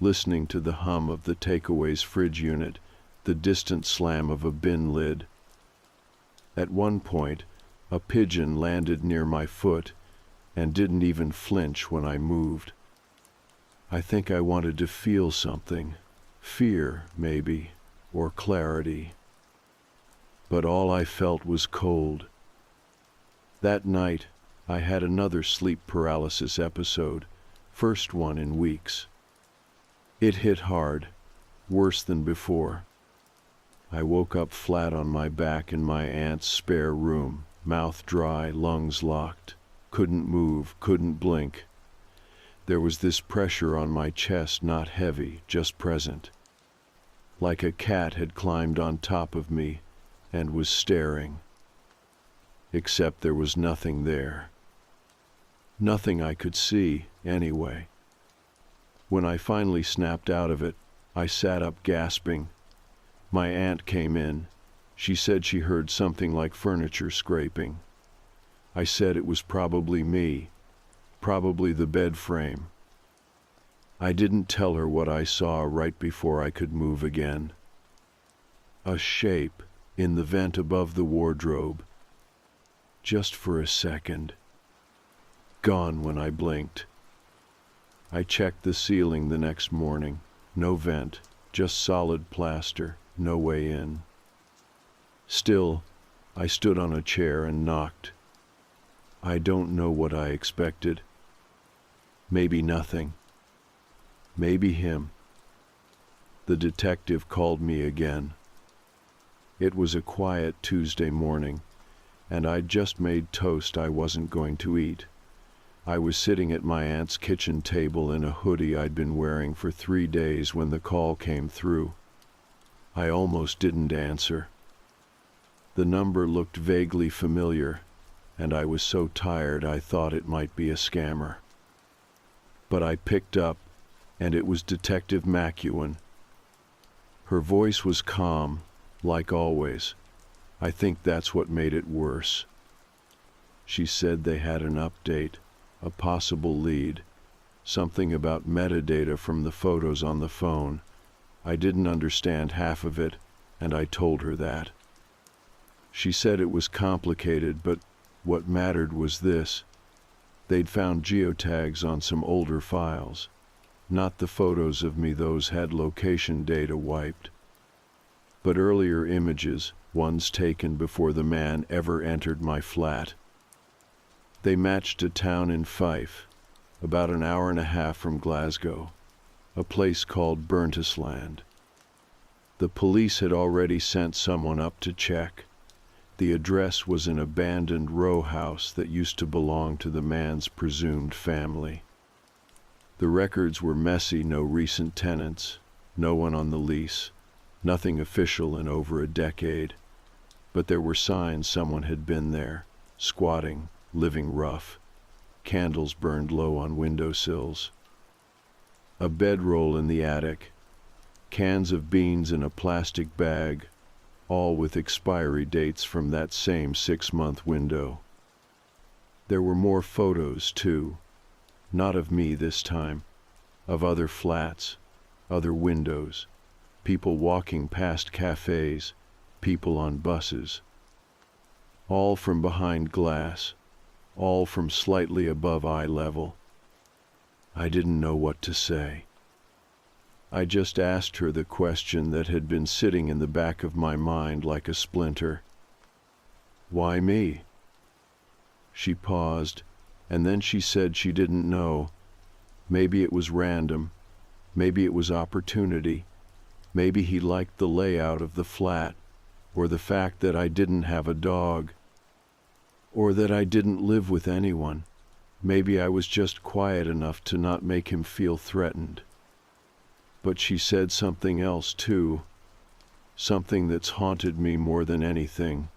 listening to the hum of the takeaway's fridge unit, the distant slam of a bin lid. At one point, a pigeon landed near my foot and didn't even flinch when I moved. I think I wanted to feel something, fear, maybe, or clarity. But all I felt was cold. That night, I had another sleep paralysis episode, first one in weeks. It hit hard, worse than before. I woke up flat on my back in my aunt's spare room, mouth dry, lungs locked, couldn't move, couldn't blink. There was this pressure on my chest, not heavy, just present. Like a cat had climbed on top of me and was staring. Except there was nothing there. Nothing I could see, anyway. When I finally snapped out of it, I sat up gasping. My aunt came in. She said she heard something like furniture scraping. I said it was probably me. Probably the bed frame. I didn't tell her what I saw right before I could move again. A shape in the vent above the wardrobe. Just for a second. Gone when I blinked. I checked the ceiling the next morning. No vent, just solid plaster, no way in. Still, I stood on a chair and knocked. I don't know what I expected. Maybe nothing. Maybe him. The detective called me again. It was a quiet Tuesday morning, and I'd just made toast I wasn't going to eat. I was sitting at my aunt's kitchen table in a hoodie I'd been wearing for 3 days when the call came through. I almost didn't answer. The number looked vaguely familiar, and I was so tired I thought it might be a scammer. But I picked up, and it was Detective McEwen. Her voice was calm, like always. I think that's what made it worse. She said they had an update, a possible lead, something about metadata from the photos on the phone. I didn't understand half of it, and I told her that. She said it was complicated, but what mattered was this. They'd found geotags on some older files. Not the photos of me, those had location data wiped, but earlier images, ones taken before the man ever entered my flat. They matched a town in Fife, about an hour and a half from Glasgow, a place called Burntisland. The police had already sent someone up to check. The address was an abandoned row house that used to belong to the man's presumed family. The records were messy, no recent tenants, no one on the lease, nothing official in over a decade. But there were signs someone had been there, squatting, living rough. Candles burned low on windowsills. A bedroll in the attic. Cans of beans in a plastic bag, all with expiry dates from that same 6-month window. There were more photos, too. Not of me this time, of other flats, other windows, people walking past cafes, people on buses. All from behind glass, all from slightly above eye level. I didn't know what to say. I just asked her the question that had been sitting in the back of my mind like a splinter. Why me? She paused, and then she said she didn't know. Maybe it was random. Maybe it was opportunity. Maybe he liked the layout of the flat, or the fact that I didn't have a dog, or that I didn't live with anyone. Maybe I was just quiet enough to not make him feel threatened. But she said something else too, something that's haunted me more than anything.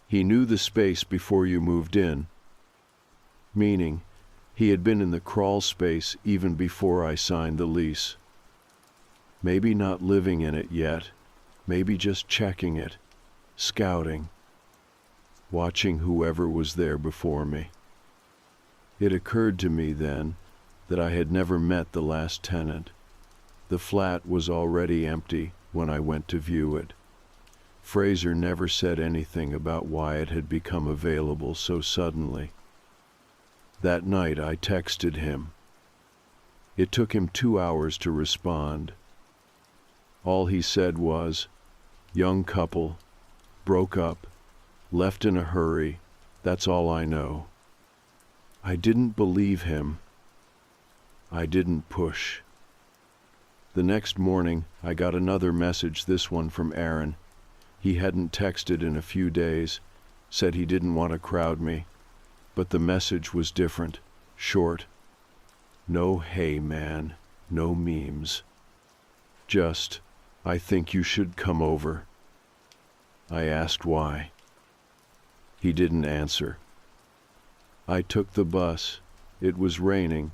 He knew the space before you moved in, meaning he had been in the crawl space even before I signed the lease. Maybe not living in it yet, maybe just checking it, scouting, watching whoever was there before me. It occurred to me then that I had never met the last tenant. The flat was already empty when I went to view it. Fraser never said anything about why it had become available so suddenly. That night I texted him. It took him 2 hours to respond. All he said was, "Young couple, broke up, left in a hurry, that's all I know." I didn't believe him. I didn't push. The next morning, I got another message, this one from Aaron. He hadn't texted in a few days, said he didn't want to crowd me, but the message was different, short. No "hey man," no memes. Just, "I think you should come over." I asked why. He didn't answer. I took the bus. It was raining.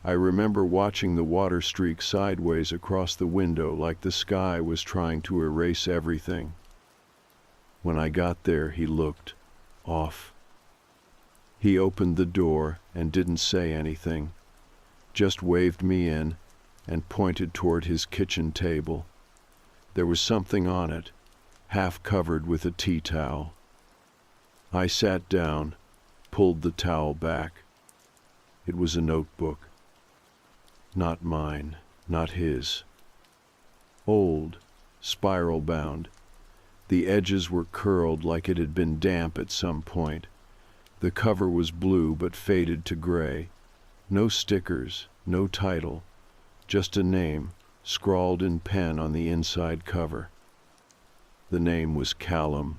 I remember watching the water streak sideways across the window like the sky was trying to erase everything. When I got there, he looked off. He opened the door and didn't say anything, just waved me in and pointed toward his kitchen table. There was something on it, half covered with a tea towel. I sat down, pulled the towel back. It was a notebook. Not mine, not his. Old, spiral-bound. The edges were curled like it had been damp at some point. The cover was blue but faded to gray. No stickers, no title, just a name, scrawled in pen on the inside cover. The name was Callum.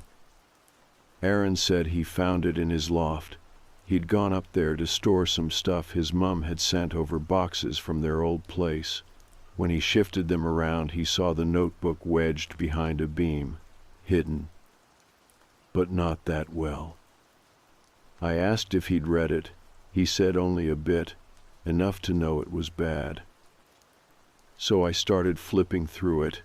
Aaron said he found it in his loft. He'd gone up there to store some stuff his mum had sent over boxes from their old place. When he shifted them around, he saw the notebook wedged behind a beam, hidden. but not that well. I asked if he'd read it. He said only a bit, enough to know it was bad. So I started flipping through it.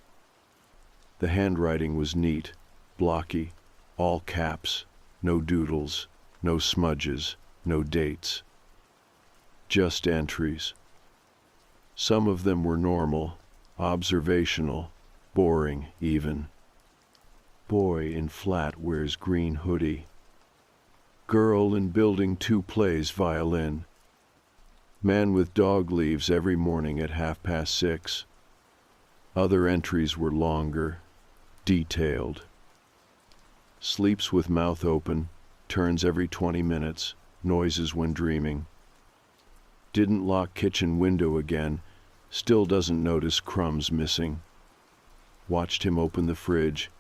The handwriting was neat, blocky, all caps, no doodles, no smudges, no dates. Just entries. Some of them were normal, observational, boring even. Boy in flat wears green hoodie. Girl in building 2 plays violin. Man with dog leaves every morning at 6:30. Other entries were longer, detailed. Sleeps with mouth open, turns every 20 minutes, noises when dreaming. Didn't lock kitchen window again, still doesn't notice crumbs missing. Watched him open the fridge,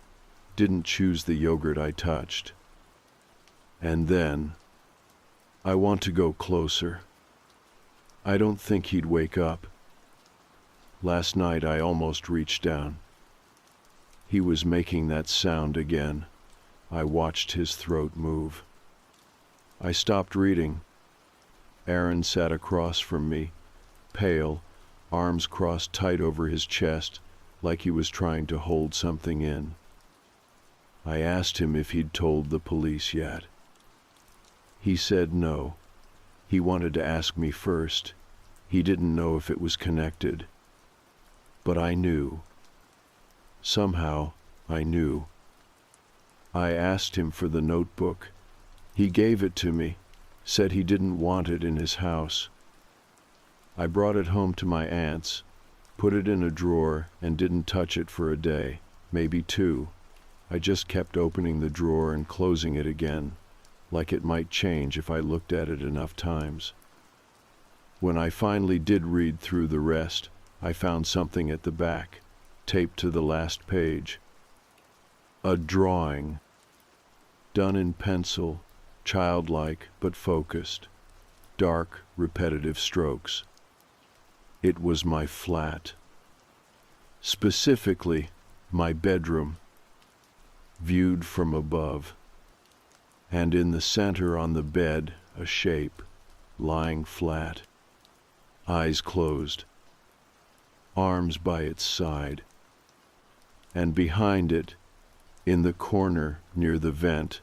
didn't choose the yogurt I touched. And then, I want to go closer. I don't think he'd wake up. Last night I almost reached down. He was making that sound again. I watched his throat move. I stopped reading. Aaron sat across from me, pale, arms crossed tight over his chest, like he was trying to hold something in. I asked him if he'd told the police yet. He said no. He wanted to ask me first. He didn't know if it was connected. But I knew. Somehow, I knew. I asked him for the notebook. He gave it to me, said he didn't want it in his house. I brought it home to my aunt's, put it in a drawer, and didn't touch it for a day, maybe 2. I just kept opening the drawer and closing it again, like it might change if I looked at it enough times. When I finally did read through the rest, I found something at the back, taped to the last page. A drawing, done in pencil, childlike but focused, dark, repetitive strokes. It was my flat. Specifically, my bedroom, viewed from above. And in the center on the bed, a shape, lying flat, eyes closed, arms by its side. And behind it, in the corner near the vent,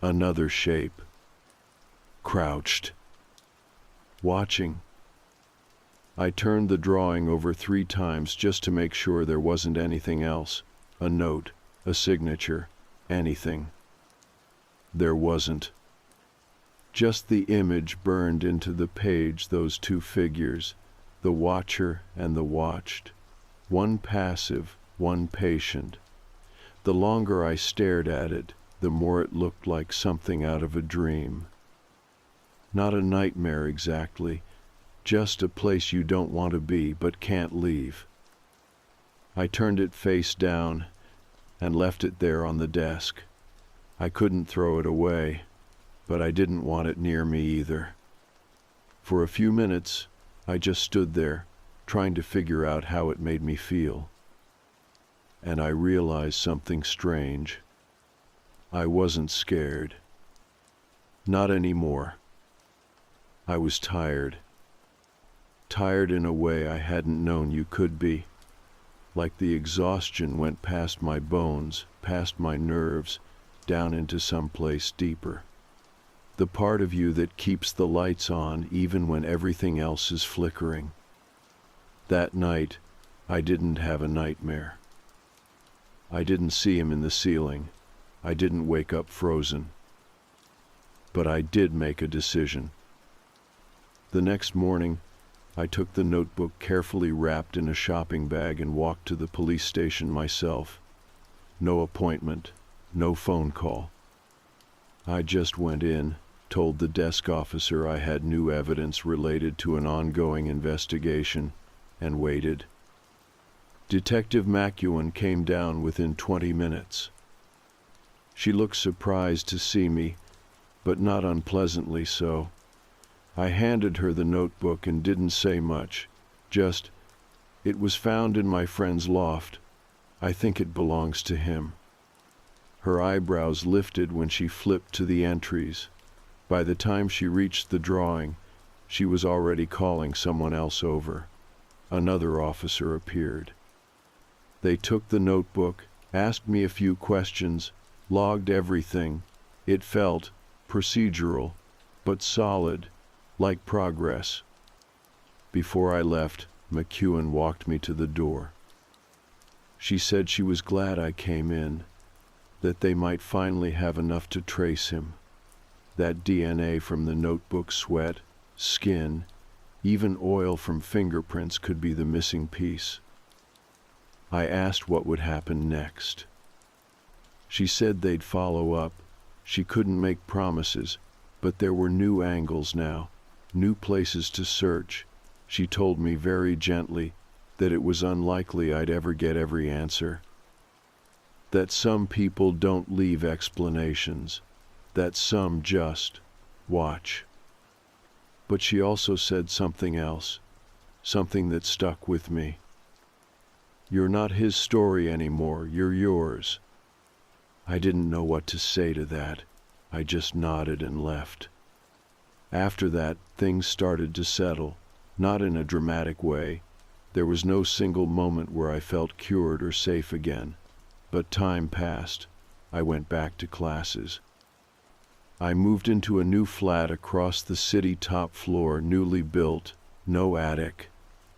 another shape, crouched, watching. I turned the drawing over 3 times just to make sure there wasn't anything else, a note, a signature, anything. There wasn't. Just the image burned into the page, those 2 figures, the watcher and the watched, one passive, one patient. The longer I stared at it, the more it looked like something out of a dream. Not a nightmare exactly, just a place you don't want to be but can't leave. I turned it face down and left it there on the desk. I couldn't throw it away, but I didn't want it near me either. For a few minutes, I just stood there, trying to figure out how it made me feel. And I realized something strange. I wasn't scared. Not anymore. I was tired. Tired in a way I hadn't known you could be. Like the exhaustion went past my bones, past my nerves, down into some place deeper. The part of you that keeps the lights on even when everything else is flickering. That night, I didn't have a nightmare. I didn't see him in the ceiling. I didn't wake up frozen. But I did make a decision. The next morning, I took the notebook carefully wrapped in a shopping bag and walked to the police station myself. No appointment, no phone call. I just went in, told the desk officer I had new evidence related to an ongoing investigation, and waited. Detective McEwen came down within 20 minutes. She looked surprised to see me, but not unpleasantly so. I handed her the notebook and didn't say much, just, "It was found in my friend's loft. I think it belongs to him." Her eyebrows lifted when she flipped to the entries. By the time she reached the drawing, she was already calling someone else over. Another officer appeared. They took the notebook, asked me a few questions, logged everything. It felt procedural, but solid, like progress. Before I left, McEwen walked me to the door. She said she was glad I came in, that they might finally have enough to trace him. That DNA from the notebook, sweat, skin, even oil from fingerprints could be the missing piece. I asked what would happen next. She said they'd follow up. She couldn't make promises, but there were new angles now, new places to search. She told me very gently that it was unlikely I'd ever get every answer. That some people don't leave explanations, that some just watch. But she also said something else, something that stuck with me. You're not his story anymore, you're yours. I didn't know what to say to that. I just nodded and left. After that, things started to settle, not in a dramatic way. There was no single moment where I felt cured or safe again. But time passed. I went back to classes. I moved into a new flat across the city, top floor, newly built, no attic.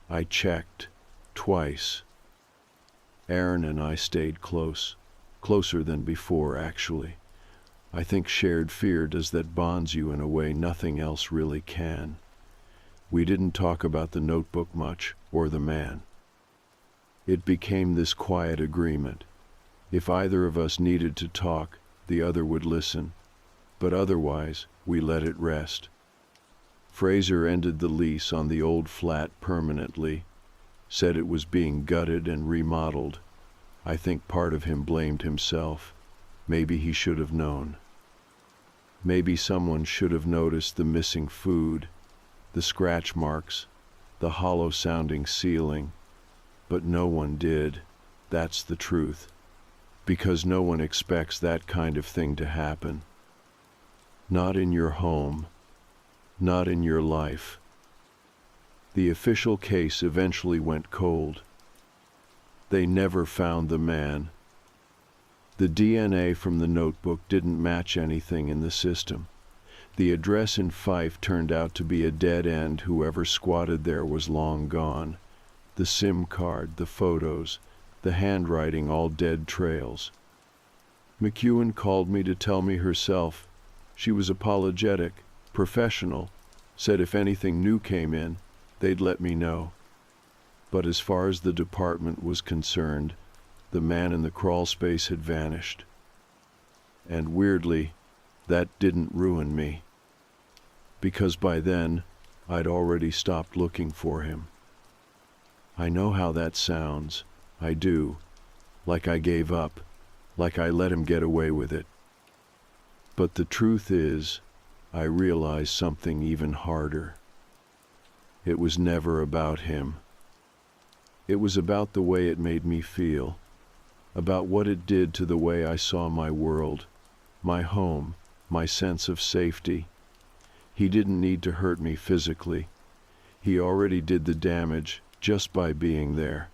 I checked twice. Aaron and I stayed close, closer than before, actually. I think shared fear does that, bonds you in a way nothing else really can. We didn't talk about the notebook much, or the man. It became this quiet agreement. If either of us needed to talk, the other would listen. But otherwise, we let it rest. Fraser ended the lease on the old flat permanently, said it was being gutted and remodeled. I think part of him blamed himself. Maybe he should have known. Maybe someone should have noticed the missing food, the scratch marks, the hollow-sounding ceiling. But no one did. That's the truth. Because no one expects that kind of thing to happen. Not in your home. Not in your life. The official case eventually went cold. They never found the man. The DNA from the notebook didn't match anything in the system. The address in Fife turned out to be a dead end. Whoever squatted there was long gone. The SIM card, the photos, the handwriting, all dead trails. McEwen called me to tell me herself. She was apologetic, professional, said if anything new came in, they'd let me know. But as far as the department was concerned, the man in the crawl space had vanished. And weirdly, that didn't ruin me. Because by then, I'd already stopped looking for him. I know how that sounds. I do. Like I gave up. Like I let him get away with it. But the truth is, I realized something even harder. It was never about him. It was about the way it made me feel. About what it did to the way I saw my world, my home, my sense of safety. He didn't need to hurt me physically. He already did the damage just by being there.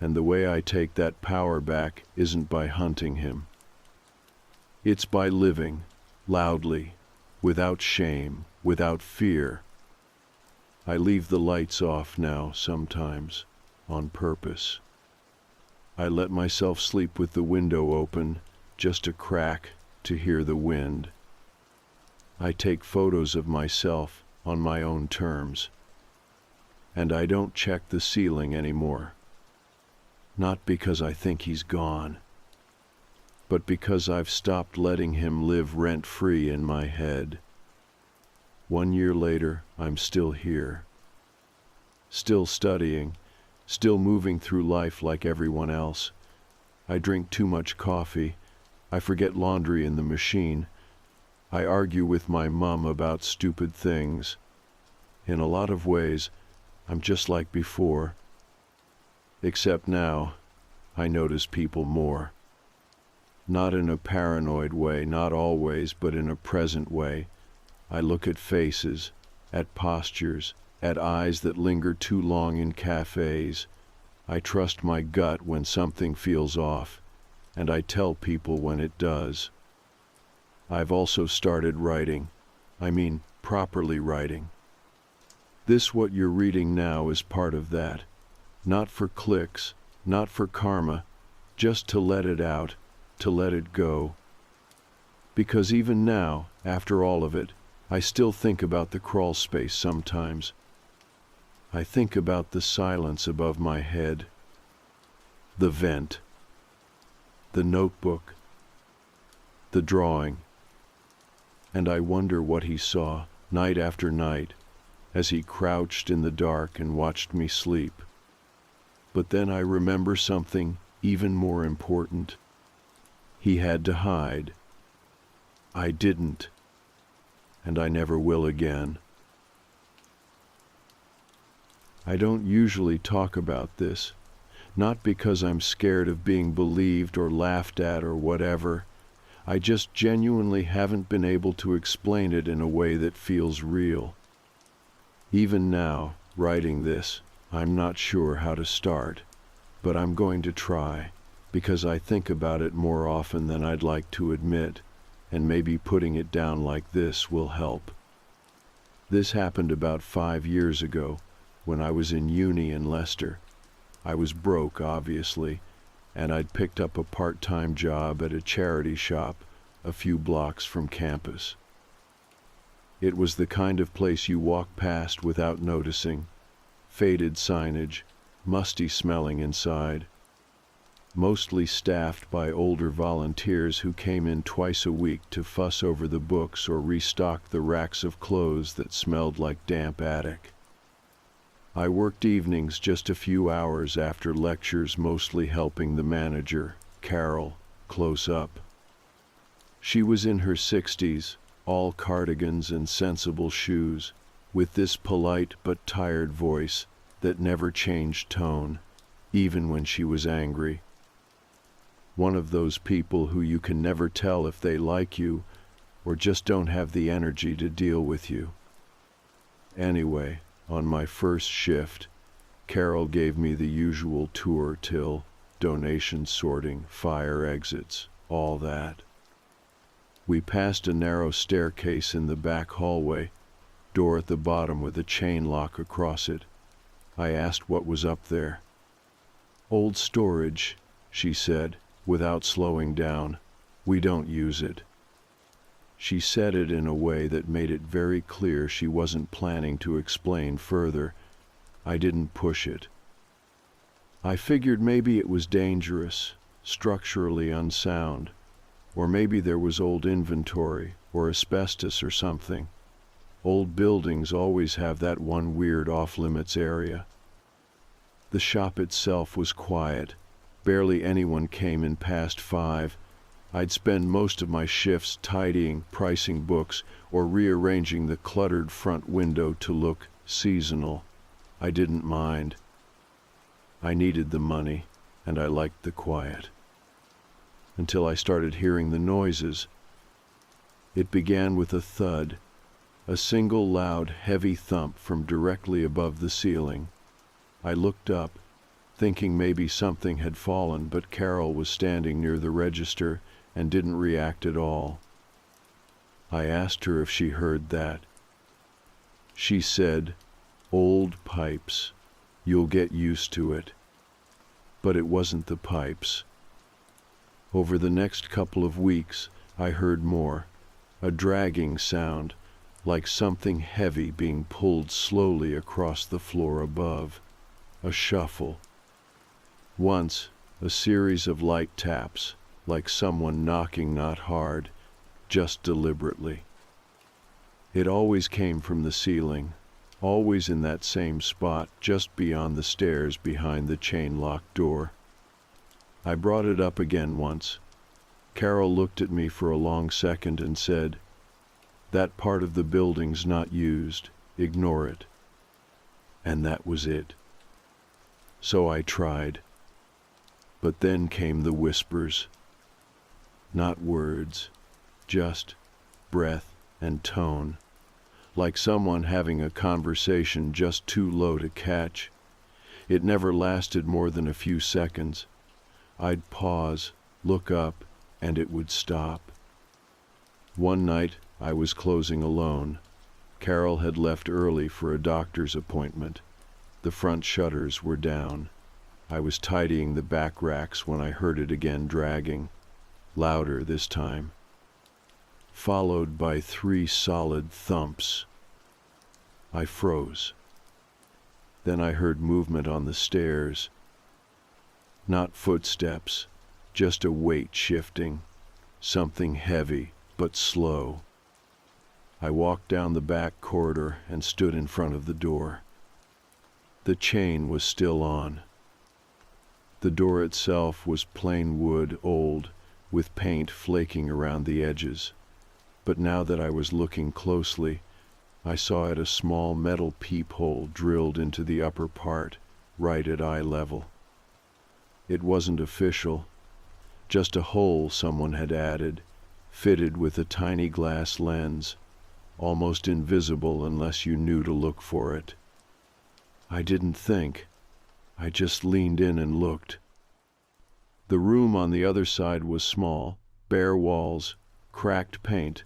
And the way I take that power back isn't by hunting him. It's by living, loudly, without shame, without fear. I leave the lights off now sometimes, on purpose. I let myself sleep with the window open, just a crack to hear the wind. I take photos of myself on my own terms. And I don't check the ceiling anymore. Not because I think he's gone, but because I've stopped letting him live rent-free in my head. 1 year later, I'm still here. Still studying, still moving through life like everyone else. I drink too much coffee. I forget laundry in the machine. I argue with my mom about stupid things. In a lot of ways, I'm just like before. Except now, I notice people more. Not in a paranoid way, not always, but in a present way. I look at faces, at postures, at eyes that linger too long in cafes. I trust my gut when something feels off, and I tell people when it does. I've also started writing. I mean, properly writing. This what you're reading now is part of that. Not for clicks, not for karma, just to let it out, to let it go. Because even now, after all of it, I still think about the crawl space sometimes. I think about the silence above my head, the vent, the notebook, the drawing, and I wonder what he saw, night after night, as he crouched in the dark and watched me sleep. But then I remember something even more important. He had to hide. I didn't, and I never will again. I don't usually talk about this, not because I'm scared of being believed or laughed at or whatever. I just genuinely haven't been able to explain it in a way that feels real. Even now, writing this, I'm not sure how to start, but I'm going to try, because I think about it more often than I'd like to admit, and maybe putting it down like this will help. This happened about 5 years ago, when I was in uni in Leicester. I was broke, obviously, and I'd picked up a part-time job at a charity shop a few blocks from campus. It was the kind of place you walk past without noticing. Faded signage, musty smelling inside. Mostly staffed by older volunteers who came in twice a week to fuss over the books or restock the racks of clothes that smelled like damp attic. I worked evenings just a few hours after lectures, mostly helping the manager, Carol, close up. She was in her 60s, all cardigans and sensible shoes, with this polite but tired voice that never changed tone, even when she was angry. One of those people who you can never tell if they like you or just don't have the energy to deal with you. Anyway, on my first shift, Carol gave me the usual tour till donation sorting, fire exits, all that. We passed a narrow staircase in the back hallway, door at the bottom with a chain lock across it. I asked what was up there. "Old storage," she said, without slowing down. "We don't use it." She said it in a way that made it very clear she wasn't planning to explain further. I didn't push it. I figured maybe it was dangerous, structurally unsound, or maybe there was old inventory or asbestos or something. Old buildings always have that one weird off-limits area. The shop itself was quiet. Barely anyone came in past 5. I'd spend most of my shifts tidying, pricing books, or rearranging the cluttered front window to look seasonal. I didn't mind. I needed the money, and I liked the quiet. Until I started hearing the noises. It began with a thud, a single loud, heavy thump from directly above the ceiling. I looked up, thinking maybe something had fallen, but Carol was standing near the register and didn't react at all. I asked her if she heard that. She said, "Old pipes. You'll get used to it." But it wasn't the pipes. Over the next couple of weeks, I heard more, a dragging sound, like something heavy being pulled slowly across the floor above, a shuffle. Once, a series of light taps, like someone knocking not hard, just deliberately. It always came from the ceiling, always in that same spot just beyond the stairs behind the chain-locked door. I brought it up again once. Carol looked at me for a long second and said, "That part of the building's not used. Ignore it." And that was it. So I tried. But then came the whispers. Not words, just breath and tone, like someone having a conversation just too low to catch. It never lasted more than a few seconds. I'd pause, look up, and it would stop. One night, I was closing alone. Carol had left early for a doctor's appointment. The front shutters were down. I was tidying the back racks when I heard it again dragging, louder this time, followed by 3 solid thumps. I froze. Then I heard movement on the stairs. Not footsteps, just a weight shifting, something heavy but slow. I walked down the back corridor and stood in front of the door. The chain was still on. The door itself was plain wood, old, with paint flaking around the edges. But now that I was looking closely, I saw it a small metal peephole drilled into the upper part, right at eye level. It wasn't official, just a hole someone had added, fitted with a tiny glass lens, almost invisible unless you knew to look for it. I didn't think. I just leaned in and looked. The room on the other side was small, bare walls, cracked paint,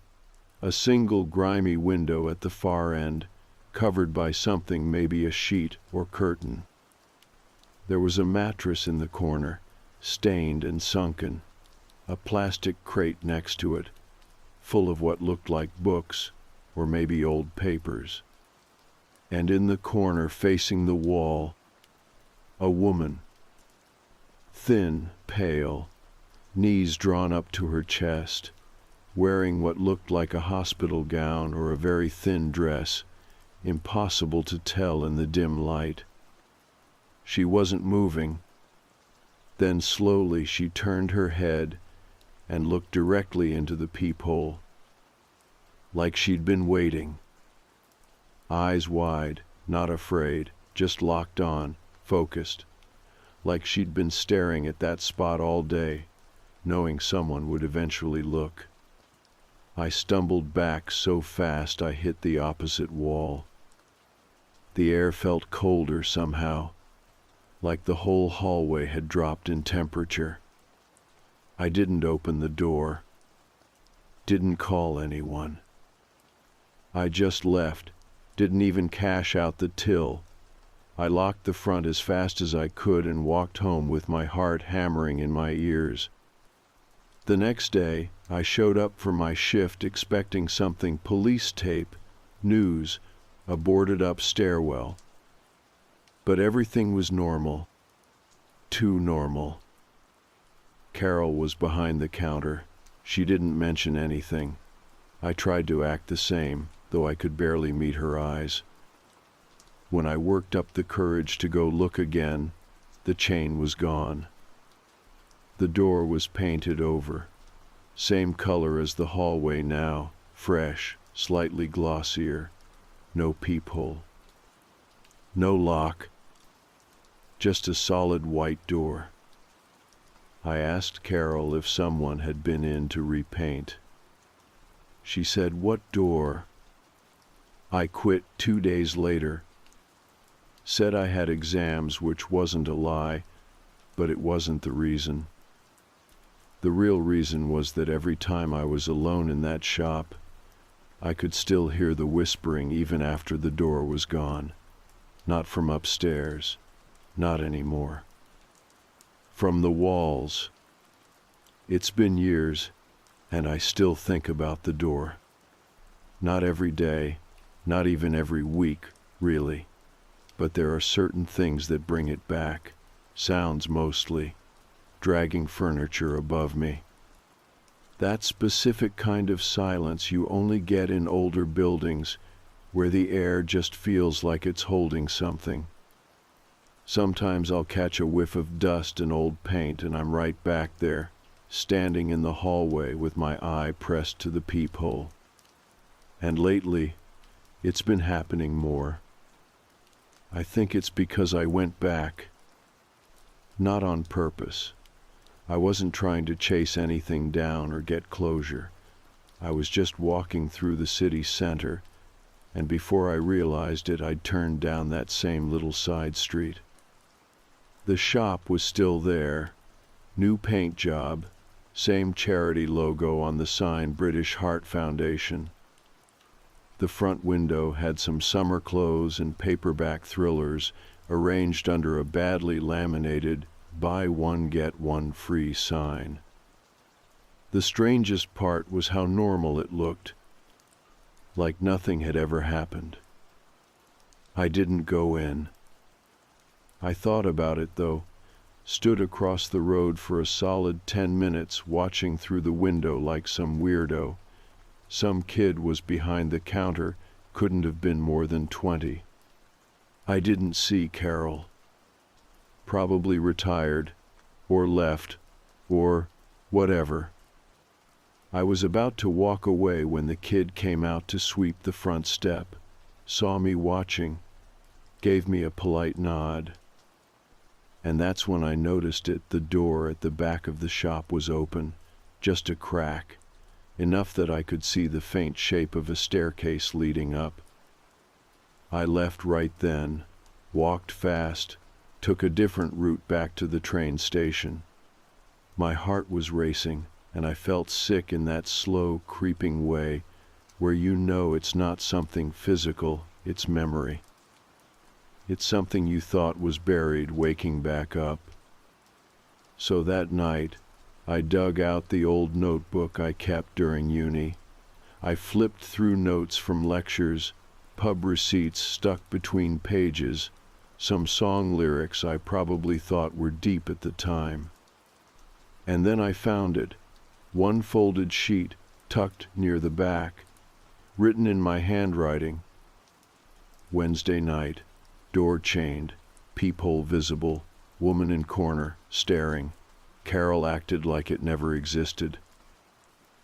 a single grimy window at the far end, covered by something, maybe a sheet or curtain. There was a mattress in the corner, stained and sunken, a plastic crate next to it, full of what looked like books, or maybe old papers. And in the corner facing the wall, a woman, thin, pale, knees drawn up to her chest, wearing what looked like a hospital gown or a very thin dress, impossible to tell in the dim light. She wasn't moving. Then slowly she turned her head and looked directly into the peephole, like she'd been waiting. Eyes wide, not afraid, just locked on, focused, like she'd been staring at that spot all day, knowing someone would eventually look. I stumbled back so fast I hit the opposite wall. The air felt colder somehow, like the whole hallway had dropped in temperature. I didn't open the door, didn't call anyone. I just left, didn't even cash out the till. I locked the front as fast as I could and walked home with my heart hammering in my ears. The next day, I showed up for my shift expecting something police tape, news, a boarded-up stairwell. But everything was normal. Too normal. Carol was behind the counter. She didn't mention anything. I tried to act the same, though I could barely meet her eyes. When I worked up the courage to go look again, the chain was gone. The door was painted over. Same color as the hallway now, fresh, slightly glossier. No peephole. No lock. Just a solid white door. I asked Carol if someone had been in to repaint. She said, "What door?" I quit 2 days later. Said I had exams, which wasn't a lie, but it wasn't the reason. The real reason was that every time I was alone in that shop, I could still hear the whispering even after the door was gone. Not from upstairs, not anymore. From the walls. It's been years, and I still think about the door. Not every day, not even every week, really. But there are certain things that bring it back, sounds mostly, dragging furniture above me. That specific kind of silence you only get in older buildings, where the air just feels like it's holding something. Sometimes I'll catch a whiff of dust and old paint and I'm right back there, standing in the hallway with my eye pressed to the peephole. And lately, it's been happening more. I think it's because I went back. Not on purpose. I wasn't trying to chase anything down or get closure. I was just walking through the city center, and before I realized it, I'd turned down that same little side street. The shop was still there, new paint job, same charity logo on the sign, British Heart Foundation. The front window had some summer clothes and paperback thrillers arranged under a badly laminated "buy one get one free" sign. The strangest part was how normal it looked, like nothing had ever happened. I didn't go in. I thought about it, though, stood across the road for a solid 10 minutes watching through the window like some weirdo. Some kid was behind the counter, couldn't have been more than 20. I didn't see Carol. Probably retired, or left, or whatever. I was about to walk away when the kid came out to sweep the front step, saw me watching, gave me a polite nod. And that's when I noticed it. The door at the back of the shop was open, just a crack, enough that I could see the faint shape of a staircase leading up. I left right then, walked fast, took a different route back to the train station. My heart was racing, and I felt sick in that slow, creeping way where you know it's not something physical, it's memory. It's something you thought was buried, waking back up. So that night, I dug out the old notebook I kept during uni. I flipped through notes from lectures, pub receipts stuck between pages, some song lyrics I probably thought were deep at the time. And then I found it, one folded sheet tucked near the back, written in my handwriting. Wednesday night, door chained, peephole visible, woman in corner, staring. Carol acted like it never existed.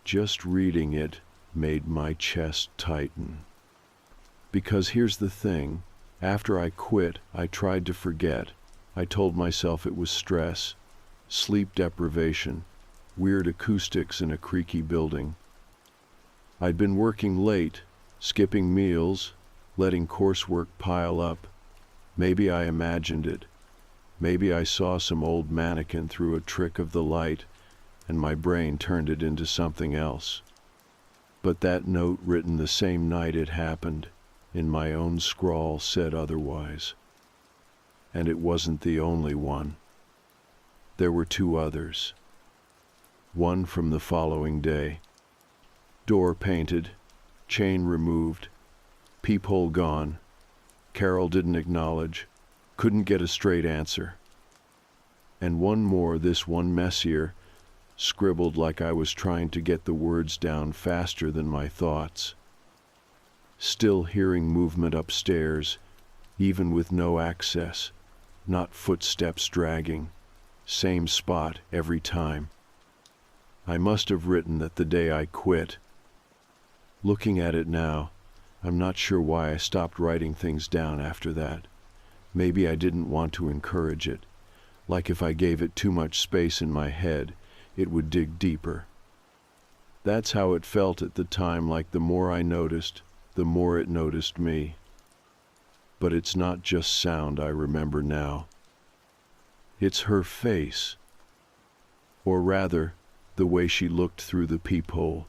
Just reading it made my chest tighten. Because here's the thing, after I quit, I tried to forget. I told myself it was stress, sleep deprivation, weird acoustics in a creaky building. I'd been working late, skipping meals, letting coursework pile up. Maybe I imagined it. Maybe I saw some old mannequin through a trick of the light, and my brain turned it into something else. But that note written the same night it happened, in my own scrawl, said otherwise. And it wasn't the only one. There were 2 others. One from the following day. Door painted, chain removed, peephole gone. Carol didn't acknowledge, couldn't get a straight answer. And one more, this one messier, scribbled like I was trying to get the words down faster than my thoughts. Still hearing movement upstairs, even with no access, not footsteps dragging, same spot every time. I must have written that the day I quit. Looking at it now, I'm not sure why I stopped writing things down after that. Maybe I didn't want to encourage it. Like if I gave it too much space in my head, it would dig deeper. That's how it felt at the time, like the more I noticed, the more it noticed me. But it's not just sound I remember now. It's her face. Or rather, the way she looked through the peephole.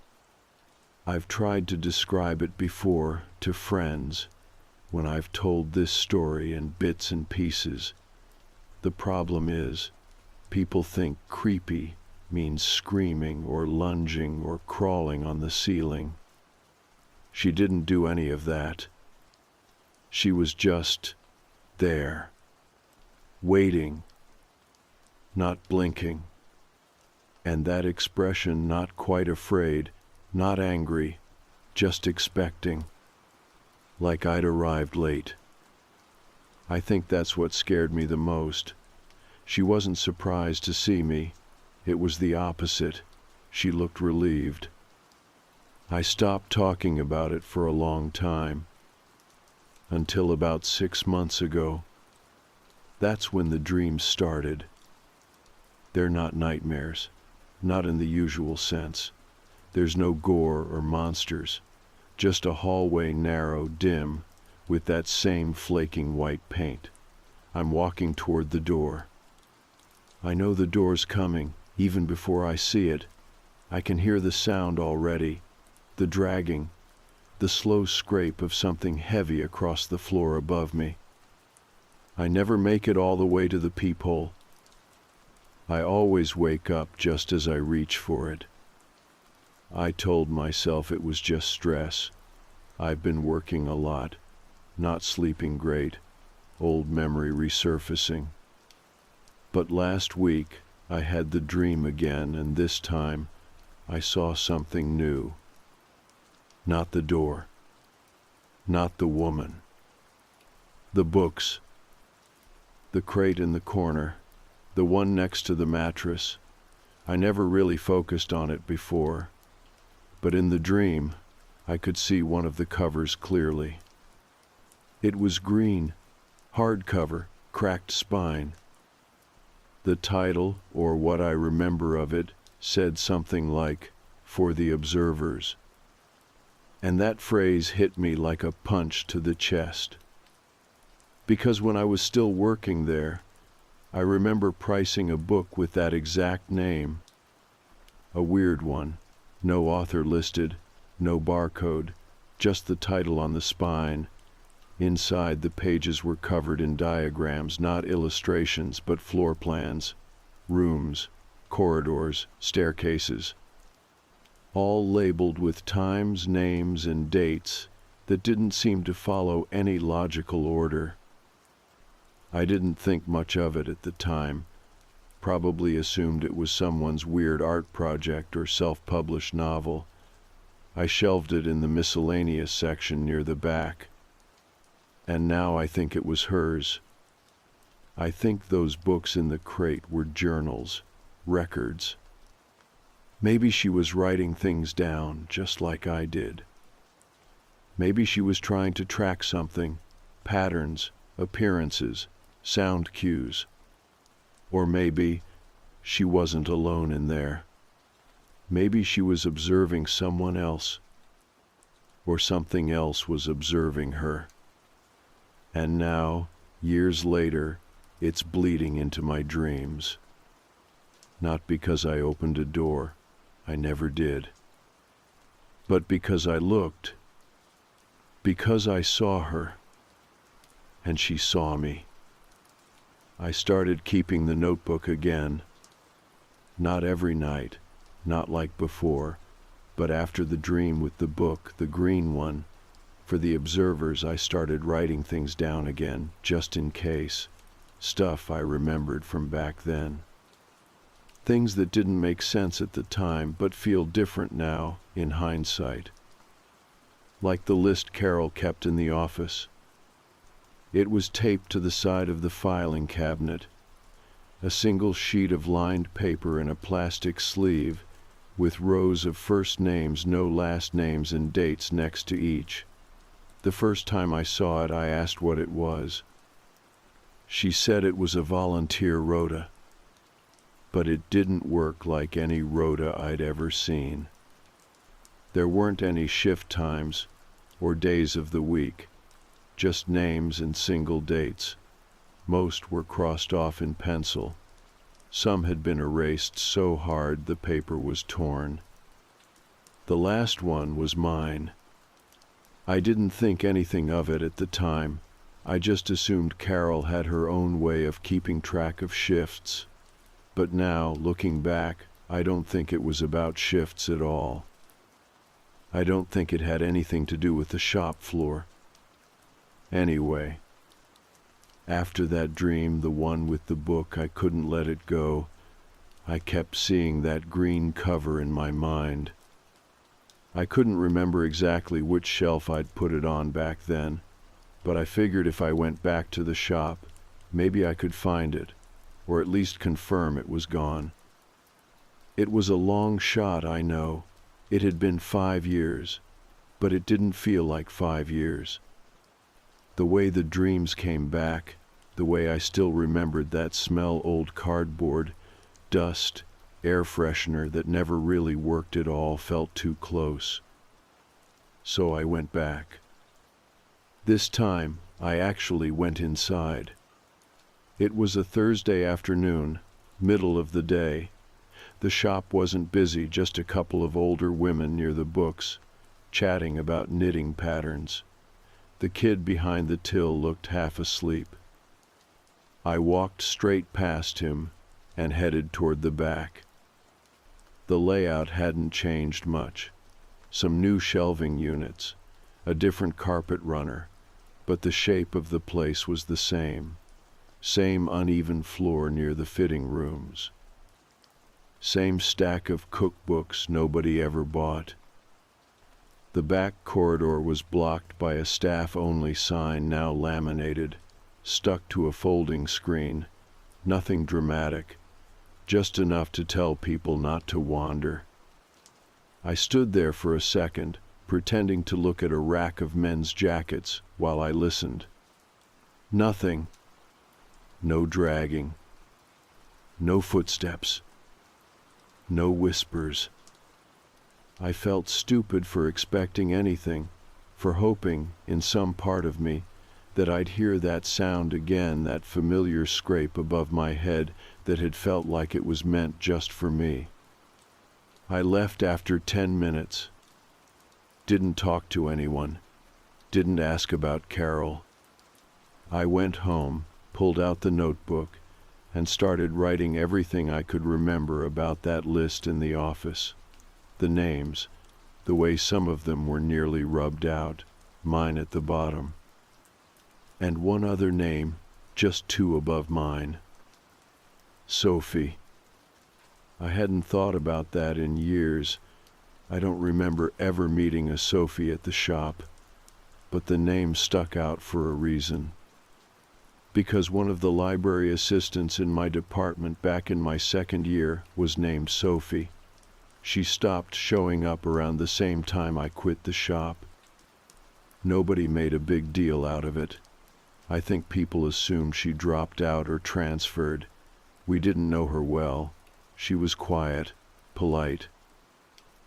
I've tried to describe it before to friends when I've told this story in bits and pieces. The problem is, people think creepy means screaming or lunging or crawling on the ceiling. She didn't do any of that. She was just there, waiting, not blinking. And that expression, not quite afraid, not angry, just expecting, like I'd arrived late. I think that's what scared me the most. She wasn't surprised to see me. It was the opposite. She looked relieved. I stopped talking about it for a long time. Until about 6 months ago. That's when the dream started. They're not nightmares, not in the usual sense. There's no gore or monsters, just a hallway narrow, dim, with that same flaking white paint. I'm walking toward the door. I know the door's coming, even before I see it. I can hear the sound already, the dragging, the slow scrape of something heavy across the floor above me. I never make it all the way to the peephole. I always wake up just as I reach for it. I told myself it was just stress. I've been working a lot, not sleeping great, old memory resurfacing. But last week I had the dream again, and this time I saw something new. Not the door, not the woman. The books, the crate in the corner, the one next to the mattress. I never really focused on it before, but in the dream I could see one of the covers clearly. It was green, hardcover, cracked spine. The title, or what I remember of it, said something like, "For the Observers." And that phrase hit me like a punch to the chest. Because when I was still working there, I remember pricing a book with that exact name. A weird one, no author listed, no barcode, just the title on the spine. Inside, the pages were covered in diagrams, not illustrations, but floor plans, rooms, corridors, staircases, all labeled with times, names, and dates that didn't seem to follow any logical order. I didn't think much of it at the time, probably assumed it was someone's weird art project or self-published novel. I shelved it in the miscellaneous section near the back. And now I think it was hers. I think those books in the crate were journals, records. Maybe she was writing things down, just like I did. Maybe she was trying to track something, patterns, appearances, sound cues. Or maybe she wasn't alone in there. Maybe she was observing someone else, or something else was observing her. And now, years later, it's bleeding into my dreams. Not because I opened a door, I never did. But because I looked, because I saw her, and she saw me. I started keeping the notebook again. Not every night, not like before, but after the dream with the book, the green one, for the observers, I started writing things down again, just in case. Stuff I remembered from back then. Things that didn't make sense at the time, but feel different now, in hindsight. Like the list Carol kept in the office. It was taped to the side of the filing cabinet. A single sheet of lined paper in a plastic sleeve, with rows of first names, no last names, and dates next to each. The first time I saw it, I asked what it was. She said it was a volunteer rota. But it didn't work like any rota I'd ever seen. There weren't any shift times or days of the week, just names and single dates. Most were crossed off in pencil. Some had been erased so hard the paper was torn. The last one was mine. I didn't think anything of it at the time. I just assumed Carol had her own way of keeping track of shifts. But now, looking back, I don't think it was about shifts at all. I don't think it had anything to do with the shop floor. Anyway, after that dream, the one with the book, I couldn't let it go. I kept seeing that green cover in my mind. I couldn't remember exactly which shelf I'd put it on back then, but I figured if I went back to the shop, maybe I could find it, or at least confirm it was gone. It was a long shot, I know. It had been 5 years, but it didn't feel like 5 years. The way the dreams came back, the way I still remembered that smell, old cardboard, Dust, air freshener that never really worked at all felt too close. So I went back. This time, I actually went inside. It was a Thursday afternoon, middle of the day. The shop wasn't busy, just a couple of older women near the books, chatting about knitting patterns. The kid behind the till looked half asleep. I walked straight past him and headed toward the back. The layout hadn't changed much. Some new shelving units, a different carpet runner, but the shape of the place was the same. Same uneven floor near the fitting rooms. Same stack of cookbooks nobody ever bought. The back corridor was blocked by a staff-only sign now laminated, stuck to a folding screen. Nothing dramatic, just enough to tell people not to wander. I stood there for a second, pretending to look at a rack of men's jackets while I listened. Nothing. No dragging. No footsteps. No whispers. I felt stupid for expecting anything, for hoping, in some part of me, that I'd hear that sound again, that familiar scrape above my head that had felt like it was meant just for me. I left after 10 minutes. Didn't talk to anyone. Didn't ask about Carol. I went home, pulled out the notebook, and started writing everything I could remember about that list in the office. The names, the way some of them were nearly rubbed out, mine at the bottom. And one other name, just 2 above mine. Sophie. I hadn't thought about that in years. I don't remember ever meeting a Sophie at the shop, but the name stuck out for a reason. Because one of the library assistants in my department back in my second year was named Sophie. She stopped showing up around the same time I quit the shop. Nobody made a big deal out of it. I think people assumed she dropped out or transferred. We didn't know her well. She was quiet, polite.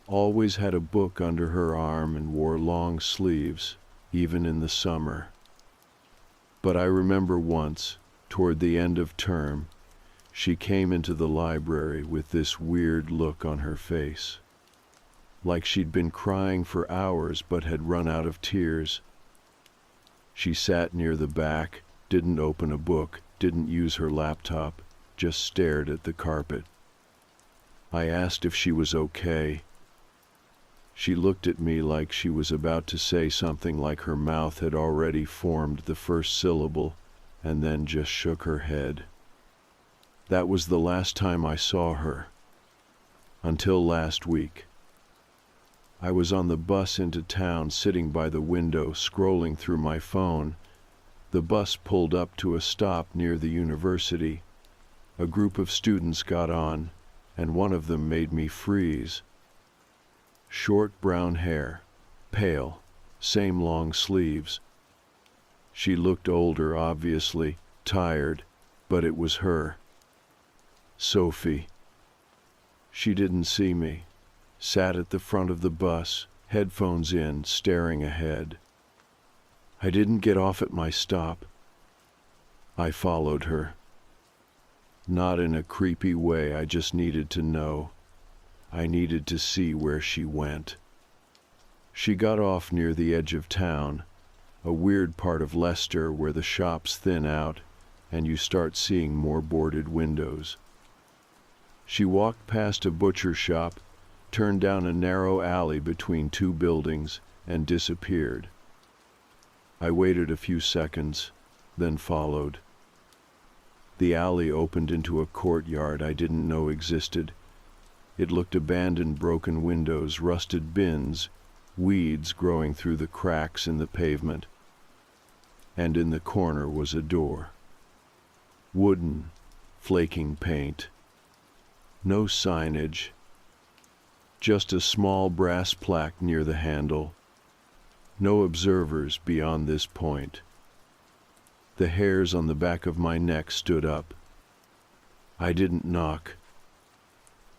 Always had a book under her arm and wore long sleeves, even in the summer. But I remember once, toward the end of term, she came into the library with this weird look on her face. Like she'd been crying for hours but had run out of tears. She sat near the back, didn't open a book, didn't use her laptop, just stared at the carpet. I asked if she was okay. She looked at me like she was about to say something, like her mouth had already formed the first syllable, and then just shook her head. That was the last time I saw her. Until last week. I was on the bus into town, sitting by the window, scrolling through my phone. The bus pulled up to a stop near the university. A group of students got on, and one of them made me freeze. Short brown hair, pale, same long sleeves. She looked older, obviously, tired, but it was her. Sophie. She didn't see me, sat at the front of the bus, headphones in, staring ahead. I didn't get off at my stop. I followed her. Not in a creepy way, I just needed to know. I needed to see where she went. She got off near the edge of town, a weird part of Leicester where the shops thin out and you start seeing more boarded windows. She walked past a butcher shop, turned down a narrow alley between 2 buildings, and disappeared. I waited a few seconds, then followed. The alley opened into a courtyard I didn't know existed. It looked abandoned, broken windows, rusted bins, weeds growing through the cracks in the pavement. And in the corner was a door. Wooden, flaking paint. No signage. Just a small brass plaque near the handle. No observers beyond this point. The hairs on the back of my neck stood up. I didn't knock.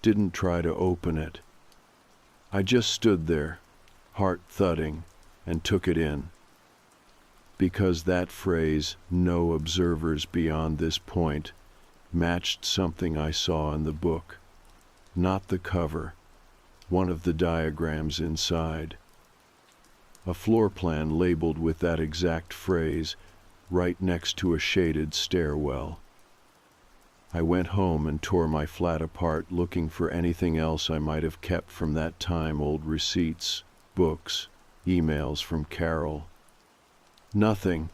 didn't try to open it. I just stood there, heart thudding, and took it in. Because that phrase, "no observers beyond this point," matched something I saw in the book. Not the cover, one of the diagrams inside. A floor plan labeled with that exact phrase, right next to a shaded stairwell. I went home and tore my flat apart looking for anything else I might have kept from that time, old receipts, books, emails from Carol. Nothing,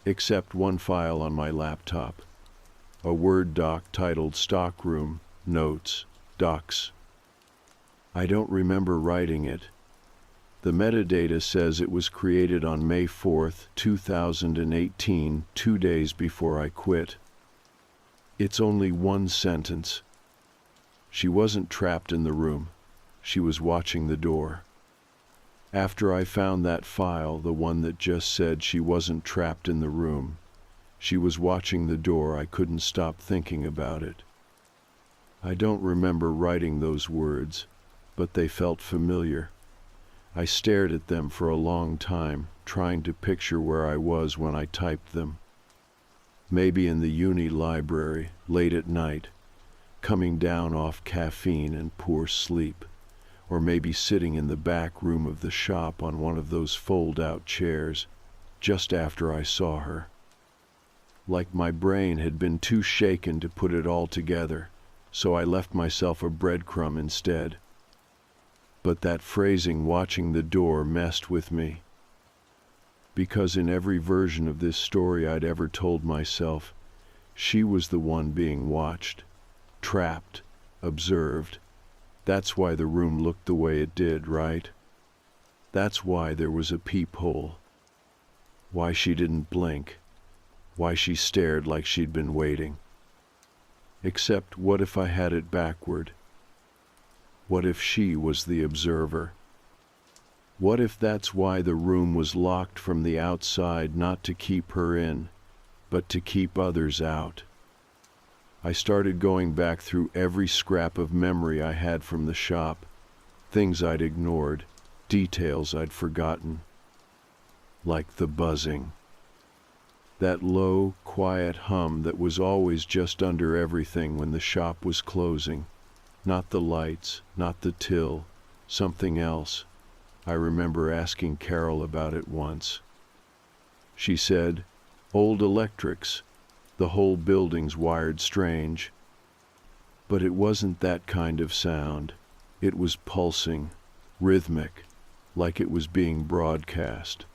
except one file on my laptop, a Word doc titled Stockroom, Notes, Docs. I don't remember writing it. The metadata says it was created on May 4th, 2018, 2 days before I quit. It's only one sentence. She wasn't trapped in the room. She was watching the door. After I found that file, the one that just said she wasn't trapped in the room, she was watching the door, I couldn't stop thinking about it. I don't remember writing those words, but they felt familiar. I stared at them for a long time, trying to picture where I was when I typed them. Maybe in the uni library, late at night, coming down off caffeine and poor sleep. Or maybe sitting in the back room of the shop on one of those fold-out chairs, just after I saw her. Like my brain had been too shaken to put it all together, so I left myself a breadcrumb instead. But that phrasing, watching the door, messed with me. Because in every version of this story I'd ever told myself, she was the one being watched, trapped, observed. That's why the room looked the way it did, right? That's why there was a peephole. Why she didn't blink. Why she stared like she'd been waiting. Except, what if I had it backward? What if she was the observer? What if that's why the room was locked from the outside, not to keep her in, but to keep others out? I started going back through every scrap of memory I had from the shop, things I'd ignored, details I'd forgotten. Like the buzzing. That low, quiet hum that was always just under everything when the shop was closing. Not the lights, not the till, something else. I remember asking Carol about it once. She said, "Old electrics. The whole building's wired strange." But it wasn't that kind of sound. It was pulsing, rhythmic, like it was being broadcast.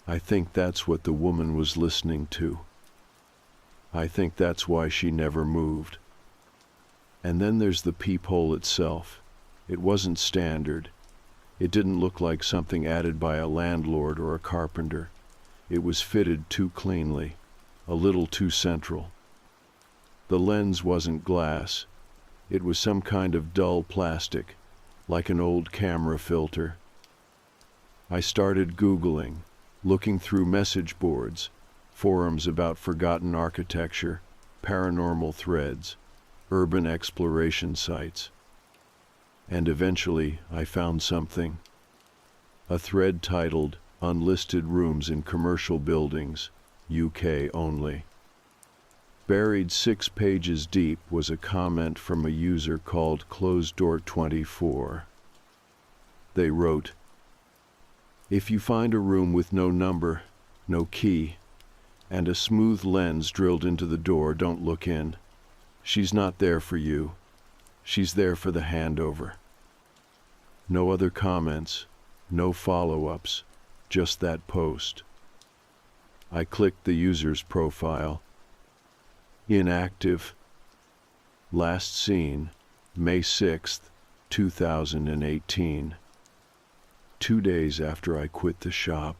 I think that's what the woman was listening to. I think that's why she never moved. And then there's the peephole itself. It wasn't standard. It didn't look like something added by a landlord or a carpenter. It was fitted too cleanly, a little too central. The lens wasn't glass. It was some kind of dull plastic, like an old camera filter. I started Googling, looking through message boards, forums about forgotten architecture, paranormal threads, urban exploration sites. And eventually I found something. A thread titled "Unlisted Rooms in Commercial Buildings, UK Only." Buried 6 pages deep was a comment from a user called Closed Door 24. They wrote, "If you find a room with no number, no key, and a smooth lens drilled into the door, don't look in. She's not there for you. She's there for the handover." No other comments, no follow-ups, just that post. I clicked the user's profile. Inactive. Last seen, May 6th, 2018. 2 days after I quit the shop.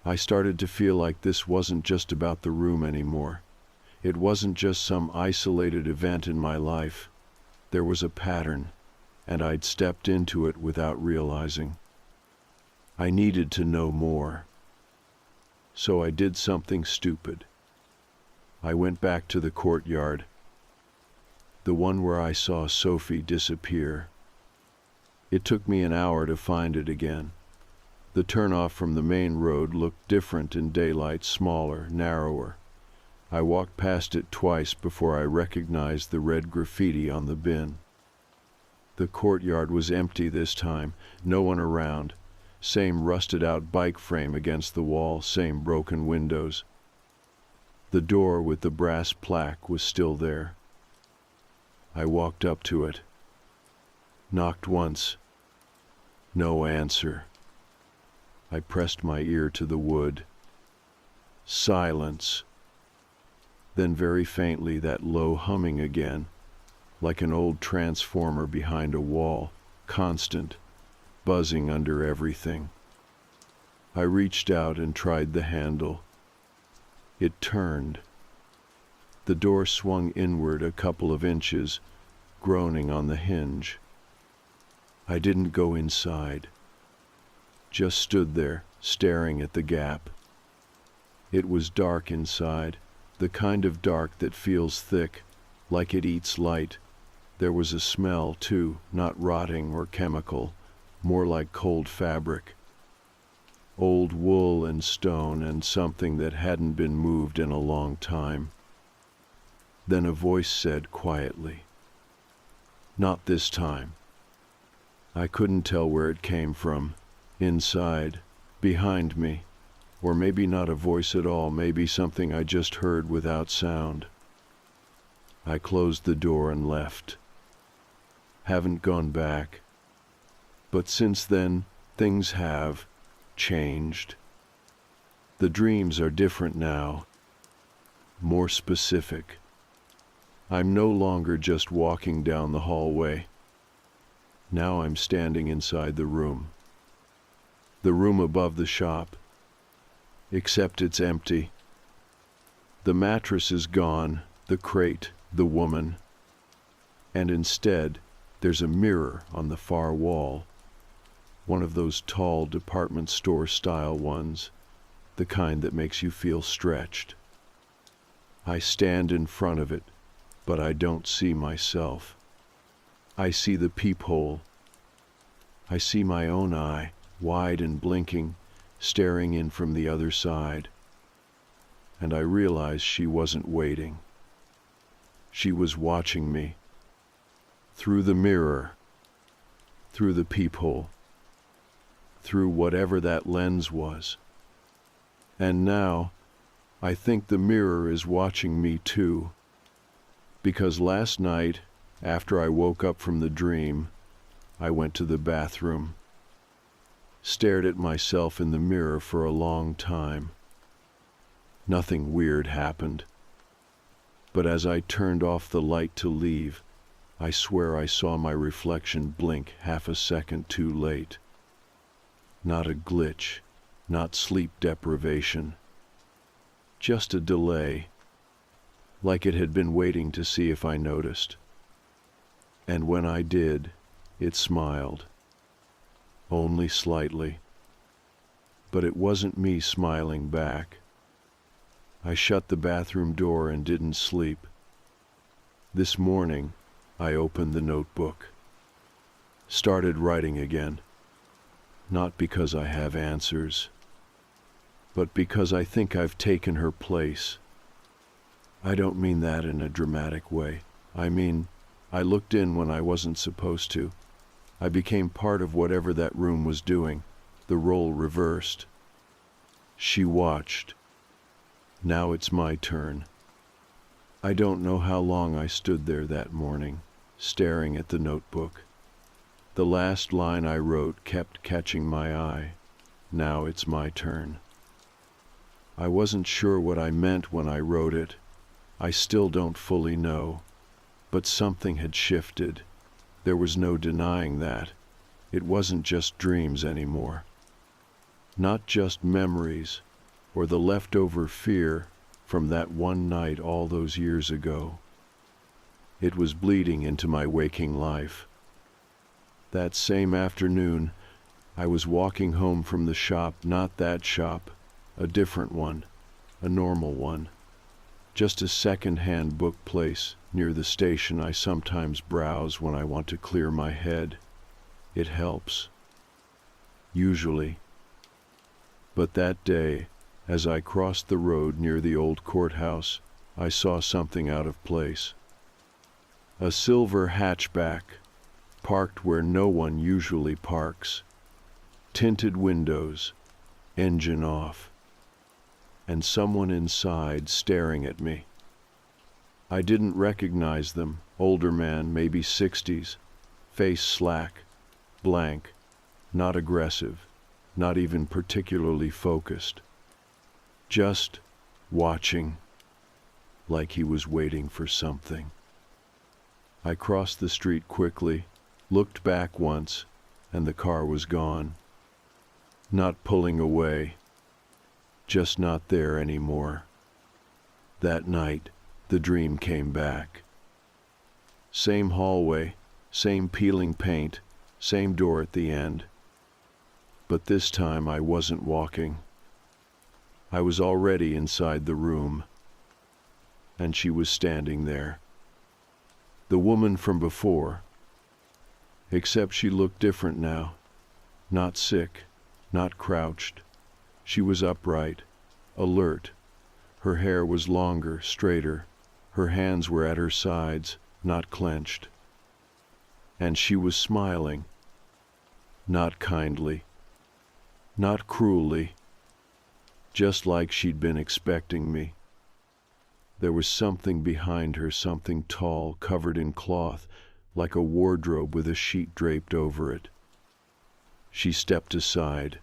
I started to feel like this wasn't just about the room anymore. It wasn't just some isolated event in my life. There was a pattern, and I'd stepped into it without realizing. I needed to know more. So I did something stupid. I went back to the courtyard. the one where I saw Sophie disappear. It took me an hour to find it again. The turnoff from the main road looked different in daylight, smaller, narrower. I walked past it twice before I recognized the red graffiti on the bin. The courtyard was empty this time, no one around. Same rusted-out bike frame against the wall, same broken windows. The door with the brass plaque was still there. I walked up to it. Knocked once. No answer. I pressed my ear to the wood. Silence. Then very faintly that low humming again, like an old transformer behind a wall, constant, buzzing under everything. I reached out and tried the handle. It turned. The door swung inward a couple of inches, groaning on the hinge. I didn't go inside. Just stood there, staring at the gap. It was dark inside, the kind of dark that feels thick, like it eats light. There was a smell, too, not rotting or chemical, more like cold fabric. Old wool and stone and something that hadn't been moved in a long time. Then a voice said quietly, "Not this time." I couldn't tell where it came from. Inside, behind me, or maybe not a voice at all, maybe something I just heard without sound. I closed the door and left. Haven't gone back. But since then, things have changed. The dreams are different now, more specific. I'm no longer just walking down the hallway. Now I'm standing inside the room above the shop, except it's empty. The mattress is gone, the crate, the woman, and instead there's a mirror on the far wall, one of those tall department store style ones, the kind that makes you feel stretched. I stand in front of it, but I don't see myself. I see the peephole. I see my own eye, wide and blinking, staring in from the other side. And I realize she wasn't waiting. She was watching me. Through the mirror. Through the peephole. Through whatever that lens was. And now, I think the mirror is watching me too. Because last night, after I woke up from the dream, I went to the bathroom. Stared at myself in the mirror for a long time. Nothing weird happened. But as I turned off the light to leave, I swear I saw my reflection blink half a second too late. Not a glitch, not sleep deprivation. Just a delay, like it had been waiting to see if I noticed. And when I did, it smiled. Only slightly. But it wasn't me smiling back. I shut the bathroom door and didn't sleep. This morning, I opened the notebook. Started writing again. Not because I have answers, but because I think I've taken her place. I don't mean that in a dramatic way. I mean, I looked in when I wasn't supposed to. I became part of whatever that room was doing, the role reversed. She watched. Now it's my turn. I don't know how long I stood there that morning, staring at the notebook. The last line I wrote kept catching my eye. Now it's my turn. I wasn't sure what I meant when I wrote it. I still don't fully know. But something had shifted. There was no denying that. It wasn't just dreams anymore. Not just memories, or the leftover fear from that one night all those years ago. It was bleeding into my waking life. That same afternoon, I was walking home from the shop, not that shop, a different one, a normal one. just a second-hand book place near the station I sometimes browse when I want to clear my head. It helps. Usually. But that day, as I crossed the road near the old courthouse, I saw something out of place. A silver hatchback, parked where no one usually parks. Tinted windows, engine off, and someone inside staring at me. I didn't recognize them, older man, maybe 60s, face slack, blank, not aggressive, not even particularly focused. Just watching, like he was waiting for something. I crossed the street quickly, looked back once, and the car was gone. Not pulling away, just not there anymore. That night, the dream came back. Same hallway, same peeling paint, same door at the end. But this time I wasn't walking. I was already inside the room, and she was standing there. The woman from before, except she looked different now. Not sick, not crouched. She was upright, alert. Her hair was longer, straighter. Her hands were at her sides, not clenched. And she was smiling. Not kindly, not cruelly, just like she'd been expecting me. There was something behind her, something tall, covered in cloth, like a wardrobe with a sheet draped over it. She stepped aside,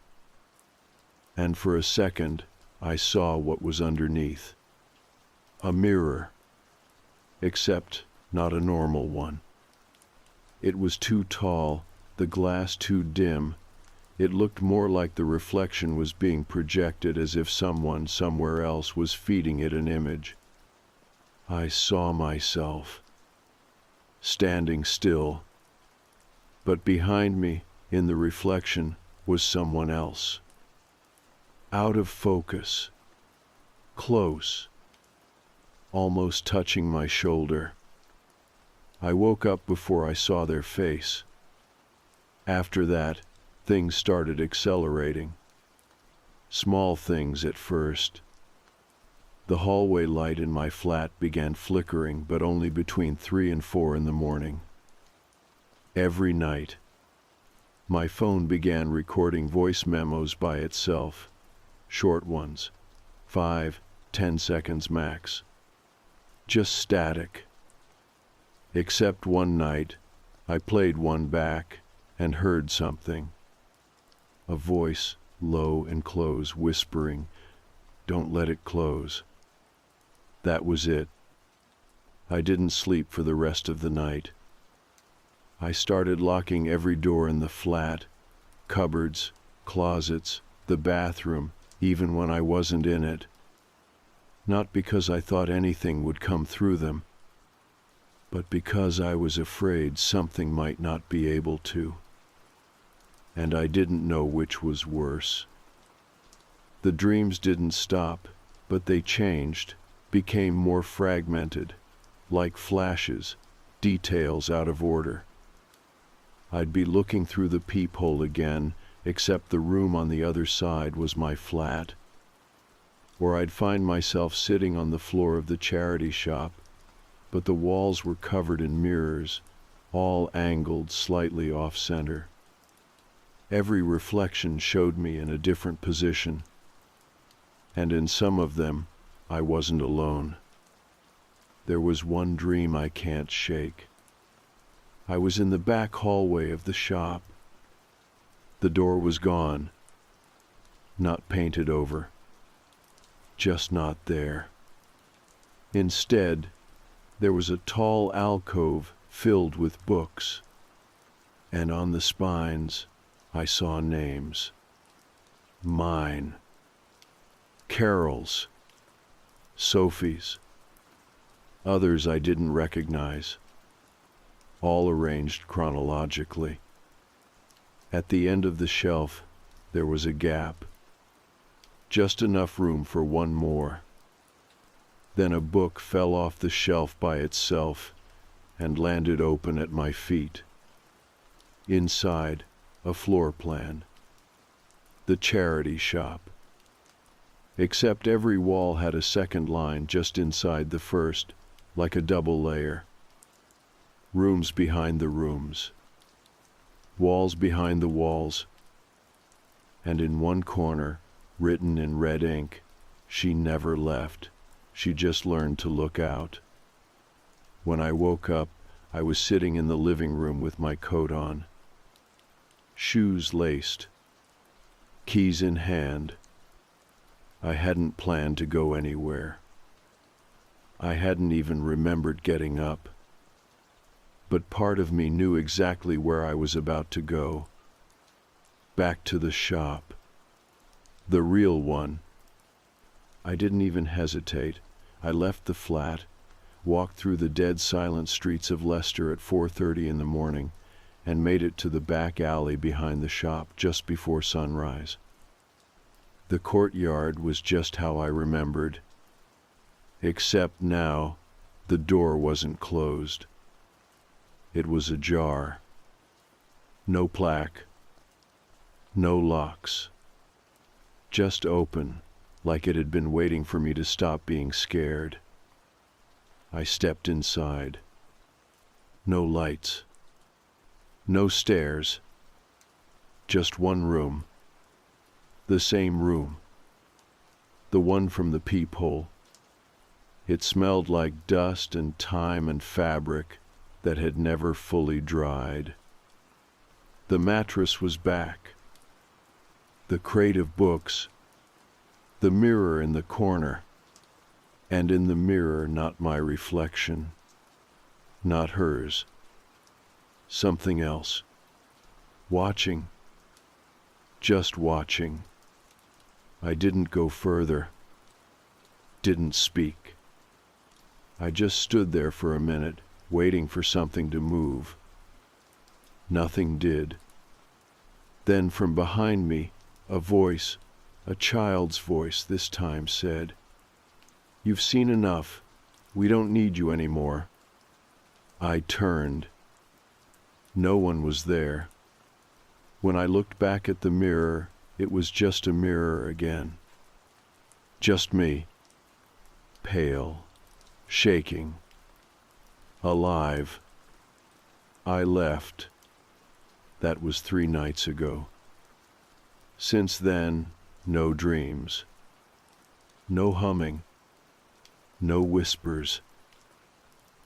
and for a second I saw what was underneath. A mirror, except not a normal one. It was too tall, the glass too dim. It looked more like the reflection was being projected, as if someone somewhere else was feeding it an image. I saw myself, standing still, but behind me, in the reflection, was someone else. Out of focus, close, almost touching my shoulder. I woke up before I saw their face. After that, things started accelerating. Small things at first. The hallway light in my flat began flickering, but only between 3 and 4 in the morning. Every night, my phone began recording voice memos by itself, short ones, 5-10 seconds max. Just static. Except one night, I played one back and heard something. A voice, low and close, whispering, "Don't let it close." That was it. I didn't sleep for the rest of the night. I started locking every door in the flat, cupboards, closets, the bathroom, even when I wasn't in it. Not because I thought anything would come through them, but because I was afraid something might not be able to. And I didn't know which was worse. The dreams didn't stop, but they changed, became more fragmented, like flashes, details out of order. I'd be looking through the peephole again, except the room on the other side was my flat. Or I'd find myself sitting on the floor of the charity shop, but the walls were covered in mirrors, all angled slightly off-center. Every reflection showed me in a different position, and in some of them, I wasn't alone. There was one dream I can't shake. I was in the back hallway of the shop. The door was gone, not painted over, just not there. Instead, there was a tall alcove filled with books, and on the spines, I saw names. Mine, Carol's, Sophie's, others I didn't recognize, all arranged chronologically. At the end of the shelf, there was a gap, just enough room for one more. Then a book fell off the shelf by itself and landed open at my feet. Inside, a floor plan. The charity shop. Except every wall had a second line just inside the first, like a double layer. Rooms behind the rooms. Walls behind the walls. And in one corner, written in red ink, she never left. She just learned to look out. When I woke up, I was sitting in the living room with my coat on. Shoes laced. Keys in hand. I hadn't planned to go anywhere. I hadn't even remembered getting up. But part of me knew exactly where I was about to go. Back to the shop. The real one. I didn't even hesitate. I left the flat, walked through the dead silent streets of Leicester at 4:30 in the morning, and made it to the back alley behind the shop just before sunrise. The courtyard was just how I remembered, except now the door wasn't closed. It was ajar. No plaque. No locks. Just open, like it had been waiting for me to stop being scared. I stepped inside. No lights. No stairs. Just one room. The same room. The one from the peephole. It smelled like dust and time and fabric that had never fully dried. The mattress was back. The crate of books. The mirror in the corner. And in the mirror, not my reflection. Not hers. Something else. Watching. Just watching. I didn't go further. Didn't speak. I just stood there for a minute, waiting for something to move. Nothing did. Then from behind me, a voice, a child's voice this time, said, "You've seen enough. We don't need you anymore." I turned. No one was there. When I looked back at the mirror, it was just a mirror again. Just me. Pale. Shaking. Alive. I left. That was 3 nights ago. Since then, no dreams. No humming. No whispers.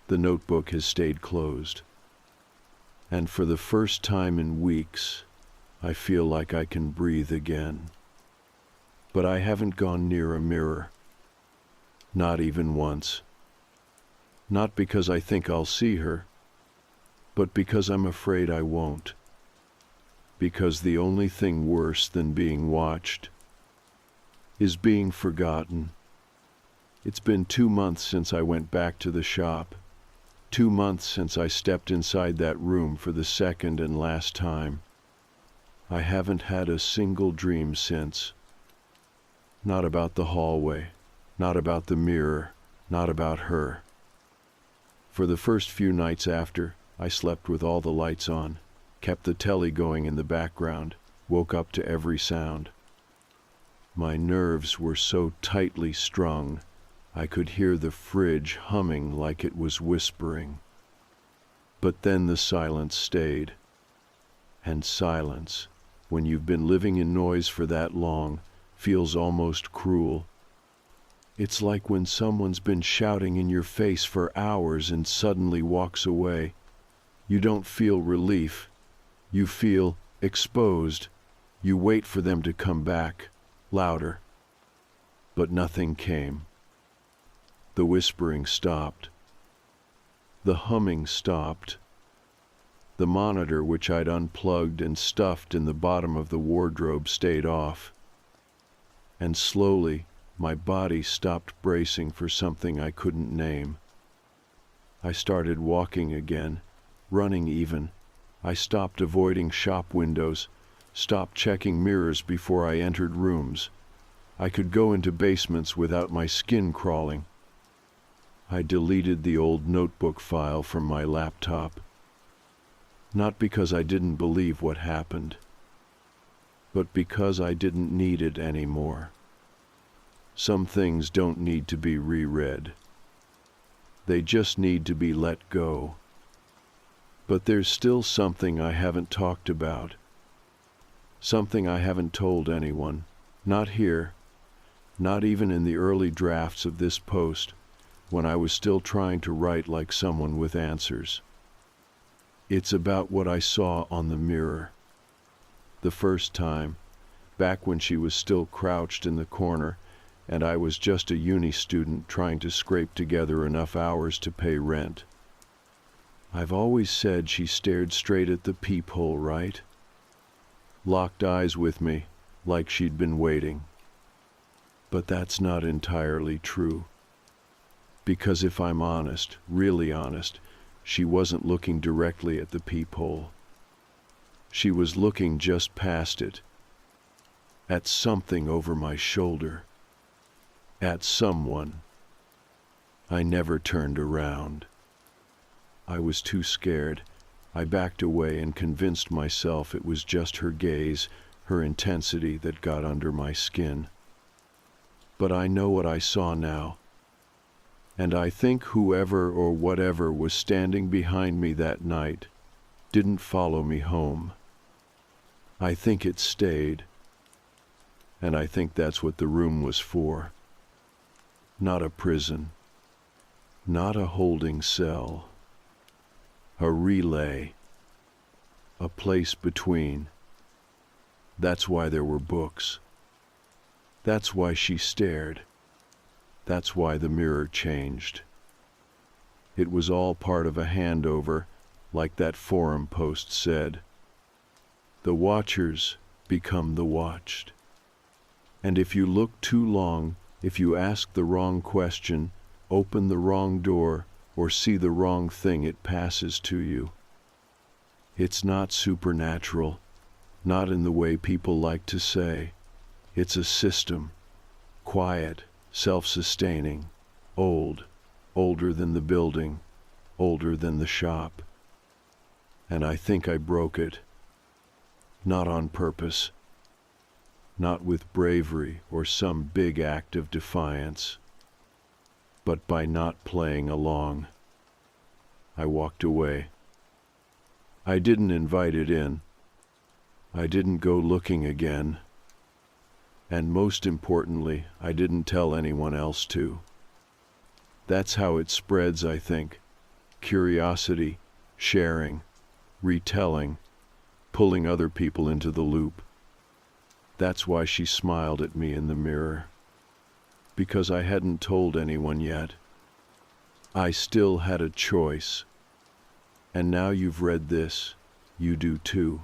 The notebook has stayed closed. And for the first time in weeks, I feel like I can breathe again. But I haven't gone near a mirror. Not even once. Not because I think I'll see her, but because I'm afraid I won't. Because the only thing worse than being watched is being forgotten. It's been 2 months since I went back to the shop. 2 months since I stepped inside that room for the second and last time. I haven't had a single dream since. Not about the hallway, not about the mirror, not about her. For the first few nights after, I slept with all the lights on, kept the telly going in the background, woke up to every sound. My nerves were so tightly strung, I could hear the fridge humming like it was whispering. But then the silence stayed. And silence, when you've been living in noise for that long, feels almost cruel. It's like when someone's been shouting in your face for hours and suddenly walks away. You don't feel relief. You feel exposed. You wait for them to come back, louder. But nothing came. The whispering stopped. The humming stopped. The monitor, which I'd unplugged and stuffed in the bottom of the wardrobe, stayed off. And slowly, my body stopped bracing for something I couldn't name. I started walking again, running even. I stopped avoiding shop windows, stopped checking mirrors before I entered rooms. I could go into basements without my skin crawling. I deleted the old notebook file from my laptop. Not because I didn't believe what happened, but because I didn't need it anymore. Some things don't need to be reread. They just need to be let go. But there's still something I haven't talked about. Something I haven't told anyone. Not here. Not even in the early drafts of this post, when I was still trying to write like someone with answers. It's about what I saw on the mirror. The first time, back when she was still crouched in the corner, and I was just a uni student trying to scrape together enough hours to pay rent. I've always said she stared straight at the peephole, right? Locked eyes with me, like she'd been waiting. But that's not entirely true. Because if I'm honest, really honest, she wasn't looking directly at the peephole. She was looking just past it, at something over my shoulder, at someone. I never turned around. I was too scared. I backed away and convinced myself it was just her gaze, her intensity that got under my skin. But I know what I saw now. And I think whoever or whatever was standing behind me that night didn't follow me home. I think it stayed. And I think that's what the room was for. Not a prison. Not a holding cell. A relay. A place between. That's why there were books. That's why she stared. That's why the mirror changed. It was all part of a handover, like that forum post said. The watchers become the watched. And if you look too long, if you ask the wrong question, open the wrong door, or see the wrong thing, it passes to you. It's not supernatural, not in the way people like to say. It's a system, quiet, self-sustaining, old, older than the building, older than the shop. And I think I broke it. Not on purpose. Not with bravery or some big act of defiance. But by not playing along. I walked away. I didn't invite it in. I didn't go looking again. And most importantly, I didn't tell anyone else to. That's how it spreads, I think. Curiosity, sharing, retelling, pulling other people into the loop. That's why she smiled at me in the mirror. Because I hadn't told anyone yet. I still had a choice. And now you've read this, you do too.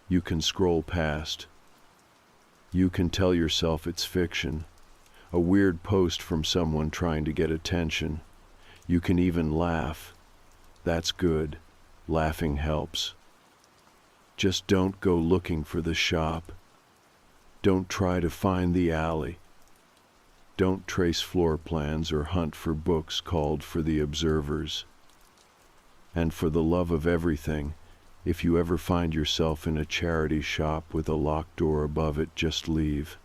You can scroll past. You can tell yourself it's fiction, a weird post from someone trying to get attention. You can even laugh. That's good. Laughing helps. Just don't go looking for the shop. Don't try to find the alley. Don't trace floor plans or hunt for books called for the observers. And for the love of everything, if you ever find yourself in a charity shop with a locked door above it, just leave.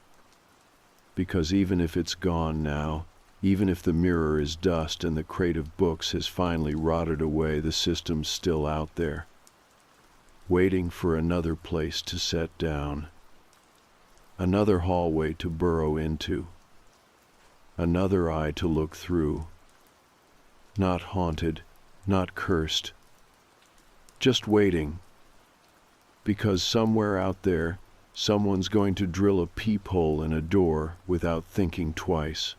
Because even if it's gone now, even if the mirror is dust and the crate of books has finally rotted away, the system's still out there, waiting for another place to set down, another hallway to burrow into, another eye to look through. Not haunted, not cursed, just waiting. Because somewhere out there, someone's going to drill a peephole in a door without thinking twice.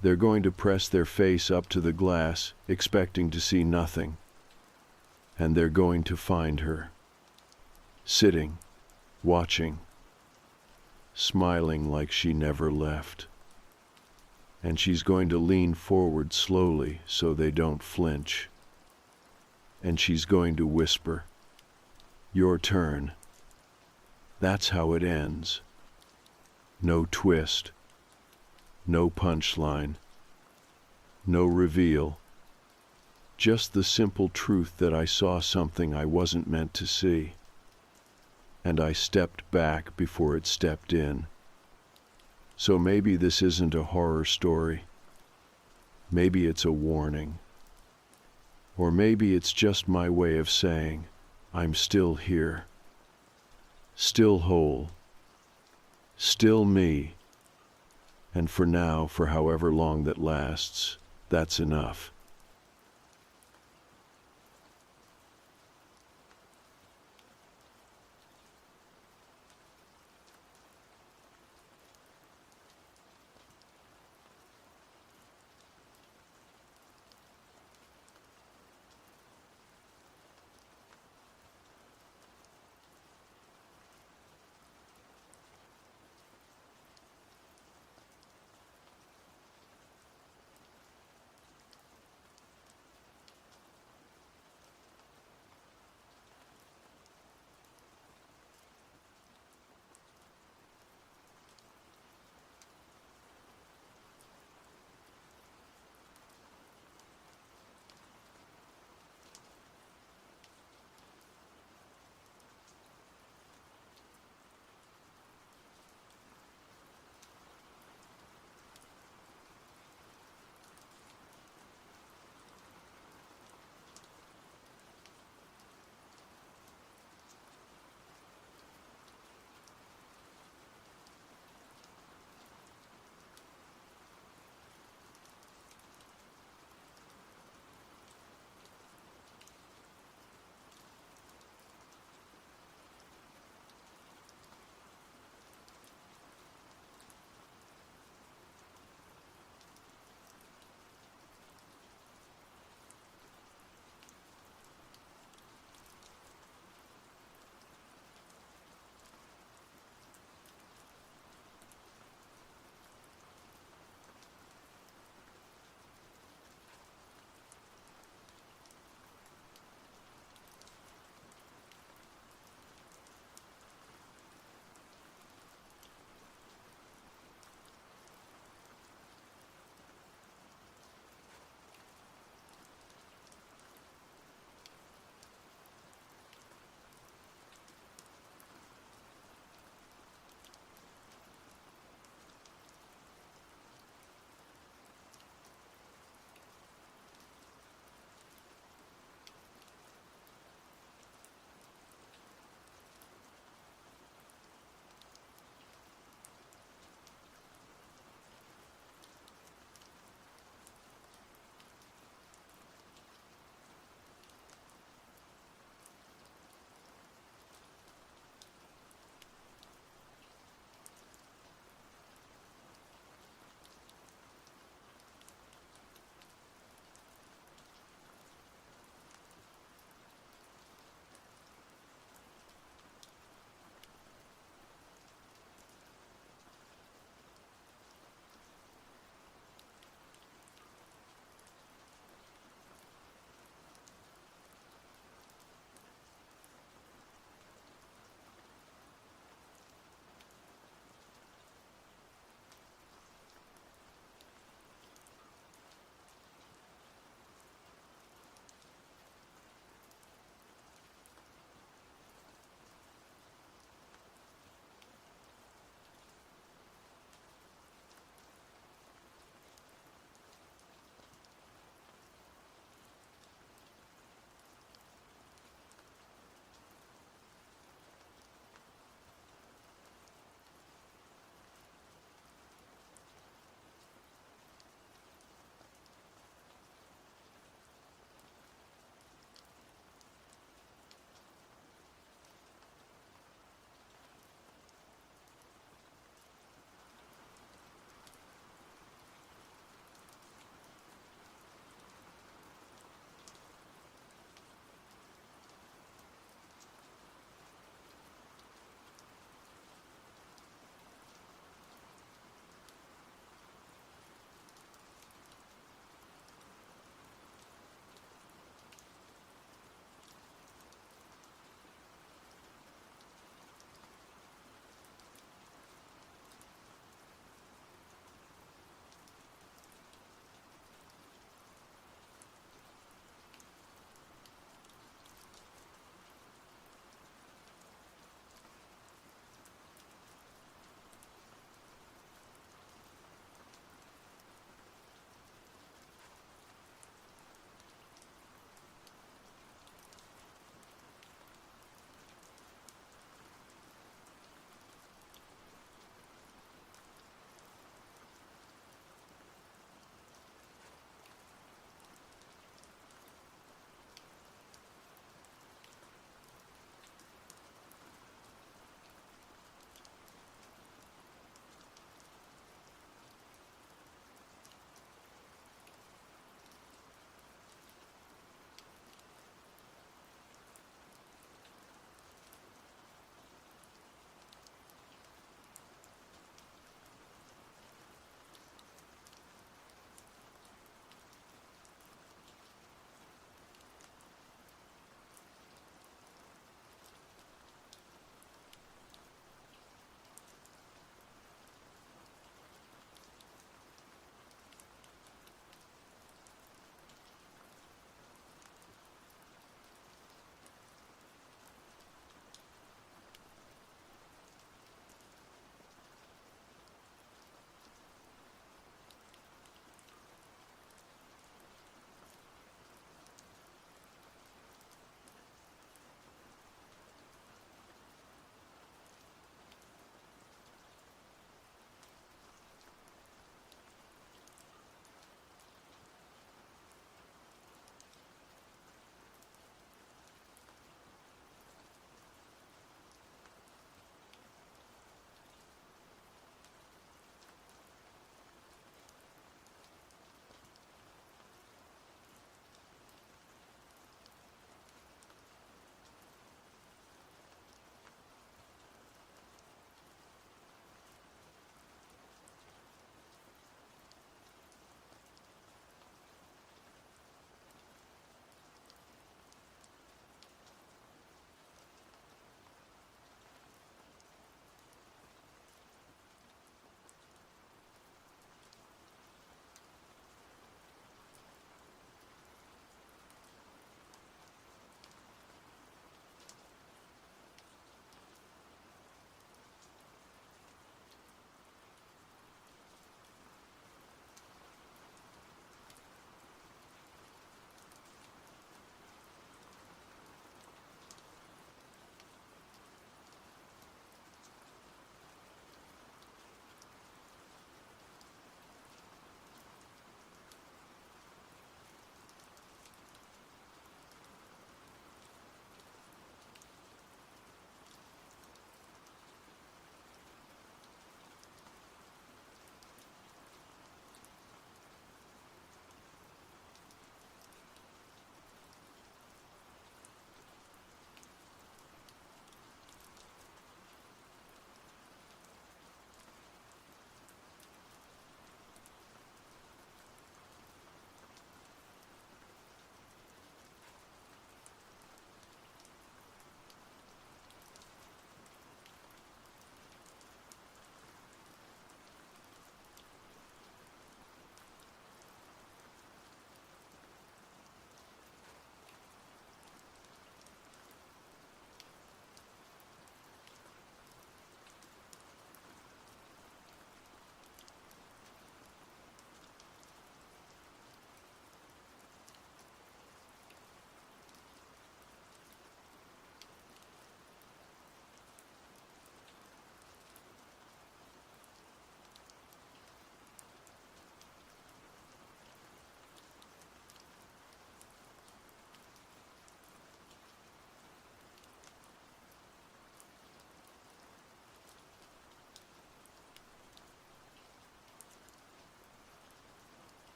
They're going to press their face up to the glass, expecting to see nothing. And they're going to find her, sitting, watching, smiling like she never left. And she's going to lean forward slowly so they don't flinch. And she's going to whisper, "Your turn." That's how it ends. No twist. No punchline. No reveal. Just the simple truth that I saw something I wasn't meant to see. And I stepped back before it stepped in. So maybe this isn't a horror story. Maybe it's a warning. Or maybe it's just my way of saying, I'm still here. Still whole. Still me. And for now, for however long that lasts, that's enough.